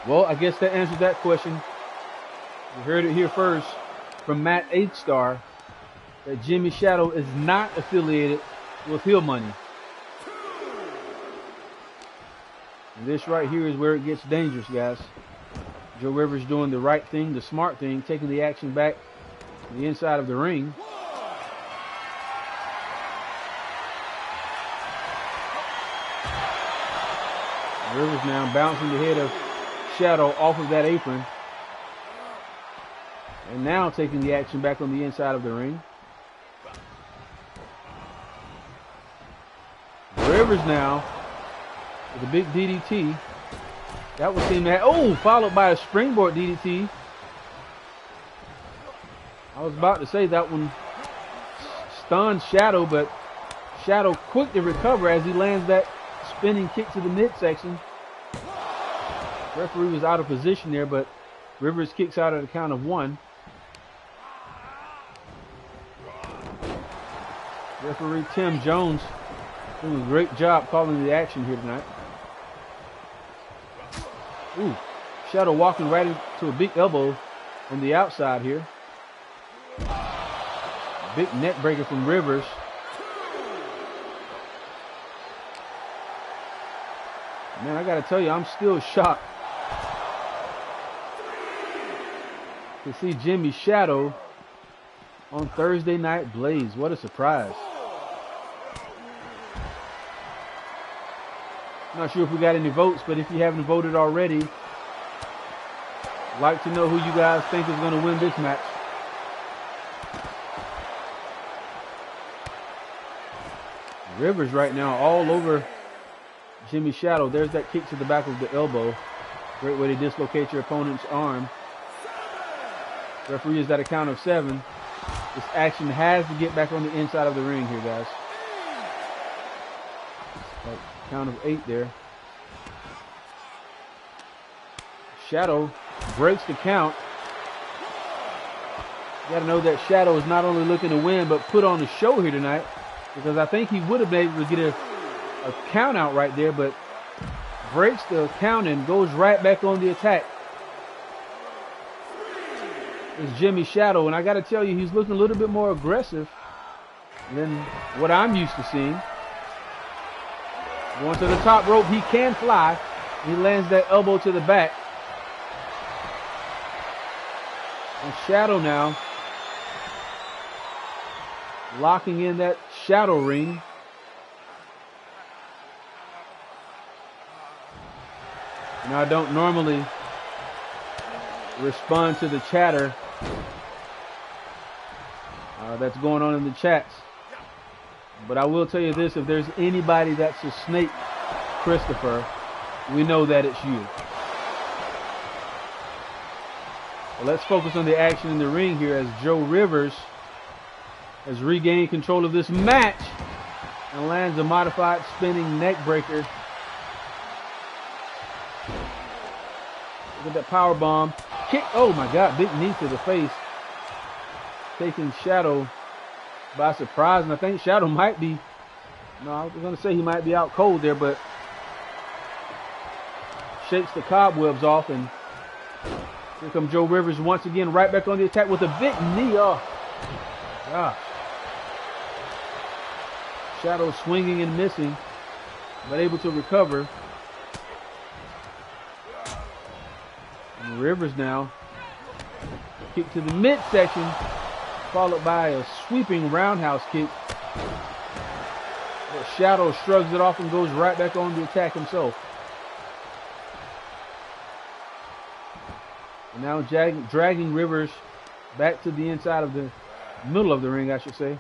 Well, I guess that answers that question. You heard it here first from Matt H-Star that Jimmy Shadow is not affiliated with Hill Money. And this right here is where it gets dangerous, guys. Joe Rivers doing the right thing, the smart thing, taking the action back to the inside of the ring. Rivers now bouncing the head of Shadow off of that apron. And now taking the action back on the inside of the ring. Rivers now with a big DDT. That would seem that, oh, followed by a springboard DDT. I was about to say that one stunned Shadow, but Shadow quick to recover as he lands that spinning kick to the midsection. Referee was out of position there, but Rivers kicks out at a count of 1. Referee Tim Jones doing a great job calling the action here tonight. Ooh, Shadow walking right into a big elbow on the outside here. Big neck breaker from Rivers. Man, I gotta tell you, I'm still shocked to see Jimmy Shadow on Thursday Night Blaze. What a surprise. Not sure if we got any votes, but if you haven't voted already, I'd like to know who you guys think is going to win this match. Rivers right now all over Jimmy Shadow. There's that kick to the back of the elbow. Great way to dislocate your opponent's arm. Referee is at a count of 7. This action has to get back on the inside of the ring here, guys. Count of 8 there. Shadow breaks the count. You got to know that Shadow is not only looking to win, but put on the show here tonight, because I think he would have been able to get a count out right there, but breaks the count and goes right back on the attack. It's Jimmy Shadow, and I got to tell you, he's looking a little bit more aggressive than what I'm used to seeing. Going to the top rope, he can fly. He lands that elbow to the back. And Shadow now locking in that shadow ring. Now, I don't normally respond to the chatter that's going on in the chats, but I will tell you this: if there's anybody that's a snake, Christopher, we know that it's you. Well, let's focus on the action in the ring here as Joe Rivers has regained control of this match and lands a modified spinning neck breaker. Look at that power bomb. Kick. Oh my God, big knee to the face. Taking Shadow by surprise. And I think Shadow might be, no, I was going to say he might be out cold there, but shakes the cobwebs off. And here comes Joe Rivers once again, right back on the attack with a big knee. Oh, gosh. Shadow swinging and missing, but able to recover. And Rivers now kick to the midsection, followed by a sweeping roundhouse kick. But Shadow shrugs it off and goes right back on the attack himself. And now dragging Rivers back to the inside of the middle of the ring, I should say.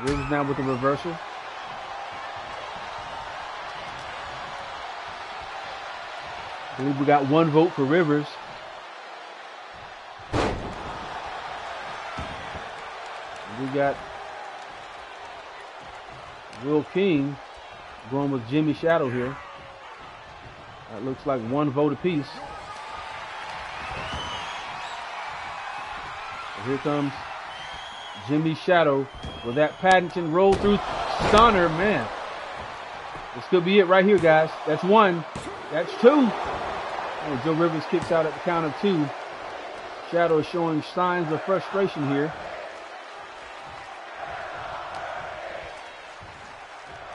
Rivers now with a reversal. I believe we got 1 vote for Rivers. We got Will King going with Jimmy Shadow here. That looks like 1 vote apiece. So here comes Jimmy Shadow with that Paddington roll through stunner. Man, this could be it right here, guys. That's 1. That's 2. Oh, Joe Rivers kicks out at the count of 2. Shadow is showing signs of frustration here.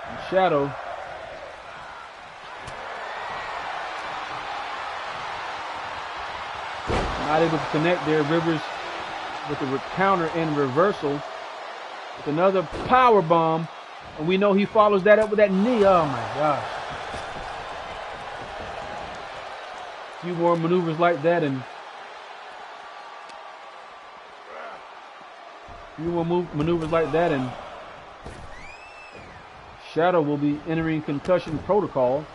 And Shadow not able to connect there. Rivers with the counter and reversal with another power bomb, and we know he follows that up with that knee. Oh my gosh. A few more maneuvers like that, and Shadow will be entering concussion protocol.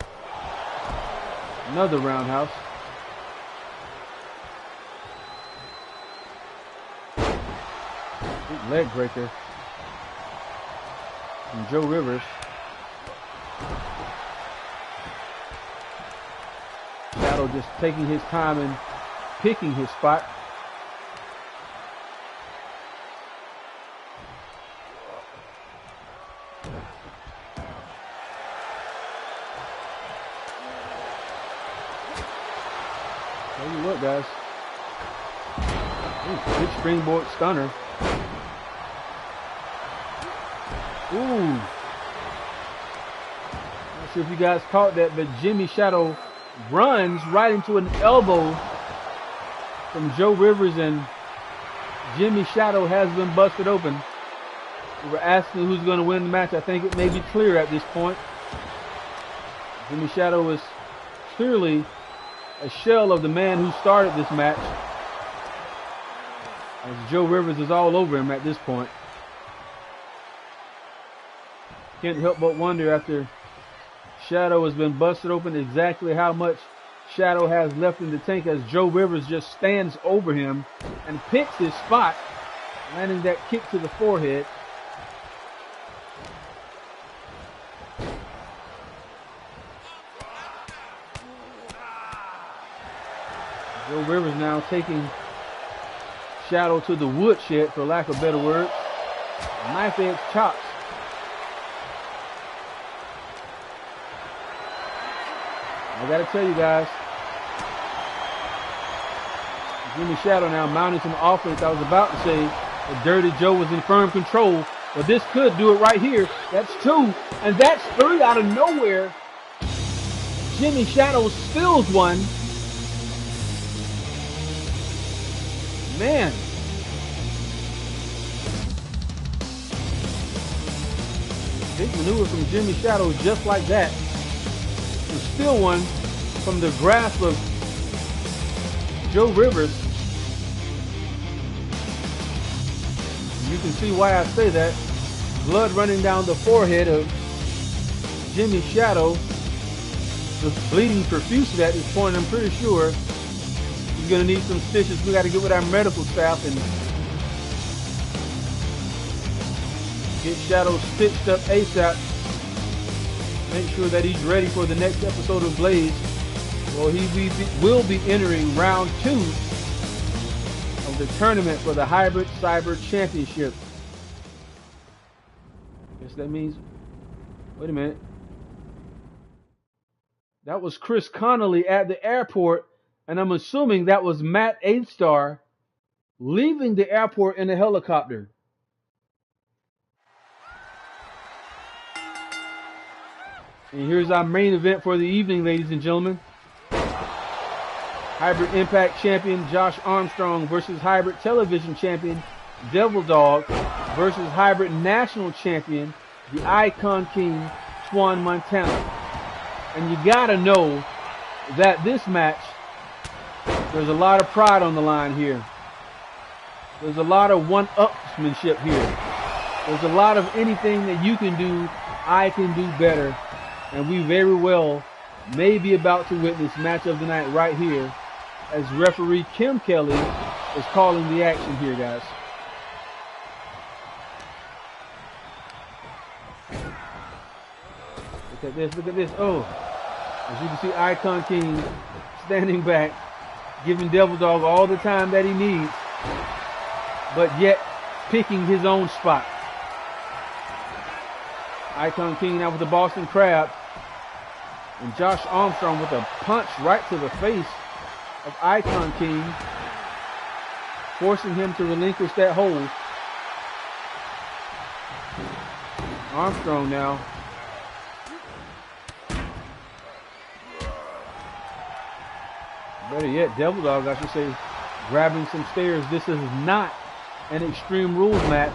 Another roundhouse. Big leg breaker from Joe Rivers. Shadow just taking his time and picking his spot. Tell you what, guys. Ooh, good springboard stunner. Ooh. Not sure if you guys caught that, but Jimmy Shadow runs right into an elbow from Joe Rivers, and Jimmy Shadow has been busted open. We were asking who's going to win the match. I think it may be clear at this point. Jimmy Shadow is clearly a shell of the man who started this match, as Joe Rivers is all over him at this point. Can't help but wonder, after Shadow has been busted open, exactly how much Shadow has left in the tank as Joe Rivers just stands over him and picks his spot, landing that kick to the forehead. Joe Rivers now taking Shadow to the woodshed, for lack of better words. Knife edge chops. I gotta tell you guys, Jimmy Shadow now mounting some offense. I was about to say that Dirty Joe was in firm control, but this could do it right here. That's 2, and that's 3 out of nowhere. Jimmy Shadow steals one. Man. Big maneuver from Jimmy Shadow just like that. To steal one from the grasp of Joe Rivers. You can see why I say that. Blood running down the forehead of Jimmy Shadow. Just bleeding profusely at this point. I'm pretty sure he's going to need some stitches. We got to get with our medical staff and get Shadow stitched up ASAP. Make sure that he's ready for the next episode of Blaze. Well, he will be entering round 2 of the tournament for the Hybrid Cyber Championship. Guess that means, wait a minute. That was Chris Connolly at the airport, and I'm assuming that was Matt 8-Star leaving the airport in a helicopter. And here's our main event for the evening, ladies and gentlemen. Hybrid Impact Champion Josh Armstrong versus Hybrid Television Champion Devil Dogg versus Hybrid National Champion, the Icon King, Twan Montana. And you gotta know that this match, there's a lot of pride on the line here. There's a lot of one-upsmanship here. There's a lot of anything that you can do, I can do better. And we very well may be about to witness match of the night right here as referee Kim Kelly is calling the action here, guys. Look at this, look at this. Oh, as you can see, Icon King standing back, giving Devil Dogg all the time that he needs, but yet picking his own spot. Icon King now with the Boston Crab. And Josh Armstrong with a punch right to the face of Icon King, forcing him to relinquish that hold. Armstrong now. Better yet, Devil Dogg, I should say, grabbing some stairs. This is not an Extreme Rules match.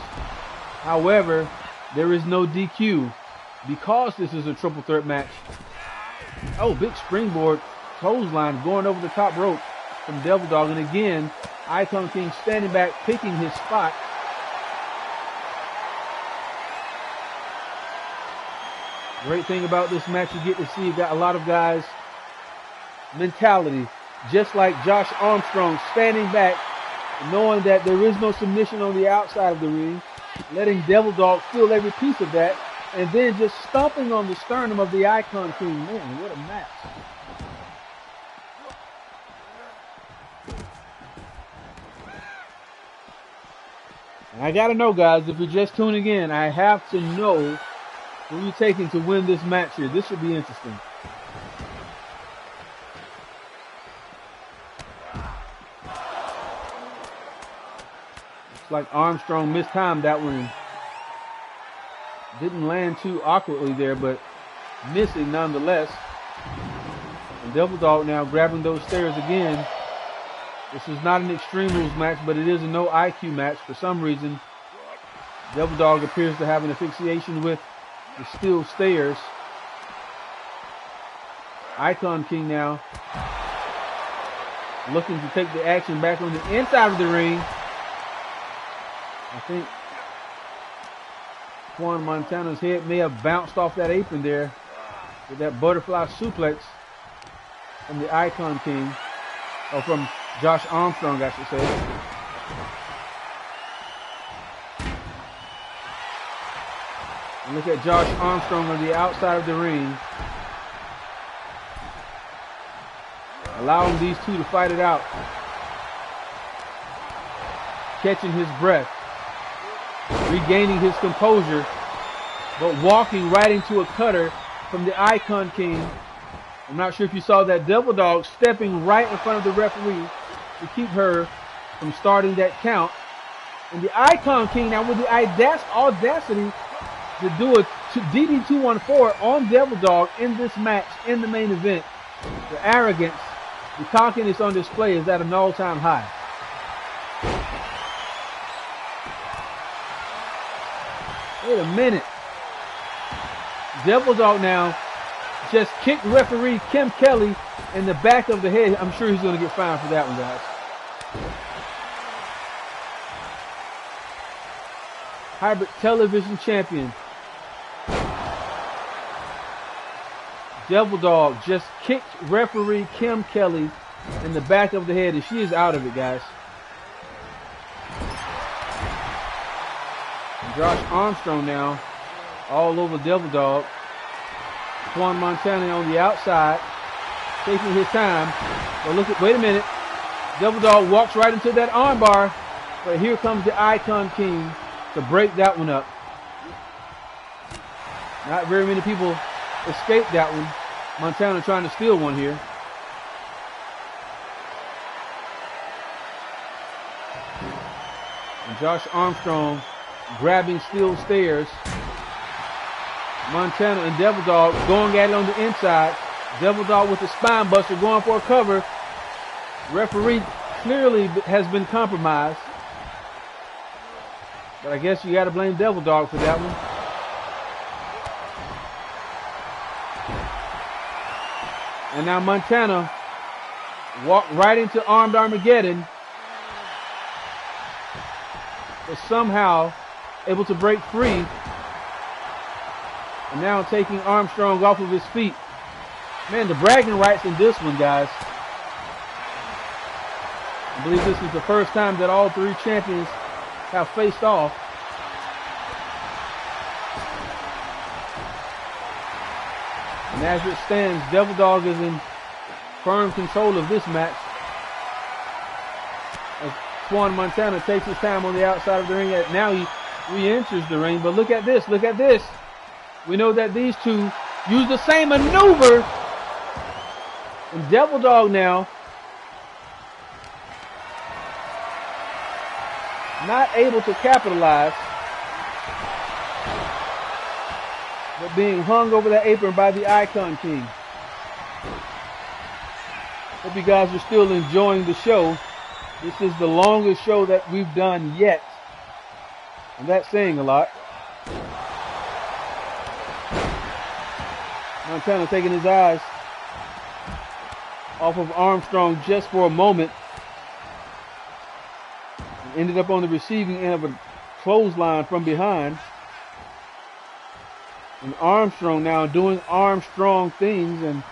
However, there is no DQ because this is a triple threat match. Oh, big springboard clothesline going over the top rope from Devil Dogg. And again, Icon King standing back, picking his spot. Great thing about this match, you get to see, you got a lot of guys' mentality. Just like Josh Armstrong standing back, knowing that there is no submission on the outside of the ring, letting Devil Dogg feel every piece of that, and then just stomping on the sternum of the Icon King. Man, what a match. And I gotta know, guys, if you're just tuning in, I have to know who you're taking to win this match here. This should be interesting. Looks like Armstrong mistimed that one. Didn't land too awkwardly there, but missing nonetheless. And Devil Dogg now grabbing those stairs again. This is not an Extreme Rules match, but it is a no IQ match. For some reason, Devil Dogg appears to have an asphyxiation with the steel stairs. Icon King now looking to take the action back on the inside of the ring. I think Twan Montana's head may have bounced off that apron there with that butterfly suplex. from the Icon King, or from Josh Armstrong, I should say. And look at Josh Armstrong on the outside of the ring, allowing these two to fight it out, catching his breath, regaining his composure, but walking right into a cutter from the Icon King. I'm not sure if you saw that. Devil Dog stepping right in front of the referee to keep her from starting that count. And the Icon King now with the audacity to do a DD 214 on Devil Dog in this match, in the main event. The arrogance, the cockiness on display is at an all-time high. Wait a minute. Devil Dog now just kicked referee Kim Kelly in the back of the head. I'm sure he's going to get fined for that one, guys. Hybrid Television Champion Devil Dog just kicked referee Kim Kelly in the back of the head, and she is out of it, guys. And Josh Armstrong now all over Devil Dog. Juan Montana on the outside, taking his time. But look at, wait a minute. Devil Dog walks right into that armbar, but here comes the Icon King to break that one up. Not very many people escaped that one. Montana trying to steal one here. And Josh Armstrong grabbing steel stairs. Montana and Devil Dog going at it on the inside. Devil Dog with the spine buster going for a cover. Referee clearly has been compromised. But I guess you got to blame Devil Dog for that one. And now Montana walked right into Armed Armageddon. But somehow able to break free. And now taking Armstrong off of his feet. Man, the bragging rights in this one, guys. I believe this is the first time that all three champions have faced off. And as it stands, Devil Dog is in firm control of this match. As Juan Montana takes his time on the outside of the ring. Now he re-enters the ring. But look at this, look at this. We know that these two use the same maneuver. And Devil Dog now not able to capitalize, but being hung over the apron by the Icon King. Hope you guys are still enjoying the show. This is the longest show that we've done yet. And that's saying a lot. Montana taking his eyes off of Armstrong just for a moment. Ended up on the receiving end of a clothesline from behind. And Armstrong now doing Armstrong things and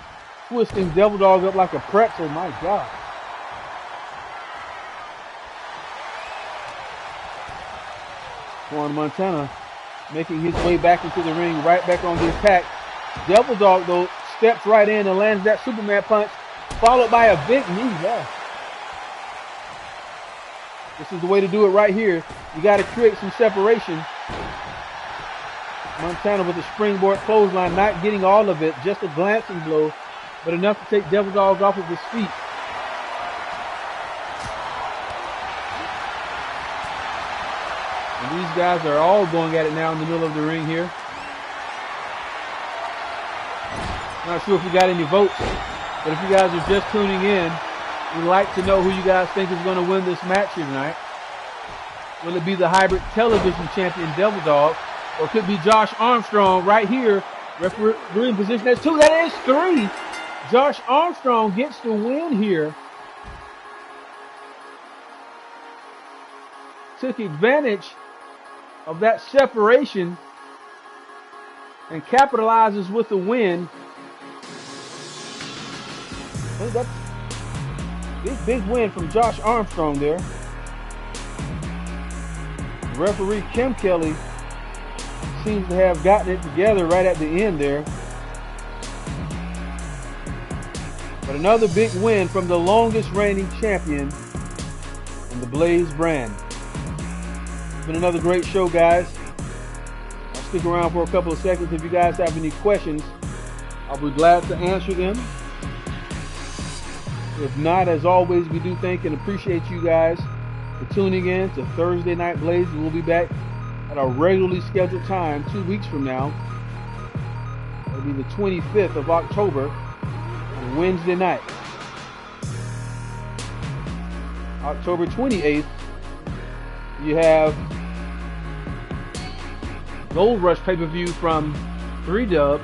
twisting Devil Dog up like a pretzel. My God. Juan Montana making his way back into the ring, right back on the attack. Devil Dog, though, steps right in and lands that Superman punch, followed by a big knee. Yeah. This is the way to do it right here. You got to create some separation. Montana with a springboard clothesline, not getting all of it, just a glancing blow, but enough to take Devil Dog off of his feet. And these guys are all going at it now in the middle of the ring here. Not sure if we got any votes, but if you guys are just tuning in, we'd like to know who you guys think is going to win this match here tonight. Will it be the Hybrid Television Champion Devil Dog, or could it be Josh Armstrong right here, refereeing position? That's 2. That is 3. Josh Armstrong gets the win here. Took advantage of that separation and capitalizes with the win. Hey, that's big win from Josh Armstrong there. Referee Kim Kelly seems to have gotten it together right at the end there. But another big win from the longest reigning champion in the Blaze brand. It's been another great show, guys. I'll stick around for a couple of seconds. If you guys have any questions, I'll be glad to answer them. If not, as always, we do thank and appreciate you guys for tuning in to Thursday Night Blaze. We'll be back at our regularly scheduled time 2 weeks from now. It'll be the 25th of October on Wednesday night. October 28th, you have Gold Rush pay-per-view from 3Dub,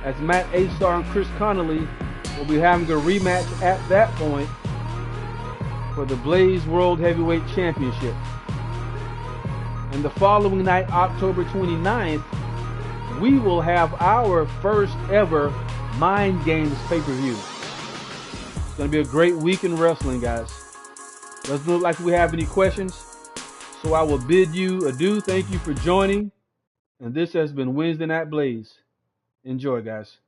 as Matt A-Star and Chris Connolly will be having a rematch at that point for the Blaze World Heavyweight Championship. And the following night, October 29th, we will have our first ever Mind Games pay-per-view. It's going to be a great week in wrestling, guys. Doesn't look like we have any questions, so I will bid you adieu. Thank you for joining, and this has been Wednesday Night Blaze. Enjoy, guys.